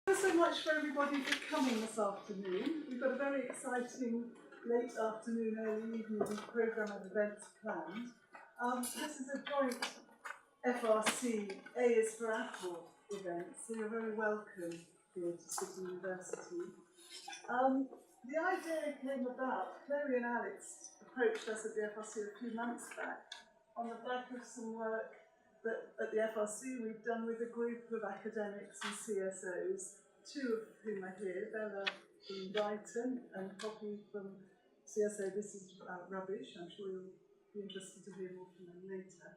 Thanks so much for everybody for coming this afternoon. We've got a very exciting late afternoon, early evening programme of events planned. This is a joint FRC A is for Apple event, so you're very welcome here to City University. The idea came about, Chloe and Alex approached us at the FRC a few months back on the back of some work that at the FRC we've done with a group of academics and CSOs, two of whom are here, Bella from Brighton and Poppy from CSO This Is Rubbish. I'm sure you'll be interested to hear more from them later.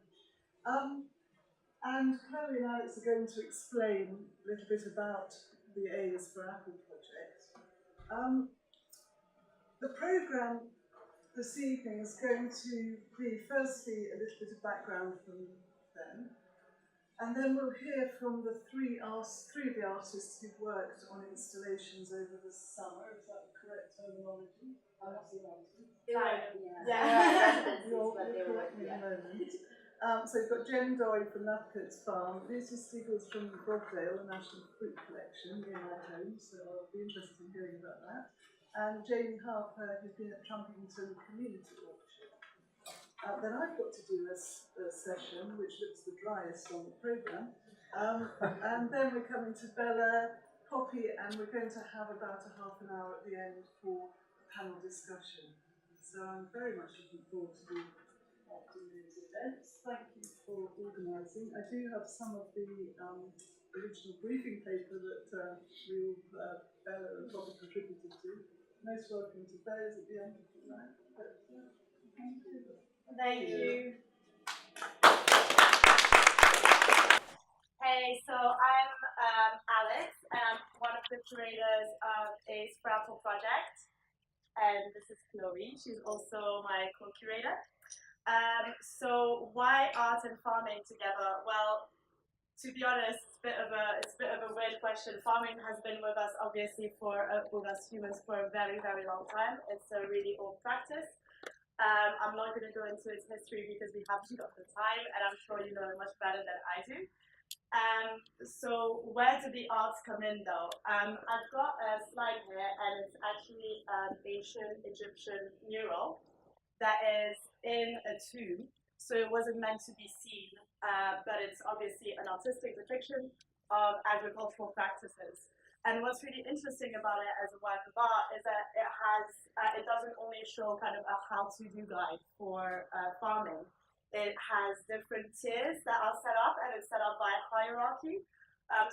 And Chloe and Alex are going to explain a little bit about the A is for Apple project. The programme this evening is going to be firstly a little bit of background from them, and then we'll hear from the three of the artists who've worked on installations over the summer. Is that the correct terminology? I'm not the artist. You'll correct me in a moment. So we've got Jen Doyle from Nutcoats Farm, Lucy Stiegels from Brogdale, the National Fruit Collection near my home, so I'll be interested in hearing about that. And Jamie Harper, who's been at Trumpington Community Orchard. Then I've got to do a session, which looks the driest on the programme. And then we're coming to Bella, Poppy, and we're going to have about a half an hour at the end for a panel discussion. So I'm very much looking forward to the afternoon's events. Thank you for organising. I do have some of the original briefing paper that Bella and Poppy contributed to. Most welcome to those at the end of the night. Thank you. Thank you. Hey, so I'm Alex, and I'm one of the curators of a Apple project. And this is Chloe. She's also my co-curator. So why art and farming together? Well, to be honest, it's a bit of a weird question. Farming has been with us, obviously, with us humans for a very, very long time. It's a really old practice. I'm not going to go into its history because we haven't got the time, and I'm sure you know it much better than I do. So where do the arts come in, though? I've got a slide here, and it's actually an ancient Egyptian mural that is in a tomb. So it wasn't meant to be seen, but it's obviously an artistic depiction of agricultural practices. And what's really interesting about it as a work of art is that it doesn't only show kind of a how-to-do guide for farming. It has different tiers that are set up, and it's set up by hierarchy.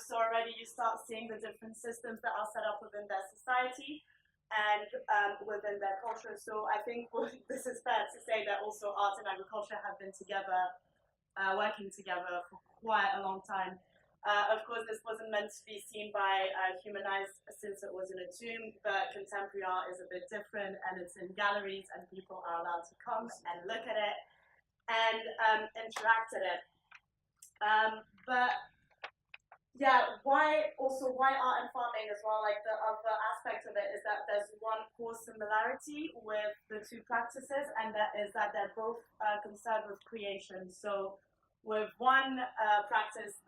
So already you start seeing the different systems that are set up within their society and within their culture. So I think this is fair to say that also art and agriculture have been together, working together for quite a long time. Of course, this wasn't meant to be seen by humanized since it was in a tomb, but contemporary art is a bit different, and it's in galleries, and people are allowed to come and look at it and interact at it. But yeah, why art and farming as well? Like the other aspect of it is that there's one core similarity with the two practices, and that is that they're both concerned with creation. So with one practice,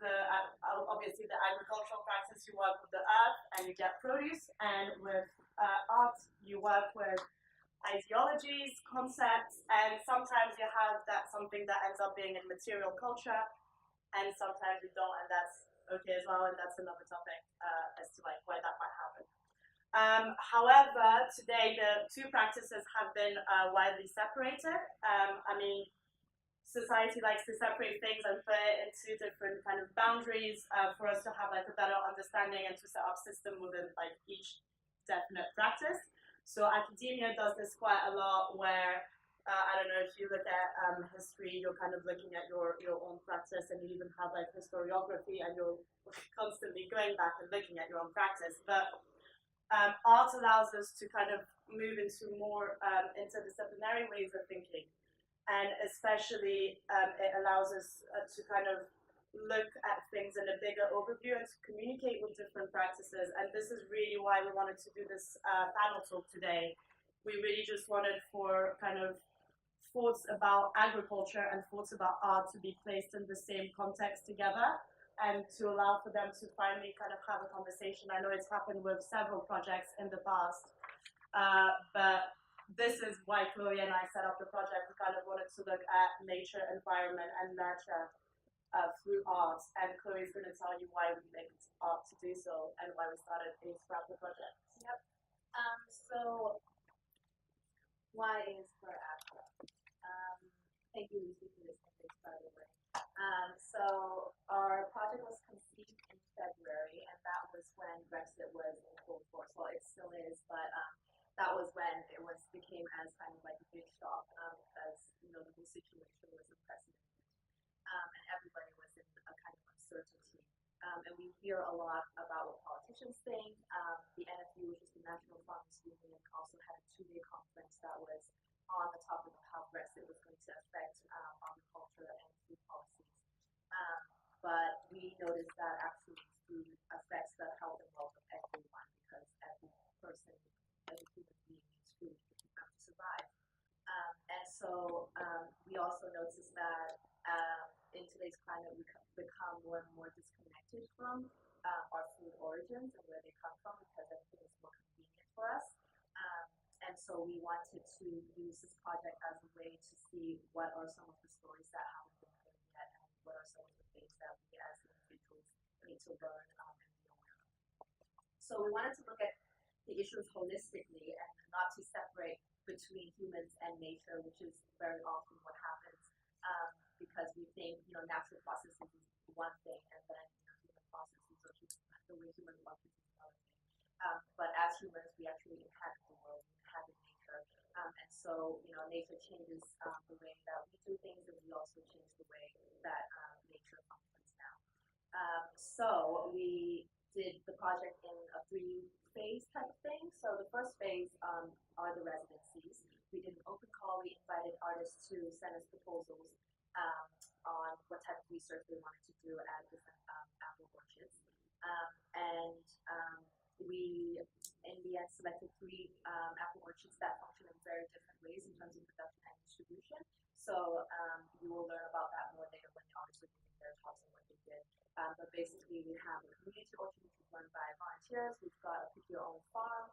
obviously the agricultural practice, you work with the earth and you get produce, and with art, you work with ideologies, concepts, and sometimes you have that something that ends up being in material culture, and sometimes you don't, and that's okay as well, and that's another topic as to like why that might happen. However, today the two practices have been widely separated. I mean, society likes to separate things and put it into different kind of boundaries for us to have like a better understanding and to set up system within like each definite practice. So academia does this quite a lot where, I don't know, if you look at history, you're kind of looking at your own practice, and you even have like historiography, and you're constantly going back and looking at your own practice. But art allows us to kind of move into more interdisciplinary ways of thinking. And especially it allows us to kind of look at things in a bigger overview and to communicate with different practices. And this is really why we wanted to do this panel talk today. We really just wanted for kind of thoughts about agriculture and thoughts about art to be placed in the same context together. and to allow for them to finally kind of have a conversation. I know it's happened with several projects in the past, but this is why Chloe and I set up the project. We kind of wanted to look at nature, environment, and nurture through art. And Chloe's going to tell you why we linked art to do so and why we started a Scrapper project. Yep. So, why is for Afro? Thank you, Lucy, for this image, by the way. So, our project was conceived in February, and that was when Brexit was in full force. Well, it still is, but that was when it became as kind of like a big shock because the whole situation was unprecedented, and everybody was in a kind of uncertainty. And we hear a lot about what politicians think. The NFU, which is the National Farmers Union, also had a 2-day conference that was on the topic of how Brexit was going to affect agriculture and food policies. But we noticed that actually food affects the health and wealth of everyone because every person, every human being needs food to survive. And so we also noticed that in today's climate, we become more and more disconnected from our food origins and where they come from because everything is more convenient for us. And so we wanted to use this project as a way to see what are some of the stories that haven't been heard yet and what are some of the things that we as individuals need to learn and be aware of. So we wanted to look at the issues holistically and not to separate between humans and nature, which is very often what happens because we think natural processes is one thing and then human processes or just the way human functions is another thing. But as humans, we actually inhabit the world, we inhabit nature, and so nature changes the way that we do things, and we also change the way that nature functions now. So we did the project in a 3-phase type of thing. So the first phase are the residencies. We did an open call. We invited artists to send us proposals on what type of research they wanted to do at different apple orchards. And we, in the end, selected 3 apple orchards that function in very different ways in terms of production and distribution. So you will learn about that more later when the artists are giving their talks and what they did. But basically, we have a community orchard which is run by volunteers. We've got a pick-your-own farm,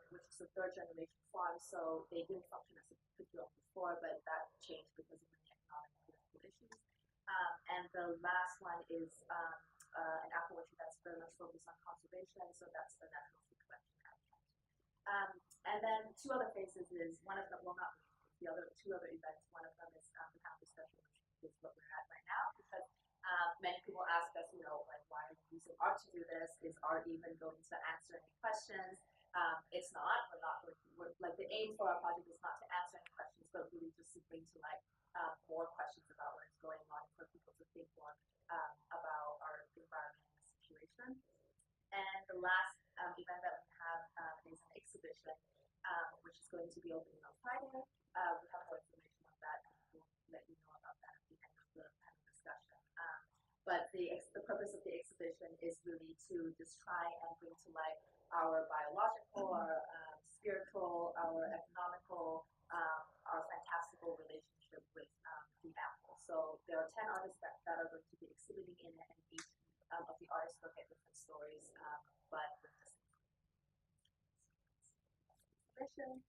which is a 3rd-generation farm. So they didn't function as a pick-your-own before, but that changed because of many economic and political issues. And the last one is an apple orchard that's very much focused on conservation. So that's the National Food Collection Habitat. And then 2 other phases is one of them, well, not the other 2 other events. One of them is the panel discussion, which is what we're at right now, because many people ask us, like, why are you using art to do this? Is art even going to answer any questions? It's not. We're like the aim for our project is not to answer any questions, but really just to bring to light more questions about what is going on for people to think more about our environment and the situation. And the last event that we have is an exhibition, which is going to be opening on Friday. We have more information on that, and we'll let you know about that at the end of the panel discussion. But the purpose of the exhibition is really to just try and bring to light our biological, our spiritual, our economical, our fantastical relationship with the apple. So there are 10 artists that are going to be exhibiting in it, and each of the artists look at different stories, but with the same exhibition.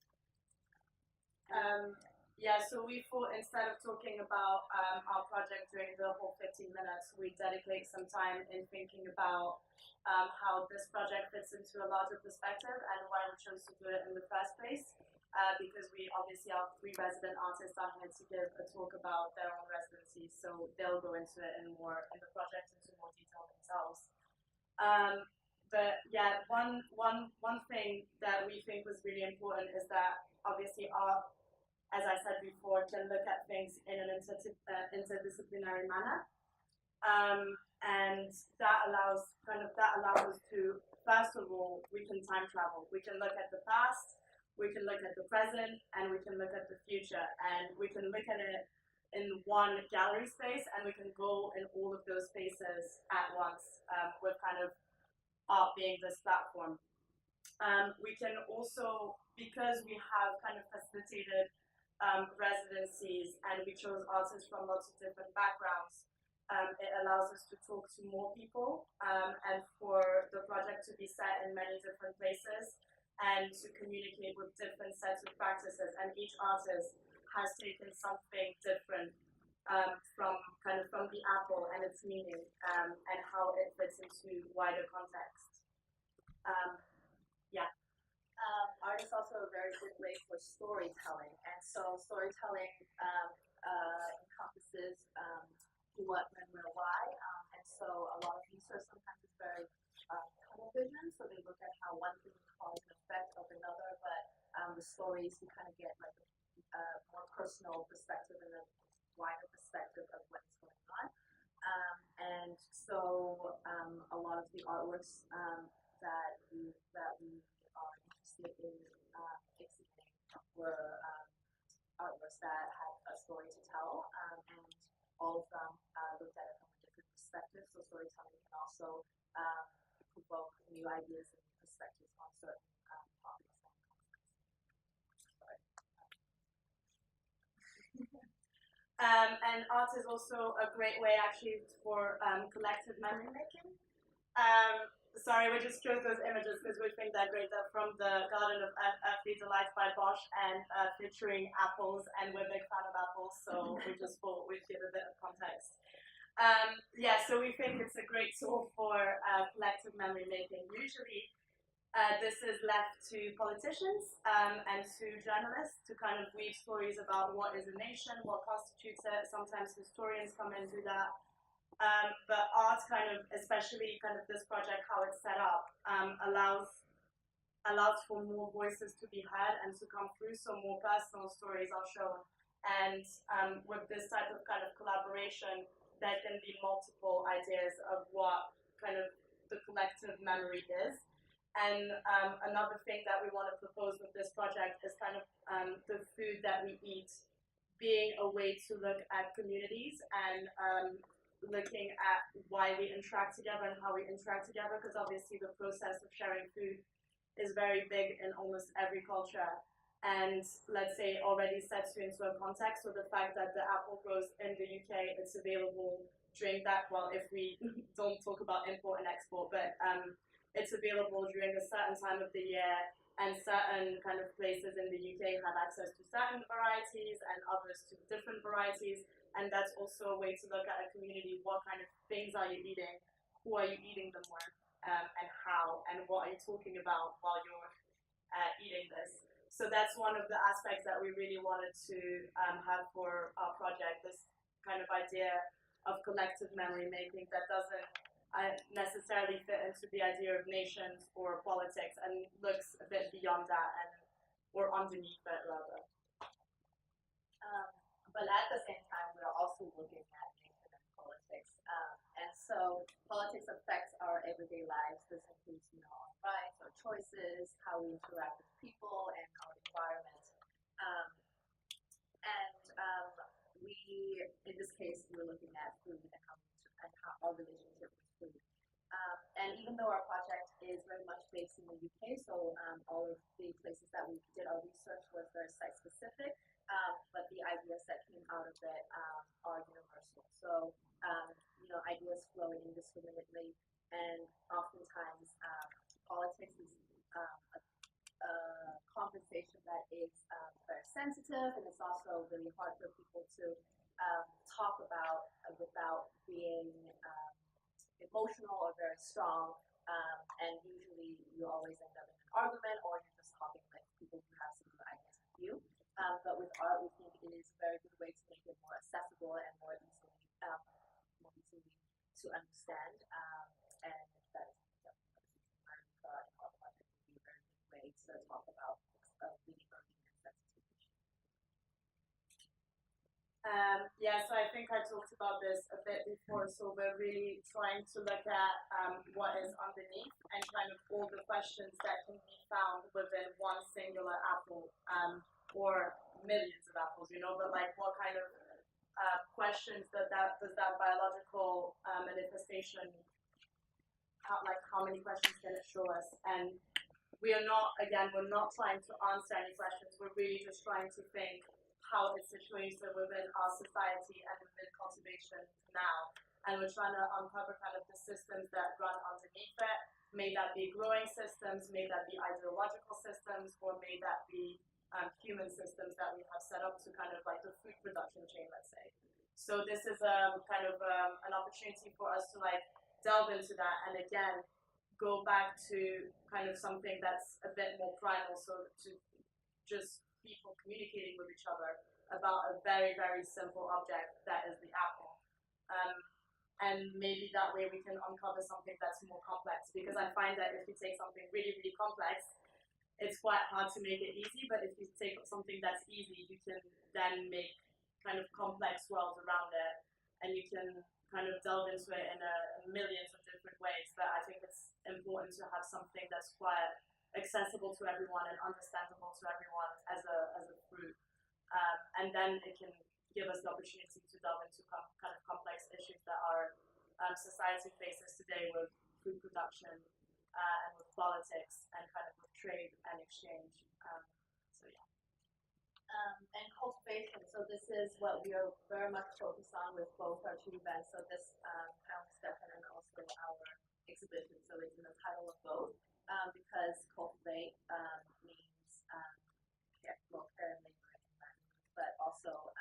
So we thought instead of talking about our project during the whole 15 minutes, we dedicate some time in thinking about how this project fits into a larger perspective and why we chose to do it in the first place. Because we obviously have 3 resident artists on here to give a talk about their own residencies, so they'll go into it in the project into more detail themselves. But yeah, one thing that we think was really important is that obviously art, as I said before, can look at things in an interdisciplinary manner, and that allows us to, first of all, we can time travel. We can look at the past, we can look at the present, and we can look at the future, and we can look at it in one gallery space, and we can go in all of those spaces at once, with kind of art being this platform. We can also, because we have kind of facilitated residencies and we chose artists from lots of different backgrounds, it allows us to talk to more people and for the project to be set in many different places and to communicate with different sets of practices. And each artist has taken something different from the apple and its meaning and how it fits into wider context. Art is also a very good way for storytelling, and so storytelling encompasses who, what, when, where, why, and so a lot of research sometimes is very tunnel vision, so they look at how one thing causes an effect of another, but the stories you kind of get like a more personal perspective and a wider perspective of what is going on. And so a lot of the artworks that we are interested in exhibiting were artworks that had a story to tell, and all of them looked at it from a different perspective. So storytelling can also provoke new ideas and new perspectives on certain topics and concepts. And art is also a great way actually for collective memory making. Sorry, we just chose those images because we think they're great. They're from the Garden of Earthly Delight by Bosch and featuring apples, and we're a big fan of apples, so we just thought we'd give a bit of context. So we think it's a great tool for collective memory making. Usually this is left to politicians and to journalists to kind of weave stories about what is a nation, what constitutes it. Sometimes historians come in and do that. But art especially this project, how it's set up, allows for more voices to be heard and to come through, so more personal stories are shown. And with this type of collaboration, there can be multiple ideas of what the collective memory is. And another thing that we want to propose with this project is the food that we eat being a way to look at communities and looking at why we interact together and how we interact together, because obviously the process of sharing food is very big in almost every culture. And let's say already sets you into a context. So the fact that the apple grows in the UK, it's available during that, well, if we don't talk about import and export, but it's available during a certain time of the year, and certain places in the UK have access to certain varieties and others to different varieties. And that's also a way to look at a community. What kind of things are you eating? Who are you eating them with? And how? And what are you talking about while you're eating this? So that's one of the aspects that we really wanted to have for our project, this kind of idea of collective memory making that doesn't necessarily fit into the idea of nations or politics and looks a bit beyond that or underneath it rather. But at the same time, we're also looking at nation and politics. And so politics affects our everyday lives. This includes, our rights, our choices, how we interact with people, and our environment. We, in this case, we're looking at food and how our relationship with food. And even though our project is very much based in the UK, so all of the places that we did our research was very site-specific, but the ideas that came out of it are universal. So, ideas flow indiscriminately, and oftentimes politics is a conversation that is very sensitive, and it's also really hard for people to talk about without being emotional or very strong, and usually you always end up in an argument, or you're just talking like people who have similar ideas with you. But with art, we think it is a very good way to make it more accessible and more easily to understand. And that is definitely our project would be a very good way to talk about really burning and sensitive issues. So I think I talked about this a bit before. So we're really trying to look at what is underneath and all the questions that can be found within one singular apple, or millions of apples, but what kind of questions does that biological manifestation, how many questions can it show us? And we're not trying to answer any questions. We're really just trying to think, how it's situated within our society and within cultivation now. And we're trying to uncover kind of the systems that run underneath it. May that be growing systems, may that be ideological systems, or may that be human systems that we have set up to kind of like the food production chain, let's say. So this is kind of an opportunity for us to like delve into that, and again, go back to kind of something that's a bit more primal, so to just people communicating with each other about a very, very simple object that is the apple. And maybe that way we can uncover something that's more complex, because I find that if you take something really, really complex, it's quite hard to make it easy, but if you take something that's easy, you can then make kind of complex worlds around it, and you can kind of delve into it in millions of different ways. But I think it's important to have something that's quite accessible to everyone and understandable to everyone as a fruit, and then it can give us the opportunity to delve into kind of complex issues that our society faces today with food production and with politics and kind of with trade and exchange. So yeah. And cultivation. So this is what we are very much focused on with both our two events. So this panel discussion and also our exhibition. So it's in the title of both, because cultivate means care and labor and environment, but also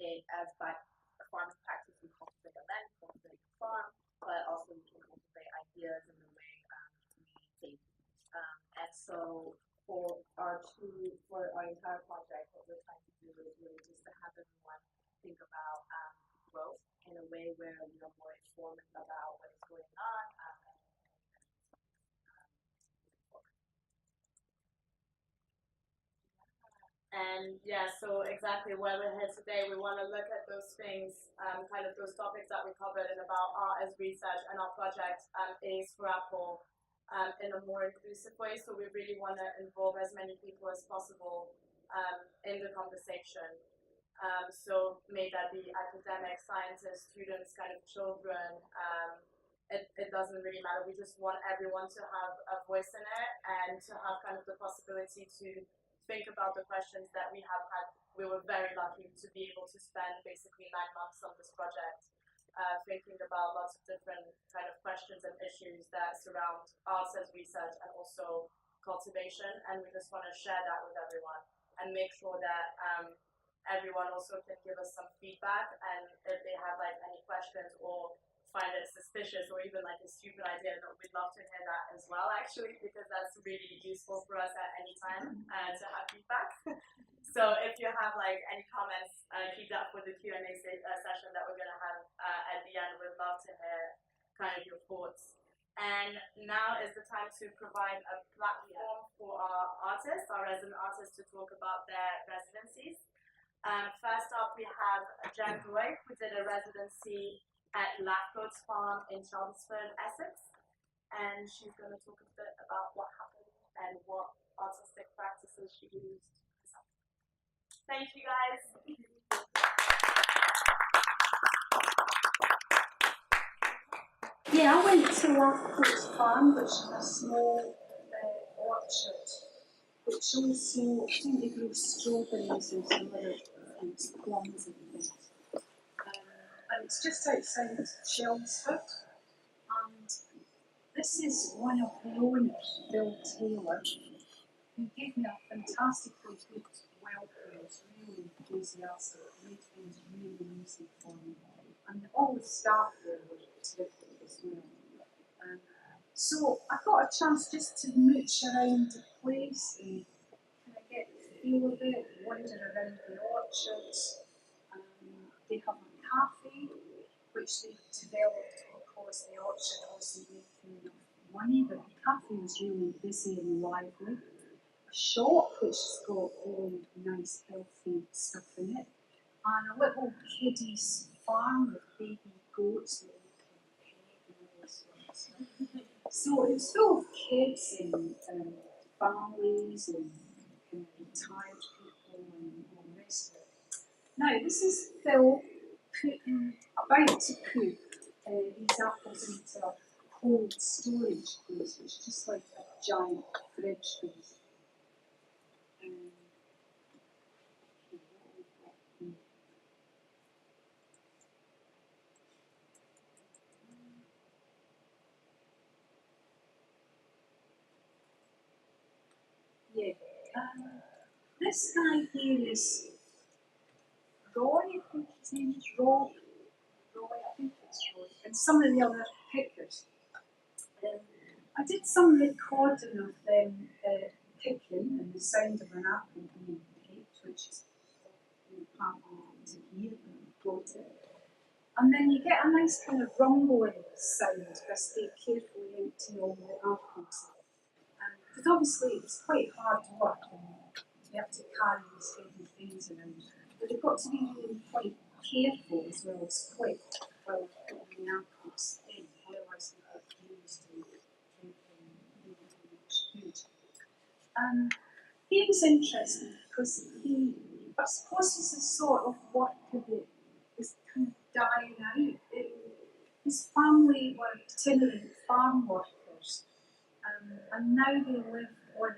it as by a farming practice we cultivate a land, cultivate a farm, but also we can cultivate ideas in the way we think. And so for our entire project, what we're trying to do is really just to have everyone think about growth in a way where we are more informed about what is going on. And yeah, so exactly where we're here today, we want to look at those things, kind of those topics that we covered and about art as research, and our project is for Apple in a more inclusive way. So we really want to involve as many people as possible in the conversation. So may that be academics, scientists, students, kind of children. It doesn't really matter. We just want everyone to have a voice in it and to have kind of the possibility to think about the questions that we have had. We were very lucky to be able to spend basically 9 months on this project, thinking about lots of different kind of questions and issues that surround arts as research and also cultivation. And we just want to share that with everyone and make sure that everyone also can give us some feedback, and if they have like any questions or find it suspicious or even like a stupid idea, we'd love to hear that as well, actually, because that's really useful for us at any time to have feedback. So if you have like any comments, keep that for the Q&A session that we're going to have at the end. We'd love to hear kind of your thoughts. And now is the time to provide a platform for our artists, our resident artists, to talk about their residencies. First up, we have Jen Roy, who did a residency at Lafcoats Farm in Chelmsford, Essex, and she's going to talk a bit about what happened and what artistic practices she used. Thank you, guys. Yeah, I went to Lafcoats Farm, which is a small orchard, which also, I think they grow strawberries and some other things, plums and things. And it's just outside Chelmsford. And this is one of the owners, Bill Taylor, who gave me a fantastically good welcome. He was really enthusiastic, made things really easy for me. And all the staff there were terrific as well. So I got a chance just to mooch around the place and kind of get the feel of it, wander around the orchards. They have a cafe, which they developed because the orchard wasn't making enough money, but the cafe was really busy and lively. A shop, which has got really nice, healthy stuff in it, and a little kiddies farm with baby goats that you can pet and all this sort of stuff. So it's full of kids and families and retired people and all the rest of it. Now, this is Phil about to put these apples into a cold storage place, which is just like a giant fridge, basically. this guy here is Roy, I think his name is Roy, I think it's Roy, and some of the other pickers. I did some recording of them picking and the sound of an apple being picked, which is partly to hear when you got it. And then you get a nice kind of rumbling sound as they carefully empty all the apples. Because obviously it's quite hard work and you have to carry these heavy things around. But they've got to be really quite careful as well as quick while putting the apples in, otherwise they get used and really much good. He was interesting because I suppose he's a sort of worker that is kind of dying out. His family were itinerant farm workers, and now they live on a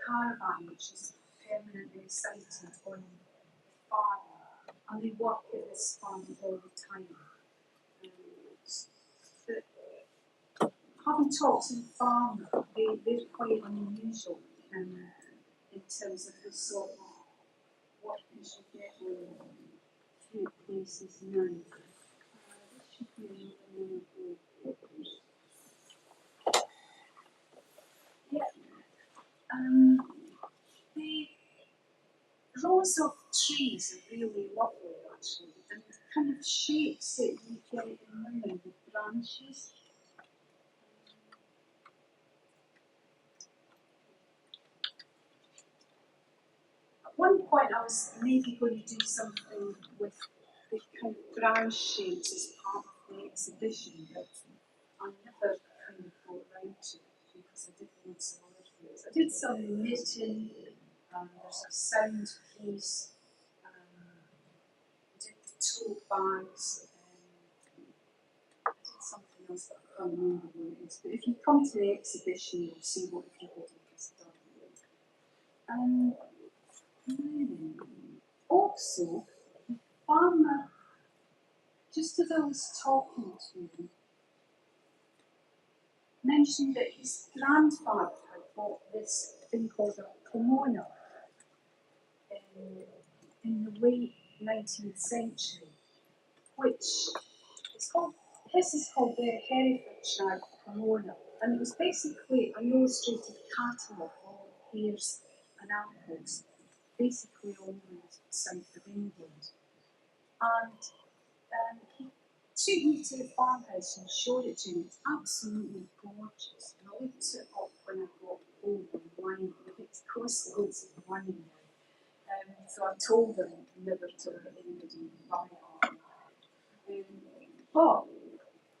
caravan which is permanently sited on the farm, and they work at this farm all the time. But having talked to the farmer, they're quite unusual in terms of the sort of workers you get in a few places now. This should be another one of the pictures. Yeah. The rows of trees are really lovely actually, and the kind of shapes that you get in them, the branches. At one point I was maybe going to do something with the kind of branch shapes as part of the exhibition, but I never kind of got around to it because I did lots of other things. I did some knitting, there's a sound piece, I did the tote bags, I did something else that I can't remember what it is. But if you come to the exhibition, you'll see what everybody has done. Also, the farmer, just as I was talking to him, mentioned that his grandfather had bought this thing called a pomona in the late 19th century, which is called, his is called the Herefordshire Pomona, and it was basically an illustrated catalogue of all pears and apples, basically all in the south of England. And he took me to the farmhouse and showed it to me. It's absolutely gorgeous. And I looked it up when I got home online, but it costs loads of money now. So I told them never to let anybody buy it. But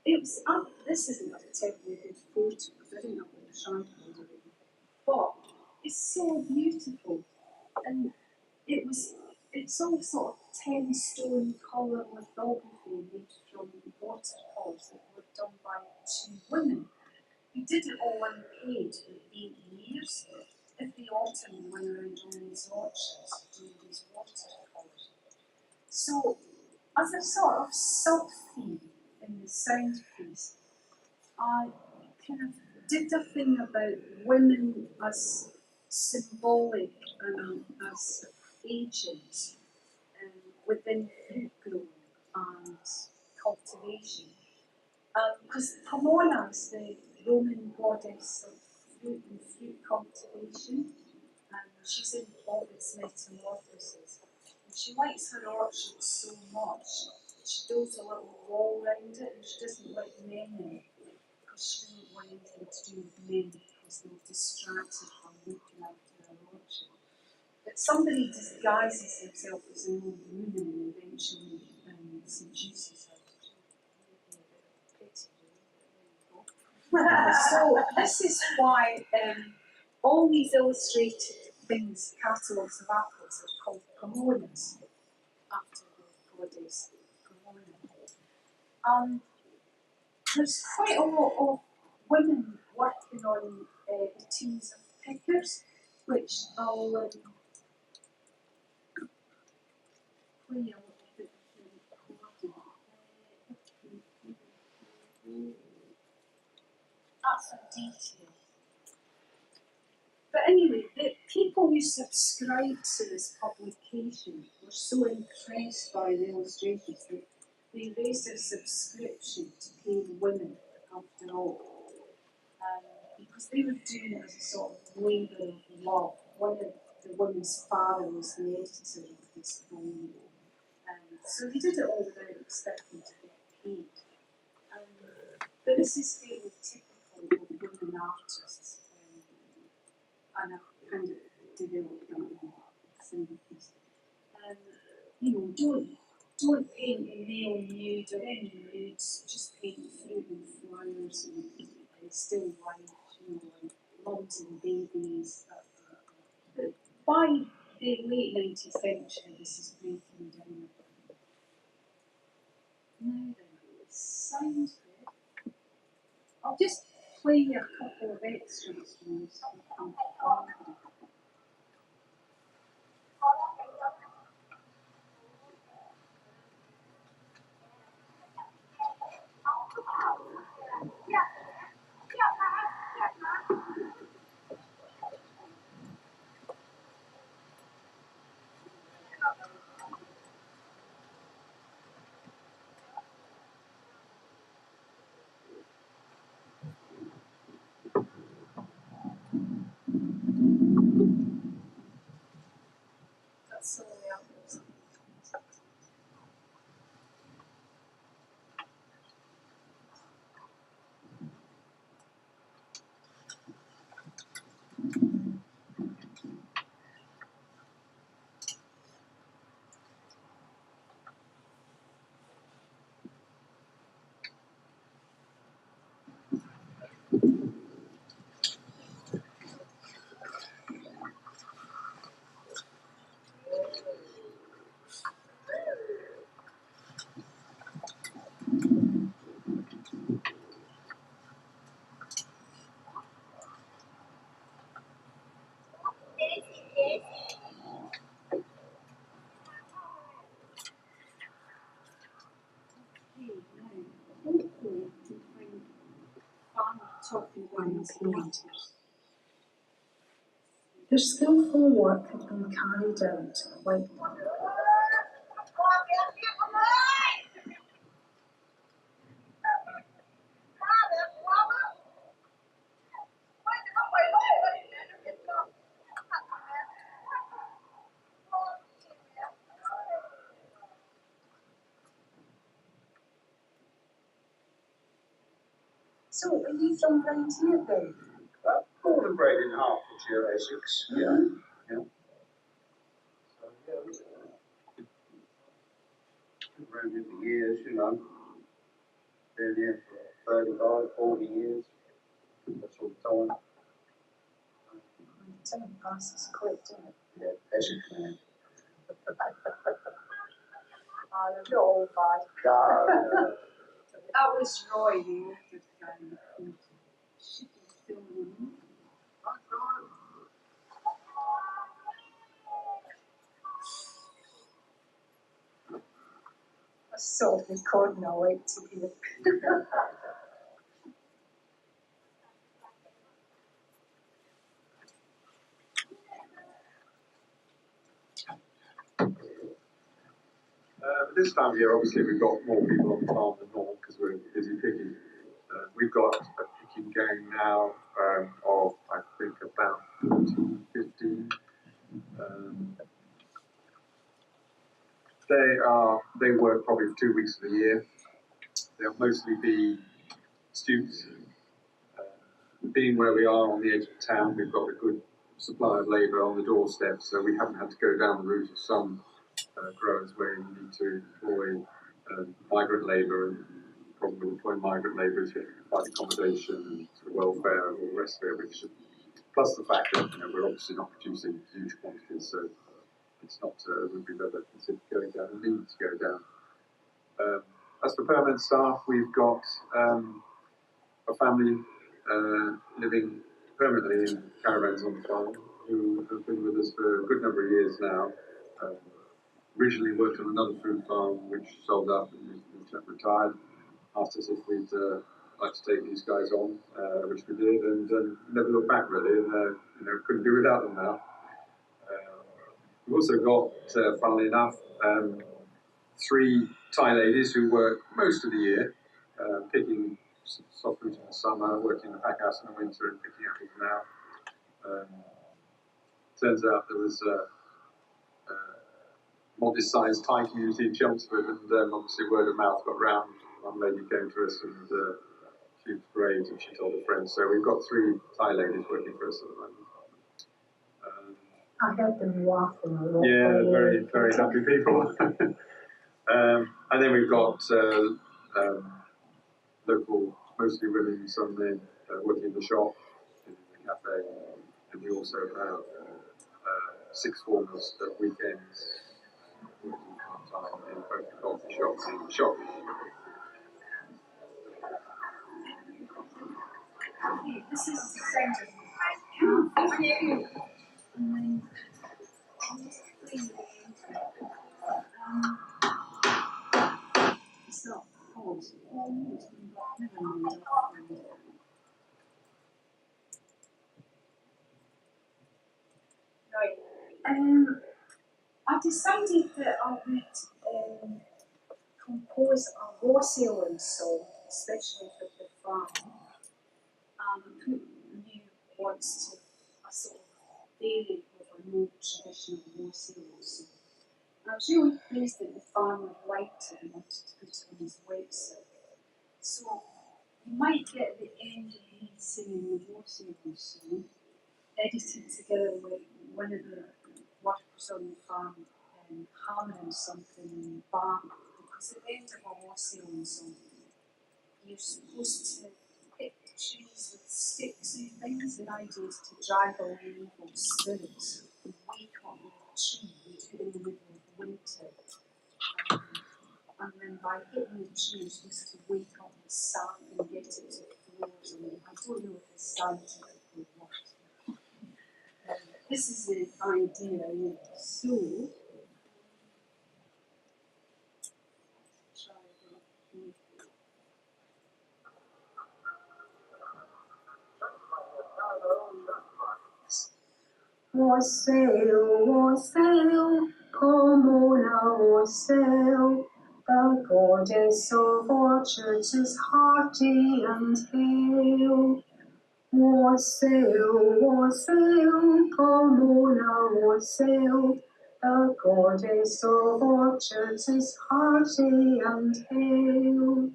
it was, this isn't a terribly good photo because I didn't have the tripod or anything. But it's so beautiful. And it's all sort of 10-stone colour lithography made from watercolours that were done by 2 women who did it all unpaid for 8 years. Every autumn they went around all these orchards doing these watercolours. So, as a sort of sub-theme in the sound piece, I kind of did a thing about women as symbolic and as agents within fruit growing and cultivation. Because Pomona is the Roman goddess of fruit and fruit cultivation, and she's in all its metamorphoses. And she likes her orchard so much that she builds a little wall around it, and she doesn't let men in because she doesn't want anything to do with men because they'll distract her from looking after her orchard. But somebody disguises himself as an old woman and eventually seduces her. So this is why all these illustrated things, catalogues of apples, are called pomonas, after the goddess Pomona. There's quite a lot of women working on the teams of pickers, which I'll play a little bit of the recording. That's a detail. But anyway, the people who subscribed to this publication were so impressed by the illustrations that they raised their subscription to pay the women after all. Because they were doing it as a sort of labour of love. One of the women's father was the editor of this volume. So they did it all without expecting to get paid. But this is fairly typical of women artists, and I've kind of developed that in sympathies. You know, don't paint the male nude or any nudes, just paint fruit and flowers and still life, you know, and mums and babies. But by the late 19th century, this is breaking down. Now then, it sounds good. I'll just play you a couple of extras from this. That's some of the others. Talking about these curators. Their skillful work had been carried out by So, are you from round here then? Born and bred in Hertfordshire, Essex. Yeah. Yeah. So, yeah, been around here for years, you know. Been here for 35, 40 years. That sort of time. Time passes quick, doesn't it? Yeah, Essex man. Oh, they're not all bad. No. That was Roy, the older guy. Should be filming. I saw the recording, I wait to hear. This time of year, obviously, we've got more people on the farm than normal because we're busy picking. We've got a picking gang now of, I think, about 14, 15. They work probably 2 weeks of the year. They'll mostly be students. Being where we are on the edge of town, we've got a good supply of labour on the doorstep, so we haven't had to go down the route of some growers where you need to employ migrant labour, and the problem with employing migrant labour is you have to provide accommodation and welfare and all the rest of it, which, plus the fact that we're obviously not producing huge quantities, so it's not a route we've ever considered going down and need to go down. As for permanent staff, we've got a family living permanently in caravans on the farm who have been with us for a good number of years now. Originally worked on another fruit farm which sold up and retired. Asked us if we'd like to take these guys on, which we did, and never looked back really. And couldn't do without them now. We've also got, funnily enough, 3 Thai ladies who work most of the year, picking soft fruit in the summer, working in the pack house in the winter, and picking apples now. Turns out there was a modest-sized Thai community in Chelmsford, and obviously word of mouth got round. One lady came to us, and she was great, and she told her friends. So we've got 3 Thai ladies working for us at the moment. I heard them laughing a lot. Yeah, they're very, very happy people. And then we've got local, mostly women, some men working in the shop, in the cafe, and we also have 6 formers at weekends working part-time in both the coffee shops and the shop. This is the centre. And then it's not hot. Never mind. Right. I decided that I would compose a Rosalind song, especially for the farm. Put new words to a sort of variant of a more traditional Rosalind song. I was really pleased that the farmer liked it and wanted to put it on his website. So you might get at the end of me singing the Rosalind song, edited together with one of the workers on the farm hammering something in the barn, because at the end of a Rosalind song, you're supposed to hit trees with sticks and things. The idea is to drive away evil spirits and wake up the tree in the middle of winter. And then by hitting the tree, you're supposed to wake up the sap and get it to floors. I don't know if this scientifically works. This is the idea. So, wassail, Pomona wassail, the goddess of orchards is hearty and hale. Wassail, Pomona wassail, the goddess of orchards is hearty and hale.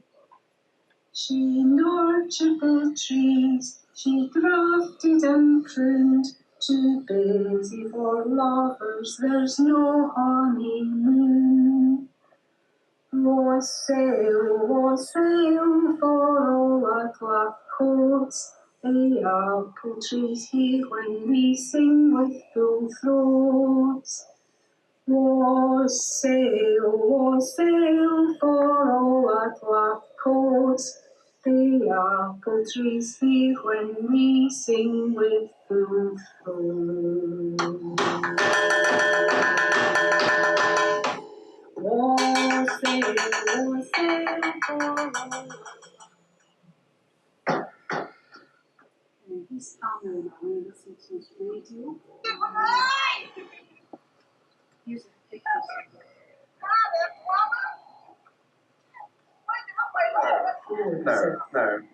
She nurtured the trees, she grafted and pruned, too busy for lovers, there's no honeymoon. Wassail for all our black coats, the apple trees hear when we sing with full throats. Wassail for all our black coats, the apple trees hear when we sing with full throats. Wassail for all. He's hammering away, listening to his radio. Here's a picture. No.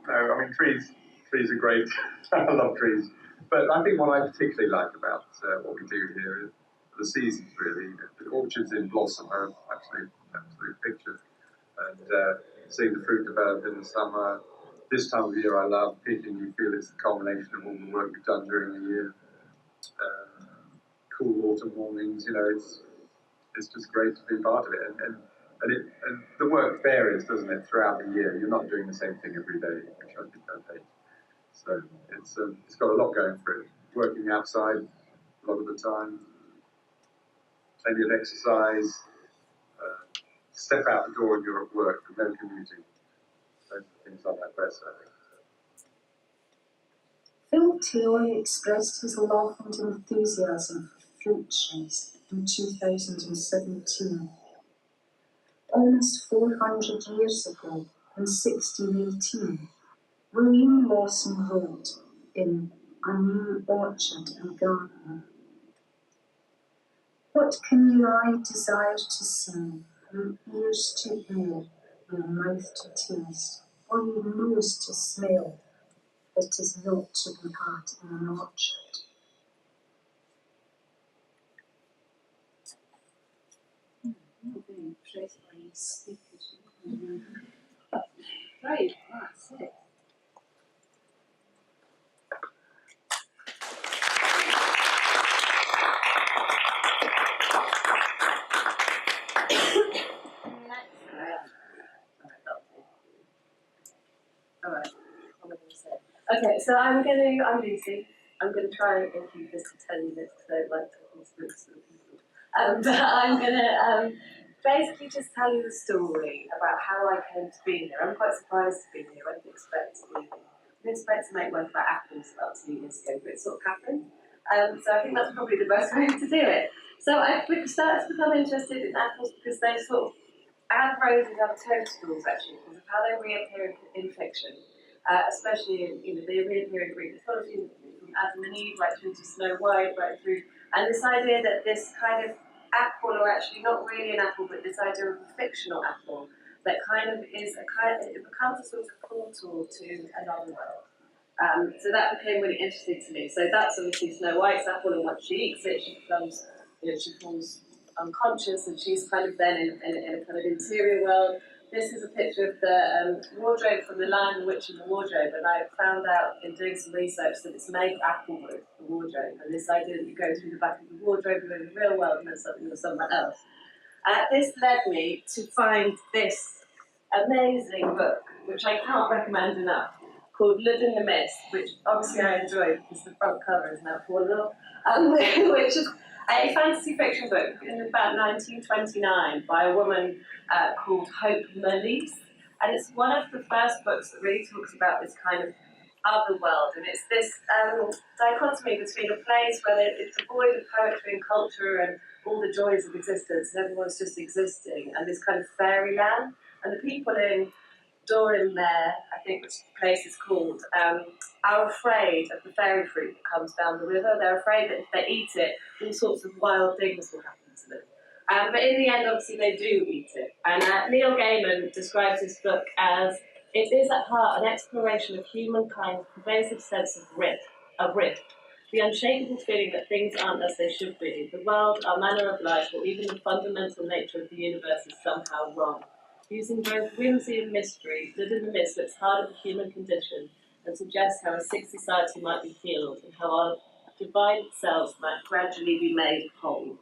I mean, trees are great. I love trees. But I think what I particularly like about what we do here is the seasons, really. The orchards in blossom are absolute picture. And seeing the fruit develop in the summer. This time of year I love picking. You feel it's the culmination of all the work we've done during the year. Cool autumn mornings, it's just great to be part of it. And the work varies, doesn't it, throughout the year? You're not doing the same thing every day, which I think I hate. So it's got a lot going for it. Working outside a lot of the time, plenty of exercise, step out the door and you're at work, and no commuting. Those are things I like best, I think. Phil Taylor expressed his love and enthusiasm for fruit trees in 2017. Almost 400 years ago, in 1618, William Lawson wrote in A New Orchard and Garden, What can your eye desire to see, your ears to hear, your mouth to taste, or your nose to smell that is not to be had in an orchard? Very impressed by your speakers. Right, that's it. Alright, what am I going to say? Okay, so I'm Lucy. I'm going to try and keep this to 10 minutes because I don't like talking to books and people. But I'm going to basically just tell you the story about how I came to be here. I'm quite surprised to be here. I didn't expect to be here. I didn't expect to make one about apples about 2 years ago, but it sort of happened. So I think that's probably the best way to do it. So I started to become interested in apples because they sort of add roses and toadstools actually because of how they reappear in fiction, especially in they reappear in Greek mythology from Adam and Eve right through to Snow White, right through, and this idea that this kind of apple, or actually not really an apple, but this idea of a fictional apple that kind of is it becomes a sort of portal to another world. So that became really interesting to me. So that's obviously Snow White's apple, and once she eats it, she becomes, she falls unconscious, and she's kind of then in a kind of interior world. This is a picture of the wardrobe from The Lion, the Witch, and the Wardrobe, and I found out in doing some research that it's made of apple wood, the wardrobe, and this idea that you go through the back of the wardrobe, you're in the real world, and then something or somewhere else. This led me to find this amazing book, which I can't recommend enough, called Blood in the Mist, which obviously I enjoyed because the front cover is now fallen off, which is a fantasy fiction book in about 1929 by a woman called Hope Merlis. And it's one of the first books that really talks about this kind of other world. And it's this dichotomy between a place where it's devoid of poetry and culture and all the joys of existence, and everyone's just existing, and this kind of fairyland. And the people in Dormant there, I think which the place is called, are afraid of the fairy fruit that comes down the river. They're afraid that if they eat it, all sorts of wild things will happen to them. But in the end, obviously, they do eat it. And Neil Gaiman describes this book as, it is at heart an exploration of humankind's pervasive sense of rift, the unshakable feeling that things aren't as they should be, the world, our manner of life, or even the fundamental nature of the universe is somehow wrong. Using both whimsy and mystery, Blood in the Mist looks hard at the human condition and suggests how a sick society might be healed and how our divided selves might gradually be made whole.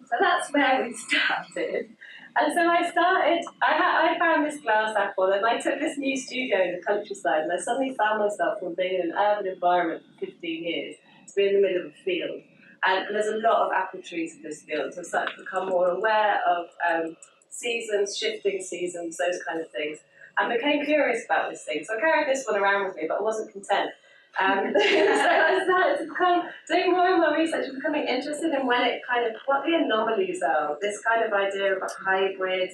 So that's where we started. And so I found this glass apple, and I took this new studio in the countryside, and I suddenly found myself from being in an urban environment for 15 years to be in the middle of a field. And there's a lot of apple trees in this field, so I've started to become more aware of seasons, shifting seasons, those kind of things, and became curious about this thing. So I carried this one around with me, but I wasn't content. So I started to doing more and more research and becoming interested in what the anomalies are, this kind of idea of a hybrid,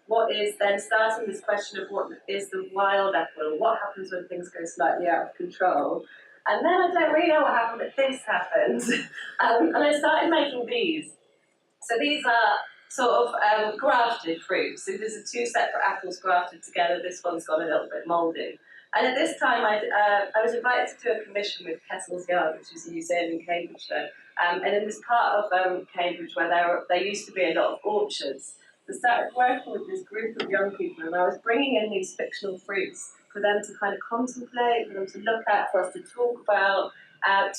what is then starting this question of what is the wild apple, what happens when things go slightly out of control. And then I don't really know what happened, but this happened. And I started making these. So these are sort of grafted fruits. So these are two separate apples grafted together. This one's got a little bit mouldy. And at this time, I was invited to do a commission with Kettle's Yard, which is a museum in Cambridgeshire. And in this part of Cambridge where there used to be a lot of orchards, I started working with this group of young people, and I was bringing in these fictional fruits for them to kind of contemplate, for them to look at, for us to talk about,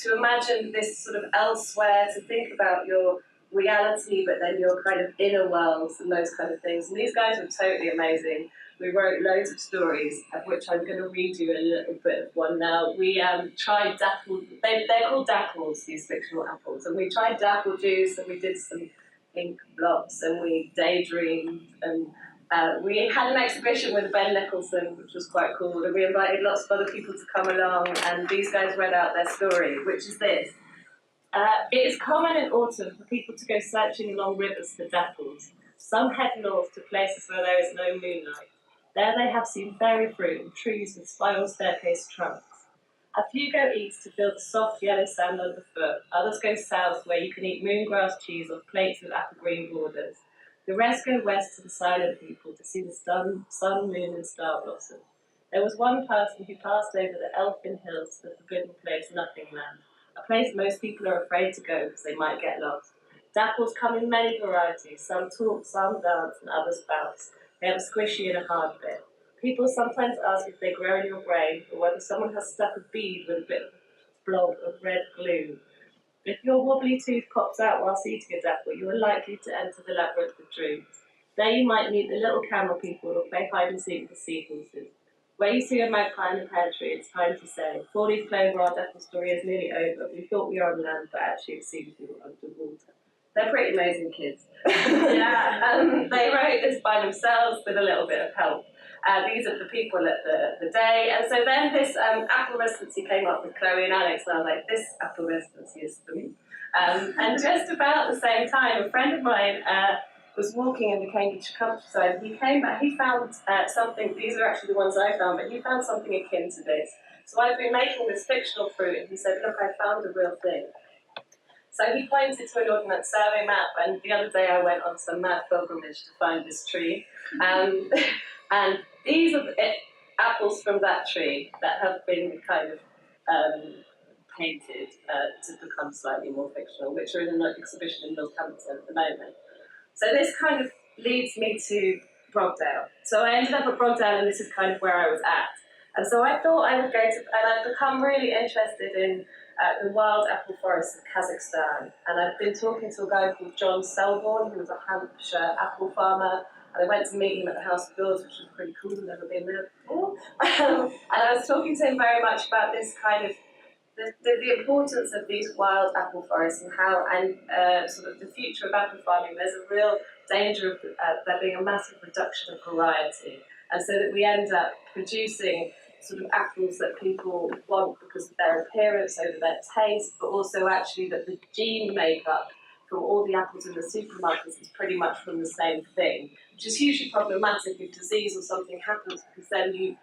to imagine this sort of elsewhere, to think about your reality, but then your kind of inner worlds and those kind of things. And these guys were totally amazing. We wrote loads of stories, of which I'm going to read you a little bit of one now. We tried dapple, they're called dapples, these fictional apples, and we tried dapple juice, and we did some ink blocks, and we daydreamed, and we had an exhibition with Ben Nicholson, which was quite cool, and we invited lots of other people to come along, and these guys read out their story, which is this. It is common in autumn for people to go searching along rivers for dapples. Some head north to places where there is no moonlight. There they have seen fairy fruit and trees with spiral staircase trunks. A few go east to feel the soft yellow sand underfoot. Others go south where you can eat moongrass cheese off plates with apple green borders. The rest go west to the silent people to see the sun, moon and star blossom. There was one person who passed over the Elfin Hills to the forbidden place Nothingland, a place most people are afraid to go because they might get lost. Dapples come in many varieties. Some talk, some dance, and others bounce. They have a squishy and a hard bit. People sometimes ask if they grow in your brain or whether someone has stuck a bead with a bit of blob of red glue. If your wobbly tooth pops out whilst eating a dapple, you are likely to enter the labyrinth of dreams. There you might meet the little camel people or play hide and seek with the seahorses. Where you see a magpie in a pear tree, it's time to say, 4 clover, our dapple story is nearly over. We thought we were on land, but actually it seems we were underwater. They're pretty amazing kids. Yeah. They wrote this by themselves with a little bit of help. These are the people at the day. And so then this apple residency came up with Chloe and Alex, and I was like, this apple residency is for me. And just about the same time, a friend of mine was walking in the Cambridge countryside. He came back, he found something, these are actually the ones I found, but he found something akin to this. So I've been making this fictional fruit, and he said, look, I found a real thing. So he pointed to an Ordnance Survey map, and the other day I went on some mad pilgrimage to find this tree. And these are the apples from that tree that have been kind of painted to become slightly more fictional, which are in an exhibition in Northampton at the moment. So this kind of leads me to Brogdale. So I ended up at Brogdale, and this is kind of where I was at. And so I thought I would go to, and I've become really interested in the wild apple forests of Kazakhstan. And I've been talking to a guy called John Selborne, who was a Hampshire apple farmer. And I went to meet him at the House of Lords, which was pretty cool. I've never been there before. And I was talking to him very much about this kind of the importance of these wild apple forests and how, and sort of the future of apple farming. There's a real danger of there being a massive reduction of variety, and so that we end up producing sort of apples that people want because of their appearance, over their taste, but also actually that the gene makeup from all the apples in the supermarkets is pretty much from the same thing, which is hugely problematic if disease or something happens, because then you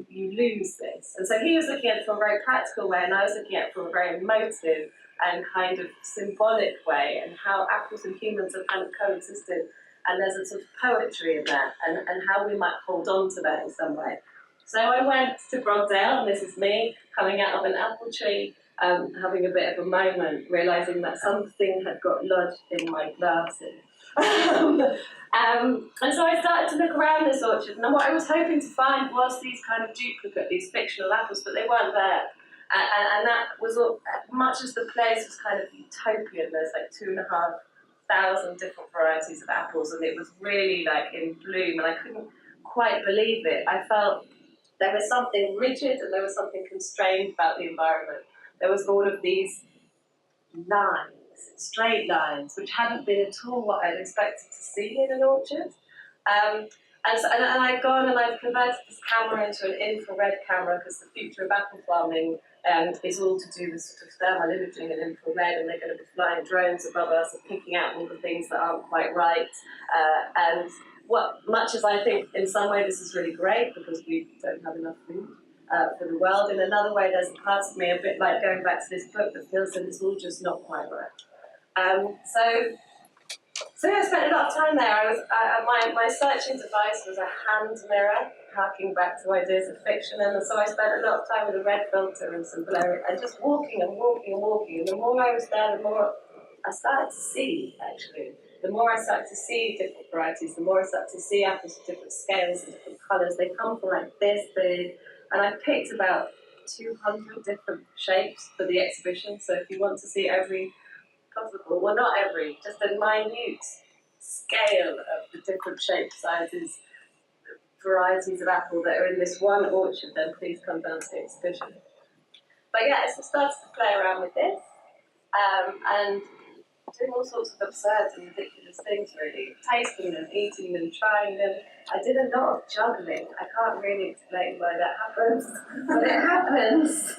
lose this. And so he was looking at it from a very practical way, and I was looking at it from a very emotive and kind of symbolic way, and how apples and humans have kind of coexisted, and there's a sort of poetry in that, and how we might hold on to that in some way. So I went to Brogdale, and this is me coming out of an apple tree, having a bit of a moment, realising that something had got lodged in my glasses. And so I started to look around this orchard, and what I was hoping to find was these kind of duplicate, these fictional apples, but they weren't there. And that was all, much as the place was kind of utopian. There's like 2,500 different varieties of apples, and it was really like in bloom, and I couldn't quite believe it. I felt there was something rigid and there was something constrained about the environment. There was all of these lines, straight lines, which hadn't been at all what I'd expected to see in an orchard. And I've gone and I've converted this camera into an infrared camera, because the future of apple farming is all to do with sort of thermal imaging and infrared, and they're going to be flying drones above us and picking out all the things that aren't quite right. And much as I think in some way this is really great because we don't have enough food for the world, in another way there's a part of me, a bit like going back to this book, that feels that it's all just not quite right. So yeah, I spent a lot of time there. My searching device was a hand mirror, harking back to ideas of fiction, and so I spent a lot of time with a red filter and some blurring, and just walking and walking and walking. And the more I was there, the more I started to see, actually. The more I started to see different varieties, the more I started to see apples of different scales and different colours. They come from like this big, and I picked about 200 different shapes for the exhibition. So if you want to see every possible, well, not every, just a minute scale of the different shapes, sizes, varieties of apple that are in this one orchard, then please come down to the exhibition. But yeah, so I started to play around with this, and doing all sorts of absurd and ridiculous things, really. Tasting them, eating them, trying them. I did a lot of juggling. I can't really explain why that happens, but it happens.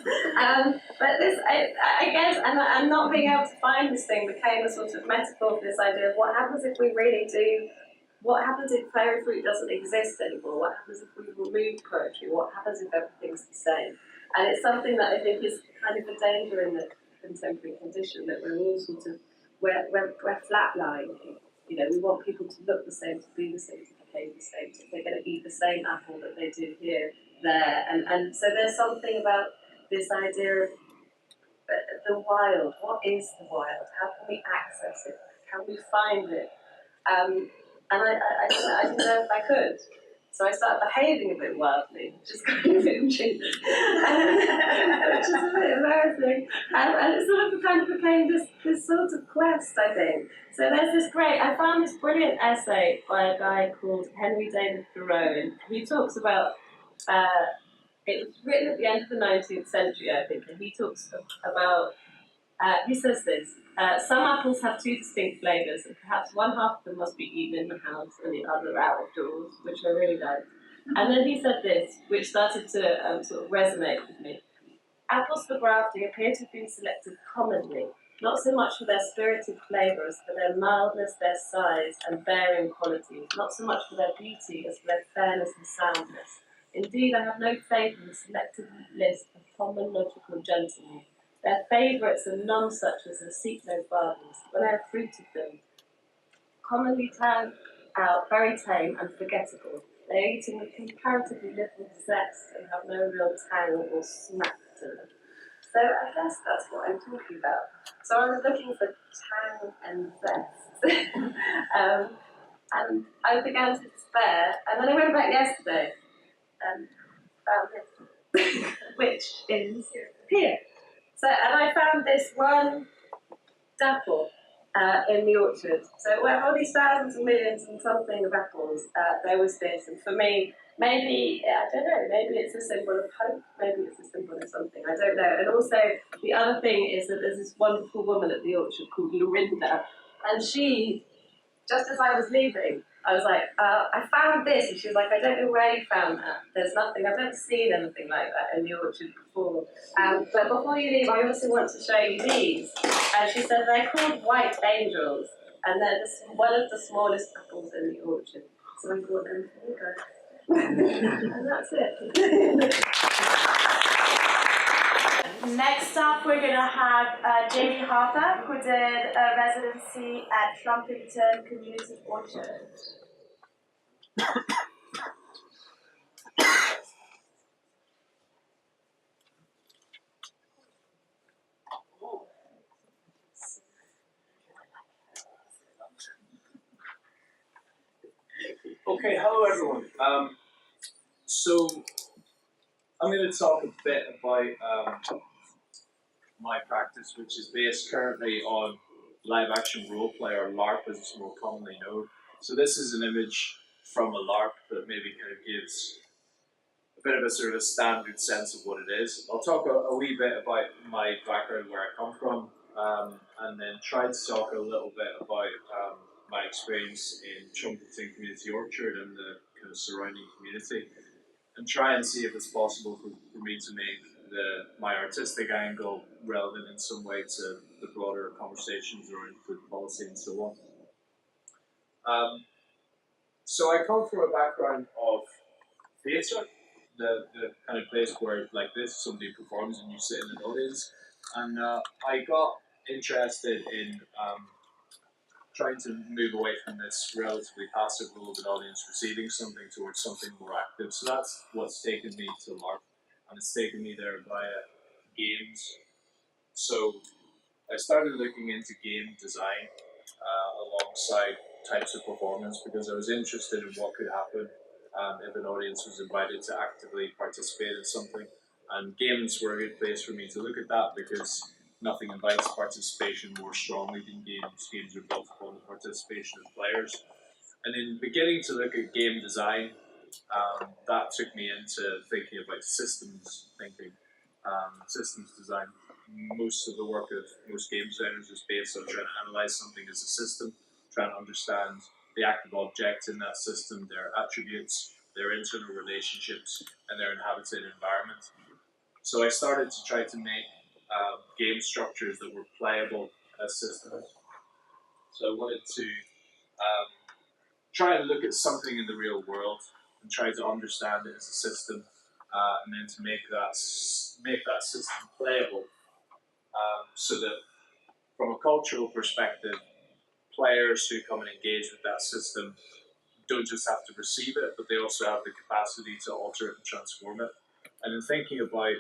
But this, I guess, and not being able to find this thing became a sort of metaphor for this idea of what happens if we really do. What happens if fairy fruit doesn't exist anymore? What happens if we remove poetry? What happens if everything's the same? And it's something that I think is kind of a danger in the contemporary condition, that we're all sort of, we're flatlining. You know, we want people to look the same, to be the same, to behave the same. So they're going to eat the same apple that they do here, there. And so there's something about this idea of the wild. What is the wild? How can we access it? Can we find it? And I didn't know if I could. So I started behaving a bit wildly, which is kind of interesting, which is a bit embarrassing. And it sort of kind of became this sort of quest, I think. So there's this I found this brilliant essay by a guy called Henry David Thoreau, and he talks about, it was written at the end of the 19th century, I think, and he talks about, he says this, some apples have two distinct flavours, and perhaps one half of them must be eaten in the house and the other out of doors, which I really liked. And then he said this, which started to sort of resonate with me. Apples for grafting appear to have been selected commonly, not so much for their spirited flavour as for their mildness, their size, and bearing qualities, not so much for their beauty as for their fairness and soundness. Indeed, I have no faith in the selected list of common logical gentlemen. Their favourites are none such as the seek no fathers, when I have fruited them, commonly turned out very tame and forgettable. They are eaten with comparatively little zest and have no real tang or smack to them. So I guess that's what I'm talking about. So I was looking for tang and zest, and I began to despair. And then I went back yesterday and found this, which is here. So, and I found this one dapple in the orchard. So, where all these thousands and millions and something of apples, there was this. And for me, maybe, I don't know, maybe it's a symbol of hope, maybe it's a symbol of something, I don't know. And also, the other thing is that there's this wonderful woman at the orchard called Lorinda, and she, just as I was leaving, I was like, I found this. And she was like, I don't know where you found that. There's nothing, I've never seen anything like that in the orchard before. But before you leave, I also want to show you these. And she said they're called white angels. And they're one of the smallest apples in the orchard. So I brought them for you guys. And that's it. Next up, we're going to have Jamie Harper, who did a residency at Trumpington Community Orchard. Okay, hello everyone. So I'm going to talk a bit about my practice, which is based currently on live action role play, or LARP as it's more commonly known. So this is an image from a LARP that maybe kind of gives a bit of a sort of standard sense of what it is. I'll talk a wee bit about my background, where I come from, and then try to talk a little bit about my experience in Trumpington Community Orchard and the kind of surrounding community, and try and see if it's possible for me to make my artistic angle relevant in some way to the broader conversations around food policy and so on. So I come from a background of theatre, the kind of place where, like this, somebody performs and you sit in an audience. And I got interested in trying to move away from this relatively passive role of an audience receiving something towards something more active. So that's what's taken me to LARP, and it's taken me there via games. So I started looking into game design alongside types of performance, because I was interested in what could happen if an audience was invited to actively participate in something. And games were a good place for me to look at that, because nothing invites participation more strongly than games. Games are built upon the participation of players. And in beginning to look at game design, that took me into thinking about systems thinking, systems design. Most of the work of most game designers is based on trying to analyze something as a system, trying to understand the active objects in that system, their attributes, their internal relationships, and their inhabited environment. So I started to try to make game structures that were playable as systems. So I wanted to try and look at something in the real world and try to understand it as a system, and then to make that system playable, so that from a cultural perspective, players who come and engage with that system don't just have to receive it, but they also have the capacity to alter it and transform it. And in thinking about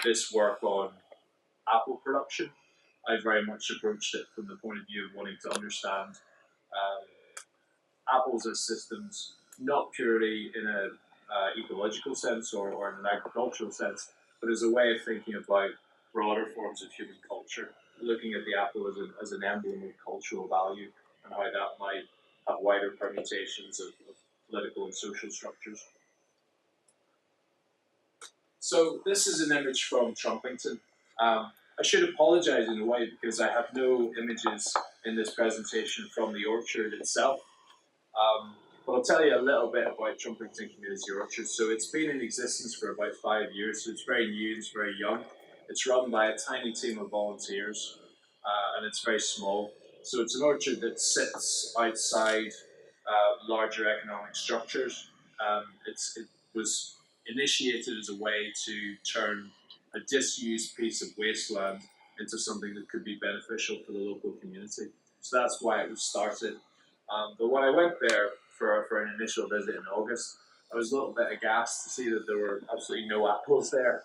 this work on apple production, I very much approached it from the point of view of wanting to understand apples as systems, not purely in a ecological sense or in an agricultural sense, but as a way of thinking about broader forms of human culture, looking at the apple as an emblem of cultural value and how that might have wider permutations of political and social structures. So this is an image from Trumpington. I should apologise in a way because I have no images in this presentation from the orchard itself. But I'll tell you a little bit about Trumpington Community Orchard. So it's been in existence for about 5 years, so it's very new, it's very young. It's run by a tiny team of volunteers, and it's very small. So it's an orchard that sits outside larger economic structures. It was initiated as a way to turn a disused piece of wasteland into something that could be beneficial for the local community. So that's why it was started. But when I went there for an initial visit in August, I was a little bit aghast to see that there were absolutely no apples there.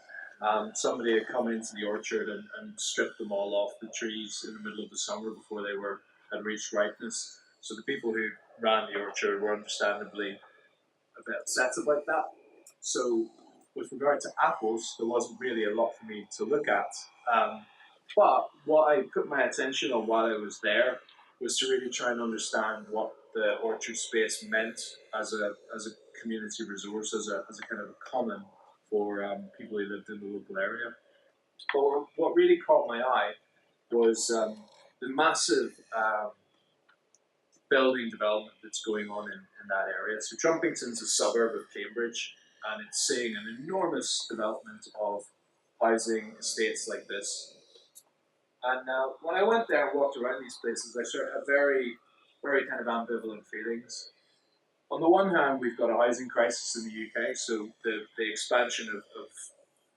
Somebody had come into the orchard and stripped them all off the trees in the middle of the summer before they had reached ripeness. So the people who ran the orchard were understandably a bit upset about that. So with regard to apples, there wasn't really a lot for me to look at. But what I put my attention on while I was there was to really try and understand what the orchard space meant as a community resource, as a kind of a common for people who lived in the local area. But what really caught my eye was the massive building development that's going on in that area. So Trumpington's a suburb of Cambridge, and it's seeing an enormous development of housing estates like this. And when I went there and walked around these places, I sort of had very, very kind of ambivalent feelings. On the one hand, we've got a housing crisis in the UK, so the expansion of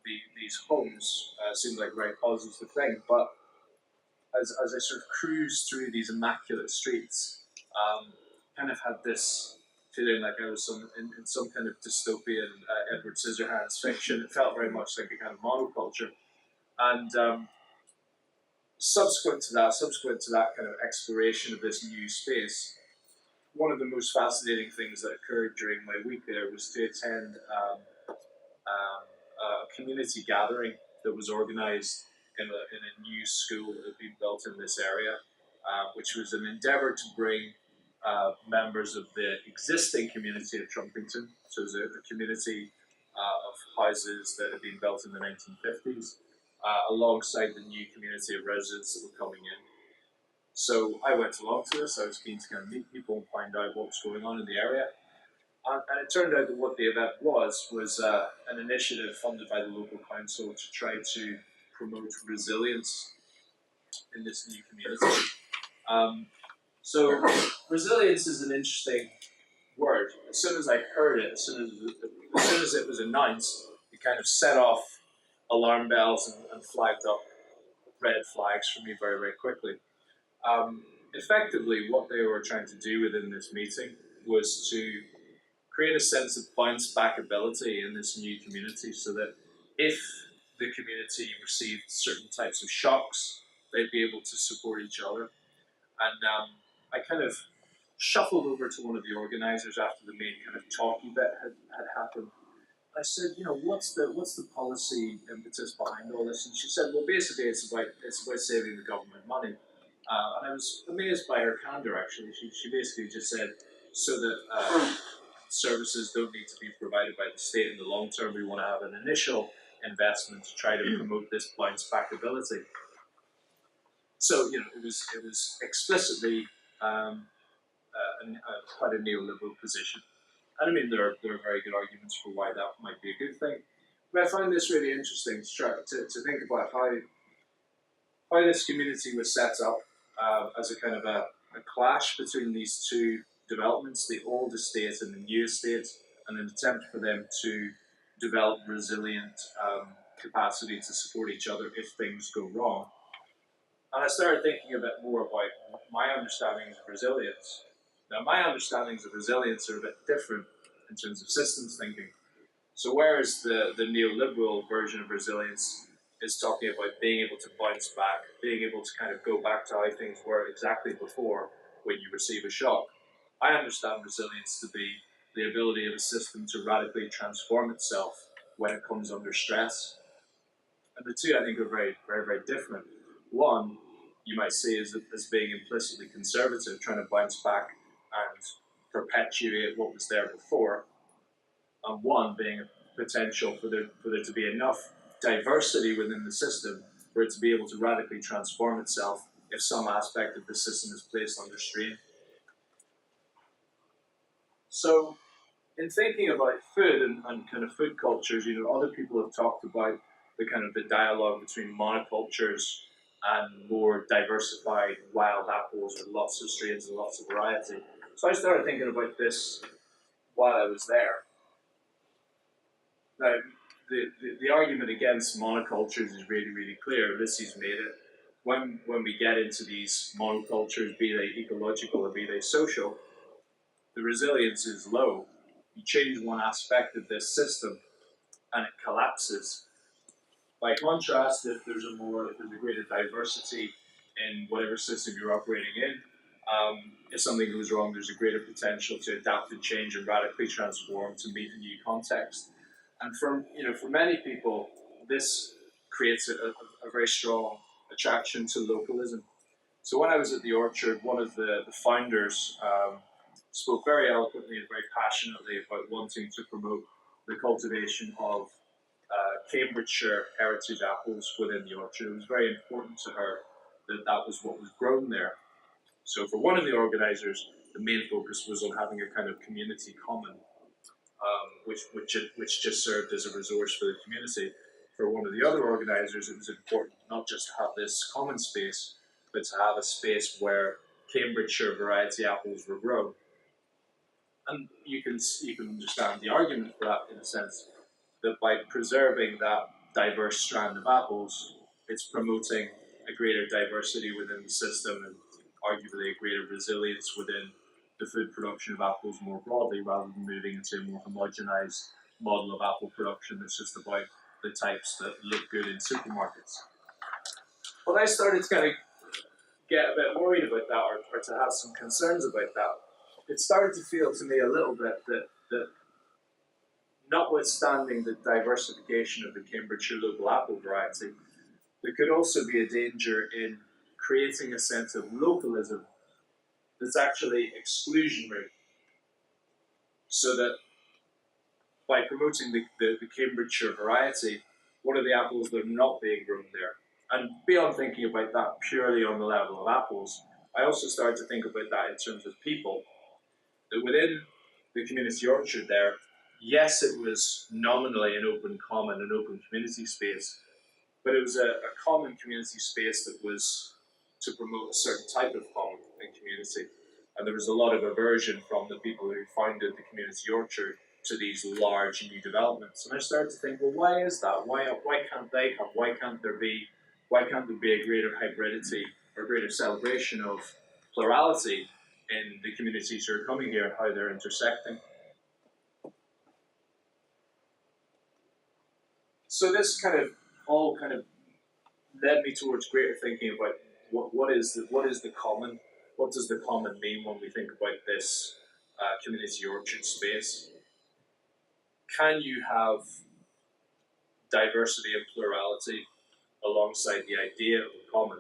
these homes seemed like a very positive thing. But as I sort of cruised through these immaculate streets, kind of had this feeling like I was in some kind of dystopian Edward Scissorhands fiction. It felt very much like a kind of monoculture. And subsequent to that kind of exploration of this new space, one of the most fascinating things that occurred during my week there was to attend a community gathering that was organised in a new school that had been built in this area, which was an endeavour to bring members of the existing community of Trumpington, so it was a community of houses that had been built in the 1950s, alongside the new community of residents that were coming in. So I went along to this. I was keen to kind of meet people and find out what was going on in the area. And it turned out that what the event was an initiative funded by the local council to try to promote resilience in this new community. So resilience is an interesting word. As soon as I heard it, as soon as it was announced, it kind of set off alarm bells and flagged up red flags for me very, very quickly. Effectively, what they were trying to do within this meeting was to create a sense of bounce back ability in this new community, so that if the community received certain types of shocks, they'd be able to support each other. And I kind of shuffled over to one of the organisers after the main kind of talky bit had happened. I said, what's the policy impetus behind all this? And she said, well, basically it's about saving the government money. And I was amazed by her candour, actually. She basically just said, so that services don't need to be provided by the state in the long term, we want to have an initial investment to try to promote this bounce back ability. So, it was explicitly quite a neoliberal position. And I mean, there are very good arguments for why that might be a good thing. But I find this really interesting to think about how this community was set up as a kind of a clash between these two developments, the old estate and the new estate, and an attempt for them to develop resilient capacity to support each other if things go wrong. And I started thinking a bit more about my understandings of resilience. Now, my understandings of resilience are a bit different in terms of systems thinking. So whereas the neoliberal version of resilience is talking about being able to bounce back, being able to kind of go back to how things were exactly before when you receive a shock, I understand resilience to be the ability of a system to radically transform itself when it comes under stress. And the two, I think, are very, very, very different. One, you might see as being implicitly conservative, trying to bounce back and perpetuate what was there before, and one being a potential for there to be enough diversity within the system for it to be able to radically transform itself if some aspect of the system is placed under strain. So, in thinking about food and kind of food cultures, other people have talked about the kind of the dialogue between monocultures and more diversified wild apples with lots of strains and lots of variety. So I started thinking about this while I was there. Now, the argument against monocultures is really, really clear. Ulysses made it. When we get into these monocultures, be they ecological or be they social, the resilience is low. You change one aspect of this system and it collapses. By contrast, if there's a greater diversity in whatever system you're operating in, if something goes wrong, there's a greater potential to adapt and change and radically transform to meet a new context. And for many people, this creates a very strong attraction to localism. So when I was at the Orchard, one of the founders spoke very eloquently and very passionately about wanting to promote the cultivation of Cambridgeshire heritage apples within the orchard. It was very important to her that that was what was grown there. So for one of the organisers, the main focus was on having a kind of community common, which just served as a resource for the community. For one of the other organisers, it was important not just to have this common space, but to have a space where Cambridgeshire variety apples were grown. And you can understand the argument for that in a sense that by preserving that diverse strand of apples, it's promoting a greater diversity within the system and arguably a greater resilience within the food production of apples more broadly, rather than moving into a more homogenized model of apple production that's just about the types that look good in supermarkets. When I started to kind of get a bit worried about that, or to have some concerns about that, it started to feel to me a little bit that notwithstanding the diversification of the Cambridgeshire local apple variety, there could also be a danger in creating a sense of localism that's actually exclusionary. So that by promoting the Cambridgeshire variety, what are the apples that are not being grown there? And beyond thinking about that purely on the level of apples, I also started to think about that in terms of people. That within the community orchard there, yes, it was nominally an open common, an open community space, but it was a common community space that was to promote a certain type of common and community. And there was a lot of aversion from the people who founded the community orchard to these large new developments. And I started to think, well, why is that? Why can't they come? Why can't there be a greater hybridity or greater celebration of plurality in the communities who are coming here and how they're intersecting? So this all led me towards greater thinking about what is the common. What does the common mean when we think about this community orchard space? Can you have diversity and plurality alongside the idea of the common?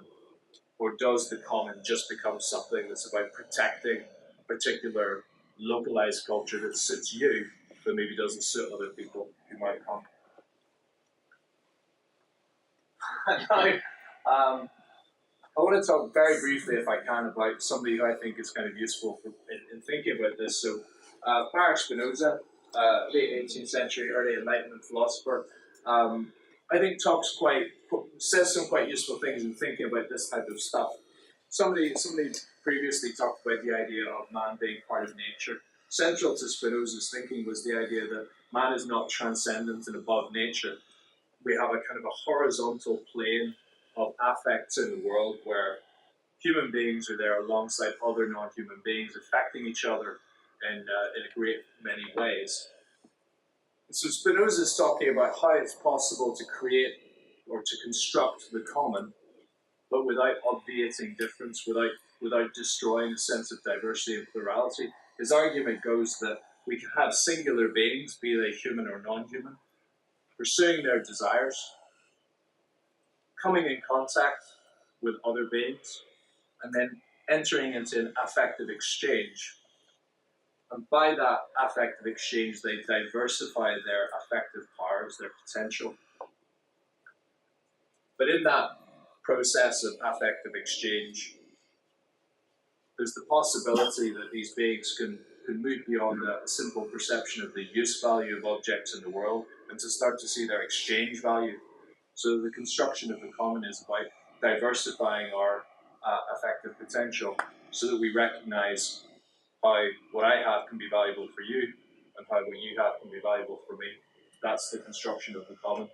Or does the common just become something that's about protecting a particular localized culture that suits you, but maybe doesn't suit other people who might come? Now, I want to talk very briefly, if I can, about somebody who I think is kind of useful in thinking about this. So, Baruch Spinoza, late 18th century, early Enlightenment philosopher, I think says some quite useful things in thinking about this type of stuff. Somebody previously talked about the idea of man being part of nature. central to Spinoza's thinking was the idea that man is not transcendent and above nature. We have a kind of a horizontal plane of affects in the world where human beings are there alongside other non-human beings, affecting each other in a great many ways. So Spinoza is talking about how it's possible to create or to construct the common, but without obviating difference, without destroying a sense of diversity and plurality. His argument goes that we can have singular beings, be they human or non-human, pursuing their desires, coming in contact with other beings, and then entering into an affective exchange. And by that affective exchange, they diversify their affective powers, their potential. But in that process of affective exchange, there's the possibility that these beings can move beyond a simple perception of the use value of objects in the world and to start to see their exchange value. So the construction of the common is about diversifying our affective potential so that we recognize how what I have can be valuable for you and how what you have can be valuable for me. That's the construction of the common.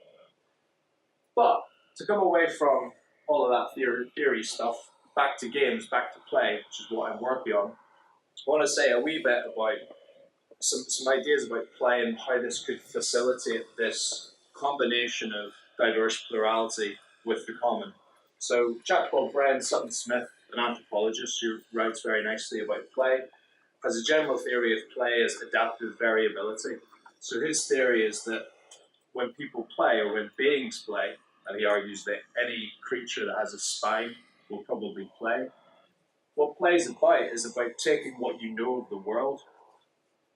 But to come away from all of that theory stuff, back to games, back to play, which is what I'm working on, I want to say a wee bit about some ideas about play and how this could facilitate this combination of diverse plurality with the common. So a chap called Brian Sutton Smith, an anthropologist who writes very nicely about play, has a general theory of play as adaptive variability. So his theory is that when people play or when beings play, and he argues that any creature that has a spine will probably play, what play is about taking what you know of the world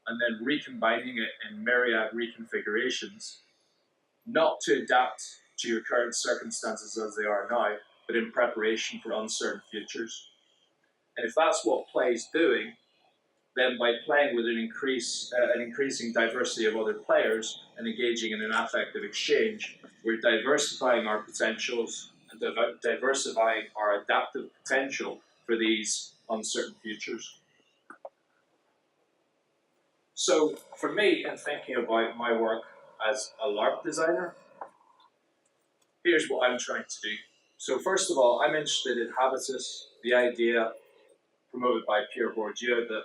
and then recombining it in myriad reconfigurations, not to adapt to your current circumstances as they are now, but in preparation for uncertain futures. And if that's what play is doing, then by playing with an increasing diversity of other players and engaging in an affective exchange, we're diversifying our potentials and diversifying our adaptive potential for these uncertain futures. So for me, in thinking about my work as a LARP designer, here's what I'm trying to do. So first of all, I'm interested in habitus, the idea promoted by Pierre Bourdieu that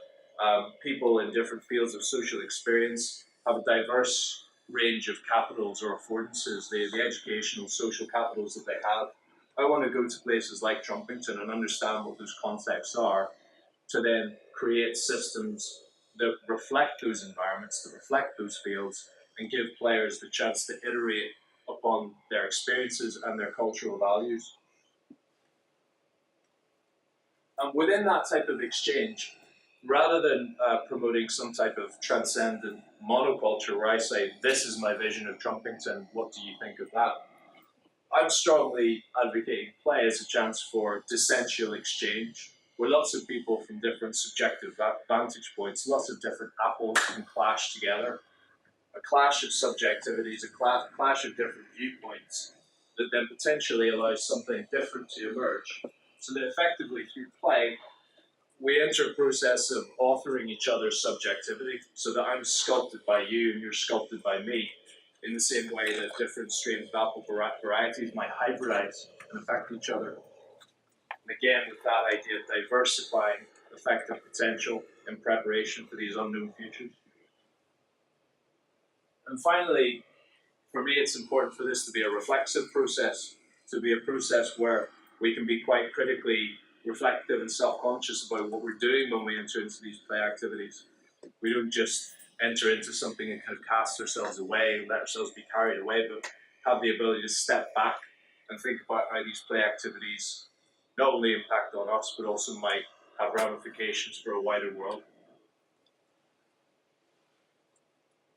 people in different fields of social experience have a diverse range of capitals or affordances, the educational, social capitals that they have. I want to go to places like Trumpington and understand what those contexts are to then create systems that reflect those environments, that reflect those fields, and give players the chance to iterate upon their experiences and their cultural values. And within that type of exchange, rather than promoting some type of transcendent monoculture where I say, this is my vision of Trumpington, what do you think of that? I'm strongly advocating play as a chance for dissential exchange, where lots of people from different subjective vantage points, lots of different apples can clash together. A clash of subjectivities, a clash of different viewpoints that then potentially allows something different to emerge. So that effectively through play, we enter a process of authoring each other's subjectivity so that I'm sculpted by you and you're sculpted by me, in the same way that different strains of apple varieties might hybridize and affect each other. And again, with that idea of diversifying affective potential in preparation for these unknown futures. And finally, for me, it's important for this to be a reflexive process, to be a process where we can be quite critically reflective and self-conscious about what we're doing when we enter into these play activities. We don't just enter into something and kind of cast ourselves away and let ourselves be carried away, but have the ability to step back and think about how these play activities not only impact on us, but also might have ramifications for a wider world.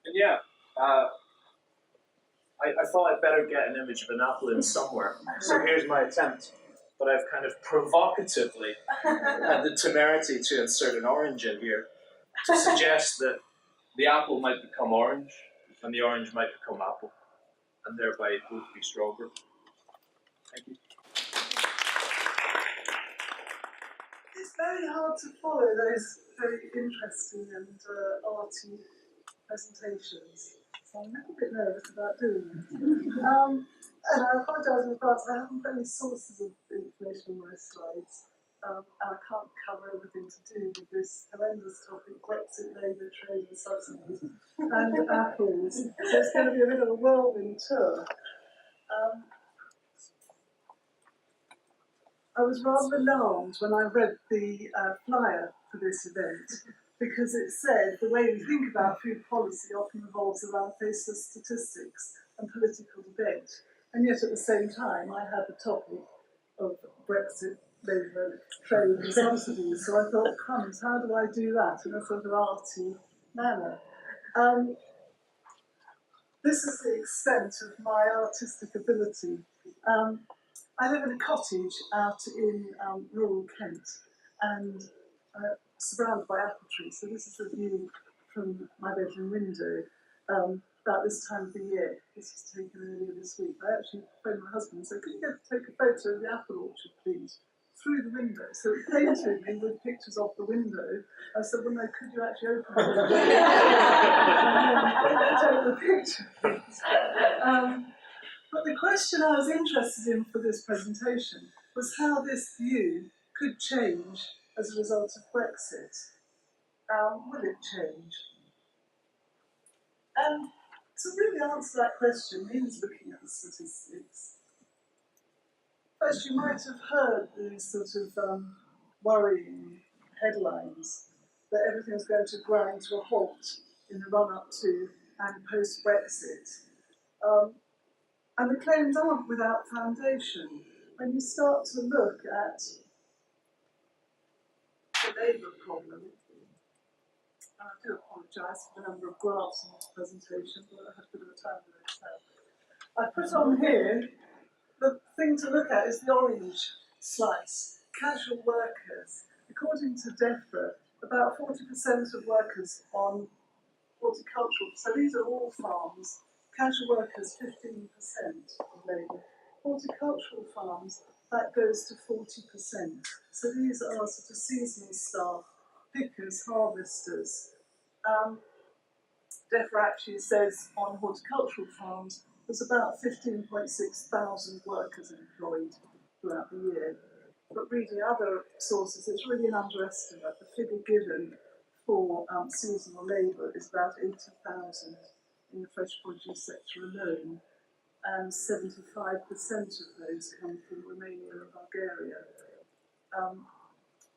And yeah, I thought I'd better get an image of an apple in somewhere. So here's my attempt. But I've kind of provocatively had the temerity to insert an orange in here to suggest that the apple might become orange and the orange might become apple, and thereby both be stronger. Thank you. it's very hard to follow those very interesting and arty presentations. So I'm a little bit nervous about doing it. And I apologise in advance, I haven't got any sources of information on my slides. And I can't cover everything to do with this horrendous topic, Brexit, Labour, trade and subsidies, and apples. So it's going to be a bit of a whirlwind tour. I was rather alarmed when I read the flyer for this event, because it said the way we think about food policy often revolves around faceless statistics and political debate. And yet at the same time, I had the topic of Brexit, Labour, trade and subsidies. So I thought, crumbs, how do I do that in a sort of arty manner? This is the extent of my artistic ability. I live in a cottage out in rural Kent and surrounded by apple trees. So this is the view from my bedroom window about this time of the year. This was taken earlier this week. I actually phoned my husband and said, could you go take a photo of the apple orchard, please? Through the window. So it came to me with pictures of the window. I said, well, no, could you actually open the window? and take the picture, please. But the question I was interested in for this presentation was how this view could change as a result of Brexit. Will it change? And to really answer that question means looking at the statistics. First, you might have heard these sort of worrying headlines that everything's going to grind to a halt in the run-up to and post-Brexit. And the claims aren't without foundation. When you start to look at the Labour problem, and I do apologise for the number of graphs in this presentation, but I had a bit of a time with it. I put on here, the thing to look at is the orange slice, casual workers. According to DEFRA, about 40% of workers on horticultural, so these are all farms, casual workers 15% of labour. Horticultural farms, that goes to 40%. So these are sort of seasonal staff, pickers, harvesters. DEFRA actually says on horticultural farms there's about 15.6 thousand workers employed throughout the year. But reading other sources, it's really an underestimate. The figure given for seasonal labour is about 80,000 in the fresh produce sector alone, and 75% of those come from Romania and Bulgaria.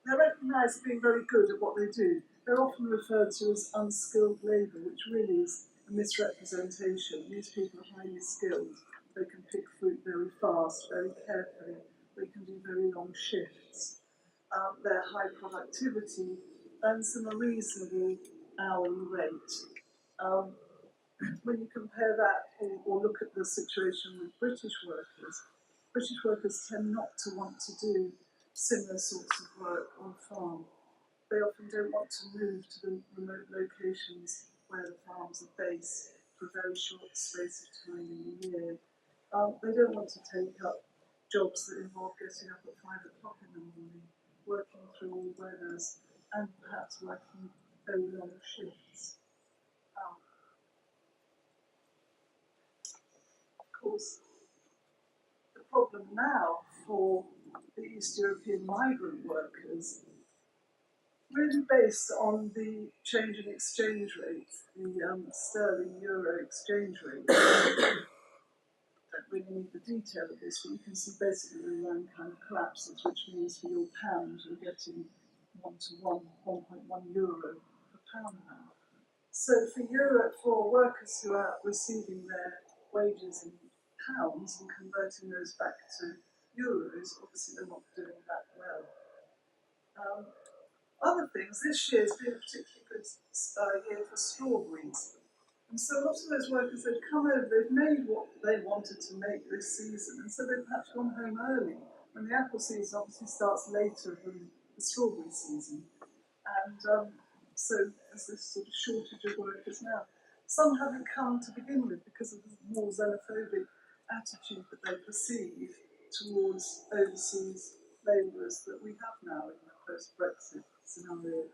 They're recognised as being very good at what they do. They're often referred to as unskilled labour, which really is a misrepresentation. These people are highly skilled. They can pick fruit very fast, very carefully. They can do very long shifts. Their high productivity earns them a reasonable hourly rate. When you compare that or look at the situation with British workers tend not to want to do similar sorts of work on farm. They often don't want to move to the remote locations where the farms are based for a very short space of time in the year. They don't want to take up jobs that involve getting up at 5 o'clock in the morning, working through all weathers, and perhaps working very long shifts. Of course, the problem now for the East European migrant workers, really based on the change in exchange rate, the sterling-euro exchange rate. Don't really need the detail of this, but you can see basically the line kind of collapses, which means for your pound you're getting 1.1 euro per pound now. So for Europe, for workers who are receiving their wages in pounds and converting those back to euros, obviously they're not doing that well. Other things, this year has been a particularly good year for strawberries. And so lots of those workers, they've come over, they've made what they wanted to make this season, and so they've perhaps gone home early. And the apple season obviously starts later than the strawberry season. And so there's this sort of shortage of workers now. Some haven't come to begin with because of the more xenophobic attitude that they perceive towards overseas labourers that we have now in the post-Brexit scenario.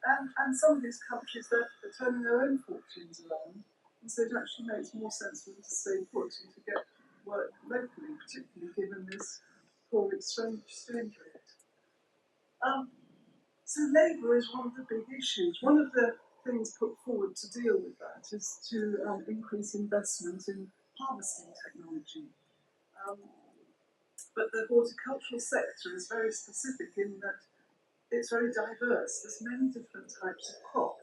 And some of these countries, they're turning their own fortunes around, and so it actually makes more sense for them to stay put and to get work locally, particularly given this poor exchange rate. So labour is one of the big issues. One of the things put forward to deal with that is to increase investment in harvesting technology. But the horticultural sector is very specific in that it's very diverse. There's many different types of crop.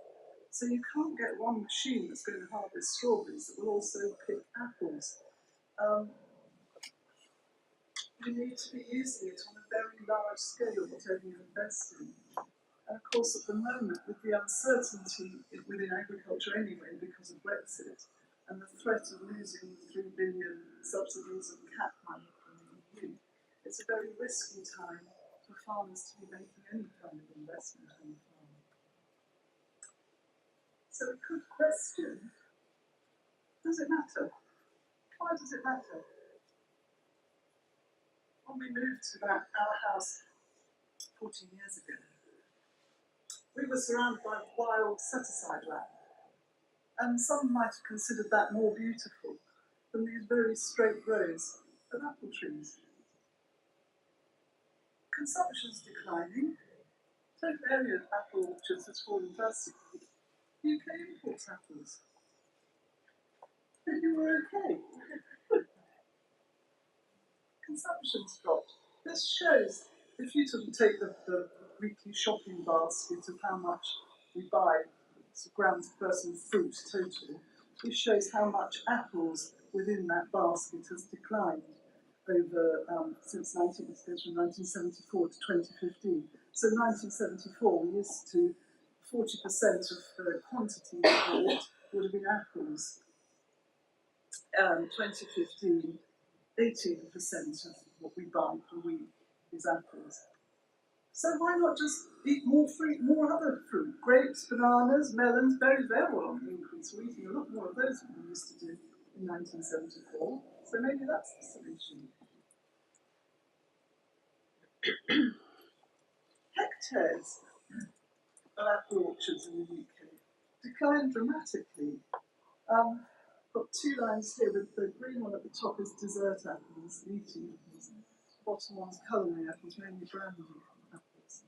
So you can't get one machine that's going to harvest strawberries that will also pick apples. You need to be using it on a very large scale, whatever you invest in. And of course, at the moment, with the uncertainty within agriculture anyway because of Brexit, and the threat of losing 3 billion subsidies and cap money from the EU, it's a very risky time for farmers to be making any kind of investment on the farm. So we could question, does it matter? Why does it matter? When we moved to our house 14 years ago, we were surrounded by wild set-aside land. And some might have considered that more beautiful than these very straight rows of apple trees. Consumption's declining. Total area of apple orchards has fallen drastically. UK imports apples. And you were okay. Consumption's dropped. This shows, if you sort of take the weekly shopping basket of how much we buy, grams per person of fruit total, this shows how much apples within that basket has declined over since from 1974 to 2015. So 1974, we used to 40% of the quantity we bought would have been apples. 2015, 18% of what we buy per week is apples. So why not just eat more fruit, more other fruit? Grapes, bananas, melons, berries, they're all on the increase. We're eating a lot more of those than we used to do in 1974. So maybe that's the solution. Hectares of apple orchards in the UK declined dramatically. Got two lines here, with the green one at the top is dessert apples, eating apples. The bottom one's culinary apples, mainly brandy apples.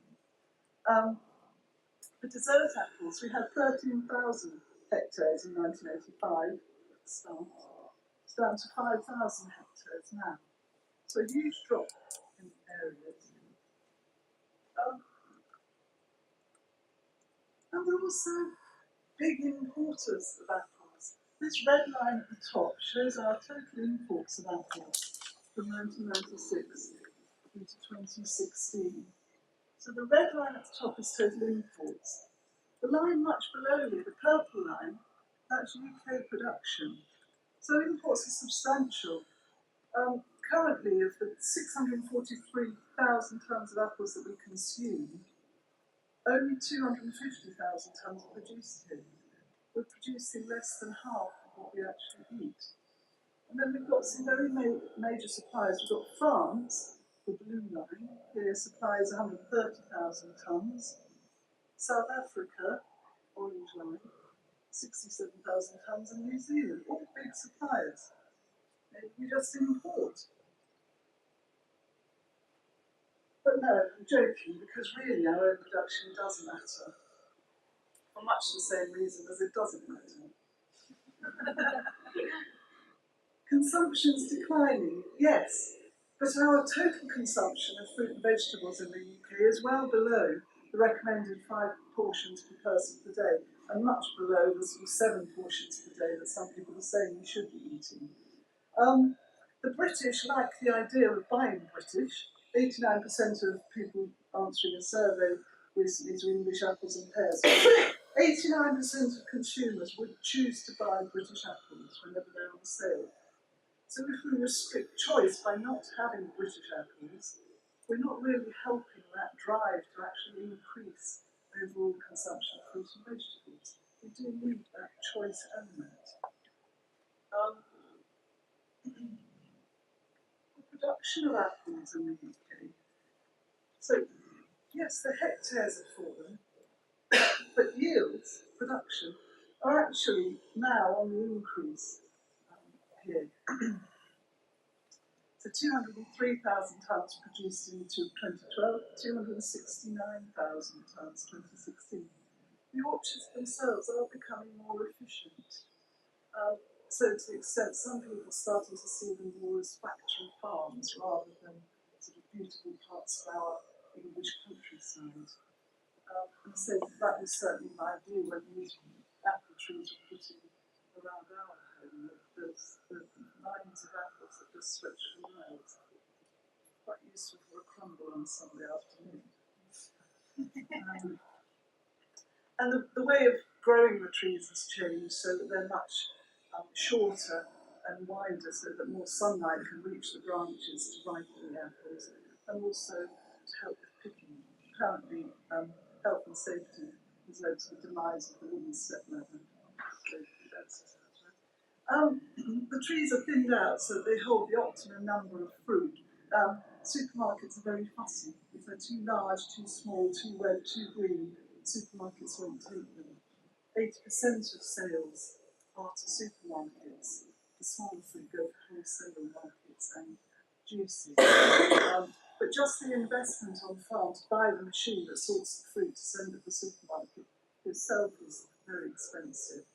For dessert apples, we had 13,000 hectares in 1985 at the start. It's down to 5,000 hectares now. So a huge drop in areas. And we're also big importers of apples. This red line at the top shows our total imports of apples from 1996 into 2016. So the red line at the top is total imports. The line much below here, the purple line, that's UK production. So imports are substantial. Currently, of the 643,000 tonnes of apples that we consume, only 250,000 tonnes are produced here. We're producing less than half of what we actually eat. And then we've got some very major suppliers. We've got France, the blue line, here supplies 130,000 tonnes. South Africa, orange line, 67,000 tonnes, and New Zealand, all big suppliers. And we just import. But no, I'm joking, because really our own production does matter. For much the same reason as it doesn't matter. Consumption's declining, yes, but our total consumption of fruit and vegetables in the UK is well below the recommended 5 portions per person per day, and much below the sort of 7 portions per day that some people are saying we should be eating. The British like the idea of buying British. 89% of people answering a survey recently to English apples and pears. 89% of consumers would choose to buy British apples whenever they're on sale. So if we restrict choice by not having British apples, we're not really helping that drive to actually increase overall consumption of fruit and vegetables. We do need that choice element. The production of apples in the UK. So yes, the hectares have fallen, but yields, production, are actually now on the increase here. So 203,000 tonnes produced in 2012, 269,000 tonnes 2016. The orchards themselves are becoming more efficient. So to the extent some people are starting to see them more as factory farms rather than sort of beautiful parts of our English countryside. And so that was certainly my view when these apple trees were put in around our home. There's the lines of apples that just stretch for miles. Quite useful for a crumble on Sunday afternoon. And the way of growing the trees has changed so that they're much shorter and wider so that more sunlight can reach the branches to ripen the apples and also to help with picking. Apparently, health and safety has led to the demise of the wooden step ladder. The trees are thinned out so that they hold the optimum number of fruit. Supermarkets are very fussy. If they're too large, too small, too red, too green, supermarkets won't take them. 80% of sales are to supermarkets. The smaller fruit go to wholesale markets and juices. But just the investment on farm to buy the machine that sorts the fruit to send to the supermarket itself is very expensive.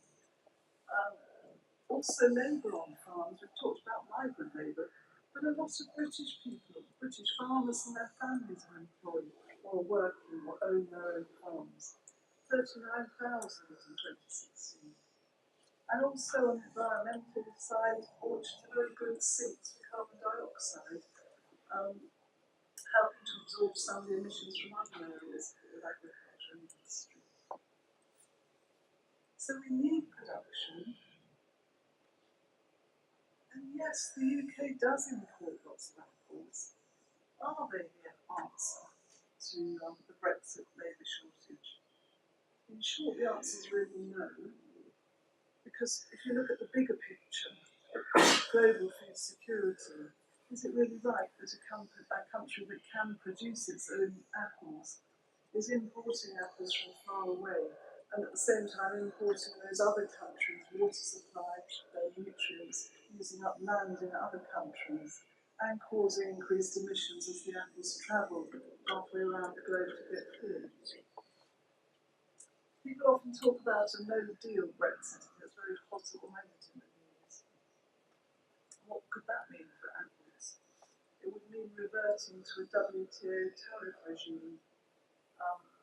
Also labour on farms, we've talked about migrant labour, but a lot of British people, British farmers and their families are employed or working or own their own farms. 39,000 in 2016. And also on the environmental side, orchards are very good sinks for carbon dioxide, helping to absorb some of the emissions from other areas of agriculture and industry. So we need production. And yes, the UK does import lots of apples. Are they the answer to the Brexit labour shortage? In short, the answer is really no. Because if you look at the bigger picture, global food security, is it really right that a country that can produce its own apples is importing apples from far away and at the same time importing those other countries' water supply, nutrients, using up land in other countries and causing increased emissions as the apples travel halfway around the globe to get food? People often talk about a no-deal Brexit, and it's very hot at the moment in the news. What could that mean for apples? It would mean reverting to a WTO tariff regime.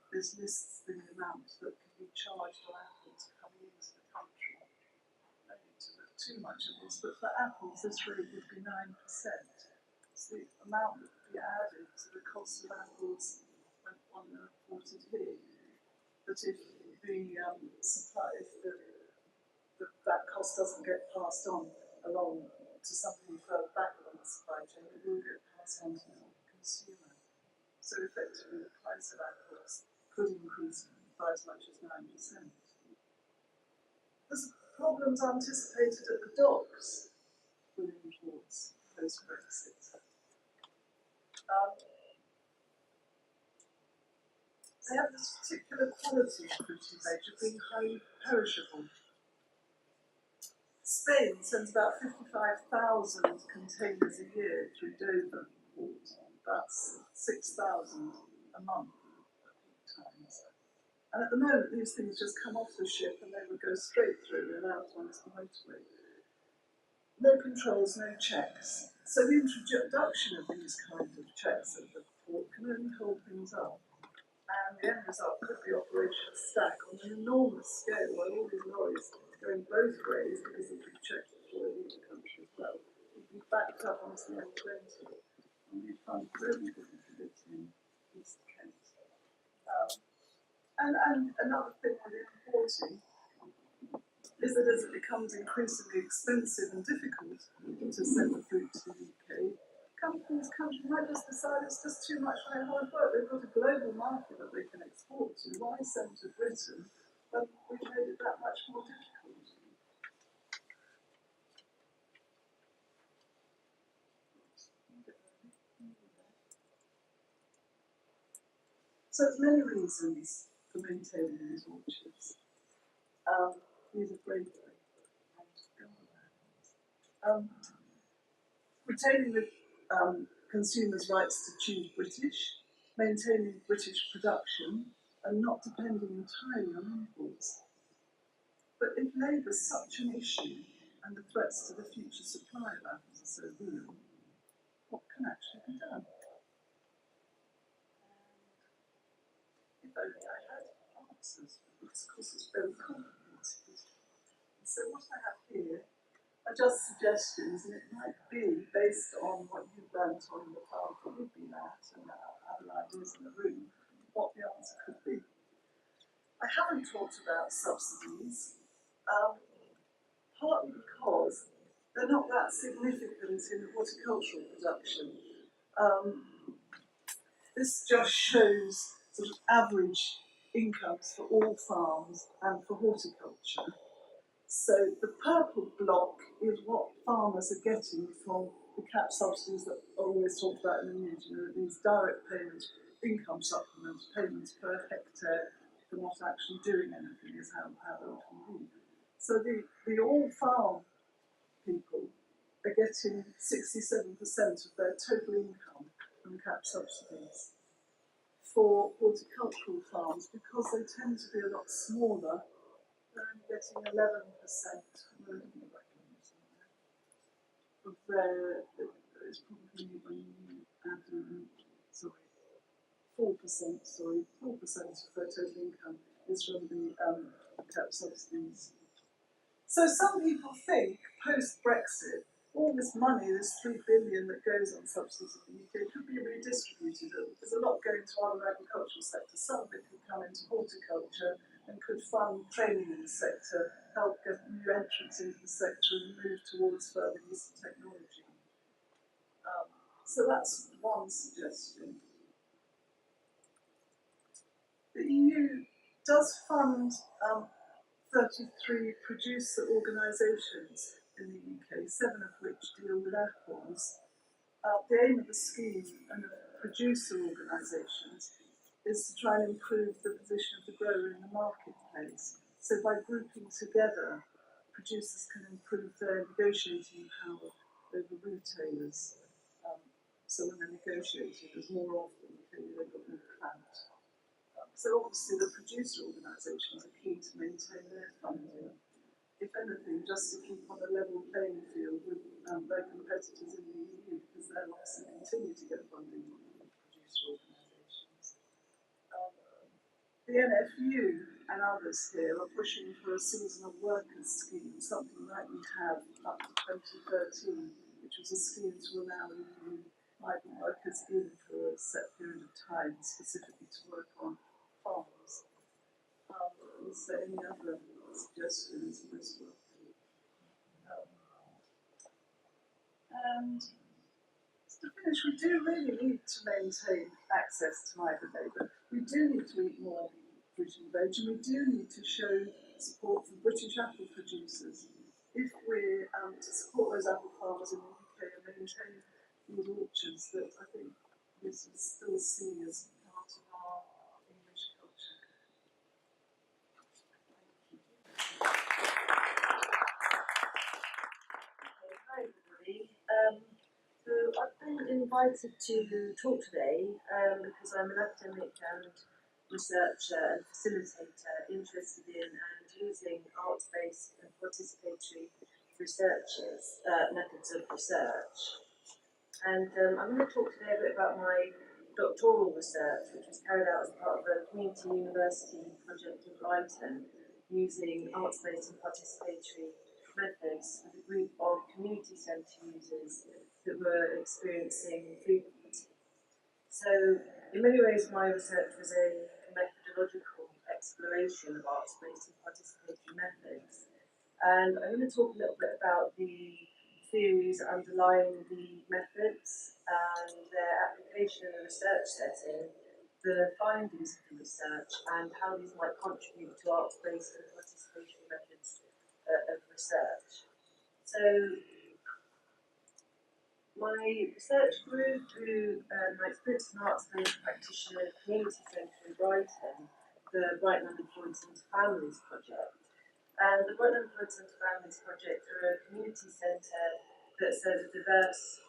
There's lists in the amount that can be charged on apples coming into the country. No need to look too much at this, but for apples, this rate would be 9%. It's the amount that would be added to the cost of apples when one are imported here. But if the supply, if that cost doesn't get passed on along to somebody further back along the supply chain, it will get passed on to the consumer. So effectively, the price of apples could increase by as much as 9%. There's problems anticipated at the docks with imports post-Brexit. They have this particular quality of fruity veg of being highly perishable. Spain sends about 55,000 containers a year through Dover port. That's 6,000 a month at peak times. And at the moment, these things just come off the ship and they would go straight through and out onto the motorway. No controls, no checks. So the introduction of these kinds of checks at the port can only hold things up. And the end result could be Operation Stack on an enormous scale, where all these lorries going both ways because they've been checked before they leave the country as well. Would be backed up onto the M20 and we'd find very difficult in East Kent. And another thing with importing is that as it becomes increasingly expensive and difficult to send the fruit to the UK, countries might just decide it's just too much for their hard work. They've got a global market that they can export to. Why send to Britain when we've made it that much more difficult? So there's many reasons for maintaining these orchards. These are great. Retaining the consumers' rights to choose British, maintaining British production, and not depending entirely on imports. But if labour is such an issue, and the threats to the future supply of apples are so real, what can actually be done? If only I had answers, because of course it's very complicated. So what I have here are just suggestions, and it might be based on what you've learnt on the farm that we've been at and other ideas in the room, what the answer could be. I haven't talked about subsidies, partly because they're not that significant in horticultural production. This just shows sort of average incomes for all farms and for horticulture. So the purple block is what farmers are getting from the cap subsidies that are always talked about in the news, these direct payments, income supplements, payments per hectare for not actually doing anything is how they often be. So the all farm people are getting 67% of their total income from cap subsidies. For horticultural farms, because they tend to be a lot smaller, they're only getting 11% of their, it's probably when you add in, 4% of their total income is from the cap subsidies. So some people think, post-Brexit, all this money, this £3 billion that goes on subsidies in the UK, could be redistributed. There's a lot going to other agricultural sectors. Some of it could come into horticulture and could fund training in the sector, help get new entrants into the sector and move towards further use of technology. So that's one suggestion. The EU does fund 33 producer organisations in the UK, 7 of which deal with apples. The aim of the scheme and of producer organisations is to try and improve the position of the grower in the marketplace. So by grouping together, producers can improve their negotiating power over retailers. So when they're negotiating, there's more often, clearly they've got more clout. So obviously the producer organisations are keen to maintain their funding. If anything, just to keep on a level playing field with their competitors in the EU, because they'll obviously continue to get funding from producer organisations. The NFU and others here are pushing for a seasonal workers scheme, something like we have up to 2013, which was a scheme to allow EU migrant workers in for a set period of time, specifically to work on farms. Is there any other suggestions in this work? And to finish, we do really need to maintain access to migrant labour. We do need to eat more fruit and veg, and we do need to show support for British apple producers. If we're to support those apple farmers in the UK and maintain these orchards that I think this is still seen as part of our English culture. Hi everybody. So I've been invited to talk today because I'm an academic and researcher and facilitator interested in and using arts-based and participatory methods of research. And I'm going to talk today a bit about my doctoral research, which was carried out as part of a community university project in Brighton, using arts-based and participatory methods with a group of community centre users that were experiencing food poverty. So, in many ways, my research was a methodological exploration of arts-based and participatory methods. And I'm going to talk a little bit about the theories underlying the methods and their application in a research setting, the findings of the research, and how these might contribute to arts-based and participatory methods of research. So, My research grew through my experience as an arts-based practitioner at a community centre in Brighton, the Brighton Under 14 Families Project. And the Brighton Under 14 Families Project are a community centre that serves a diverse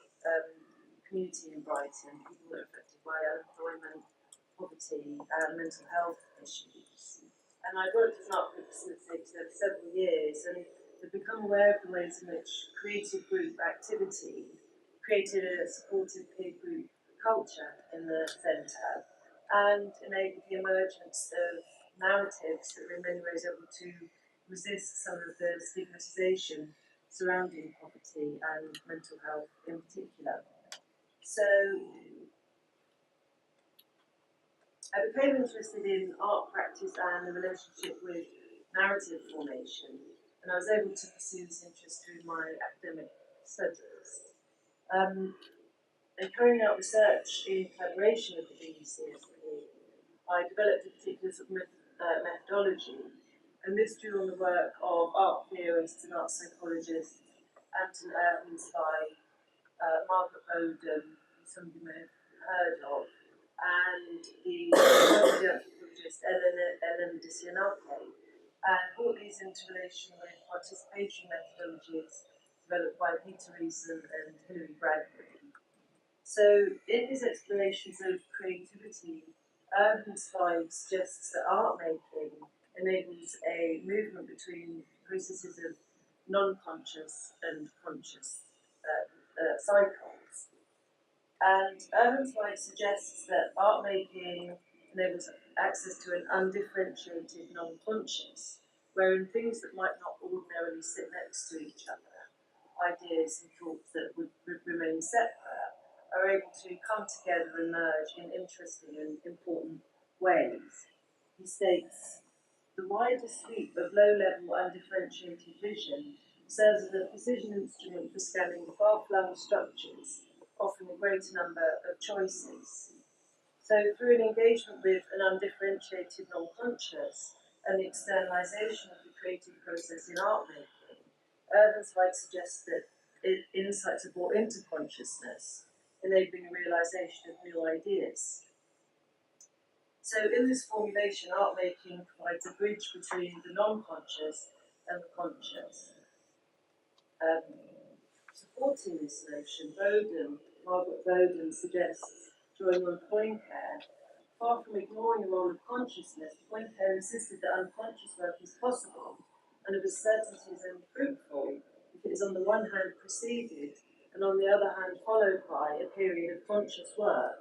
community in Brighton, people that are affected by unemployment, poverty, and mental health issues. And I've worked as an art facilitator for several years and have become aware of the ways in which creative group activity created a supportive peer group culture in the centre and enabled the emergence of narratives that were in many ways able to resist some of the stigmatisation surrounding poverty and mental health in particular. So I became interested in art practice and the relationship with narrative formation, and I was able to pursue this interest through my academic studies. And carrying out research in collaboration with the BUCSP, I developed a particular sort of methodology, and this drew on the work of art theorists and art psychologists, Anton Erwin, Margaret Bowden, who some of you may have heard of, and the anthropologist Ellen Disianake, and brought these into relation with participatory methodologies developed by Peter Reason and Hilary Bradbury. So, in his explorations of creativity, Ernstine suggests that art making enables a movement between processes of non-conscious and conscious cycles. And Ernstine suggests that art making enables access to an undifferentiated non-conscious, wherein things that might not ordinarily sit next to each other, ideas and thoughts that would remain separate, are able to come together and merge in interesting and important ways. He states, the wider sweep of low-level undifferentiated vision serves as a precision instrument for scanning far-flung structures, offering a greater number of choices. So through an engagement with an undifferentiated non-conscious and the externalization of the creative process in art making, Ernstine suggests that insights are brought into consciousness, enabling the realization of new ideas. So in this formulation, art making provides a bridge between the non-conscious and the conscious. Supporting this notion, Margaret Bowden suggests, drawing on Poincare, far from ignoring the role of consciousness, Poincare insisted that unconscious work is possible and of a certainty is only fruitful if it is on the one hand preceded and on the other hand followed by a period of conscious work.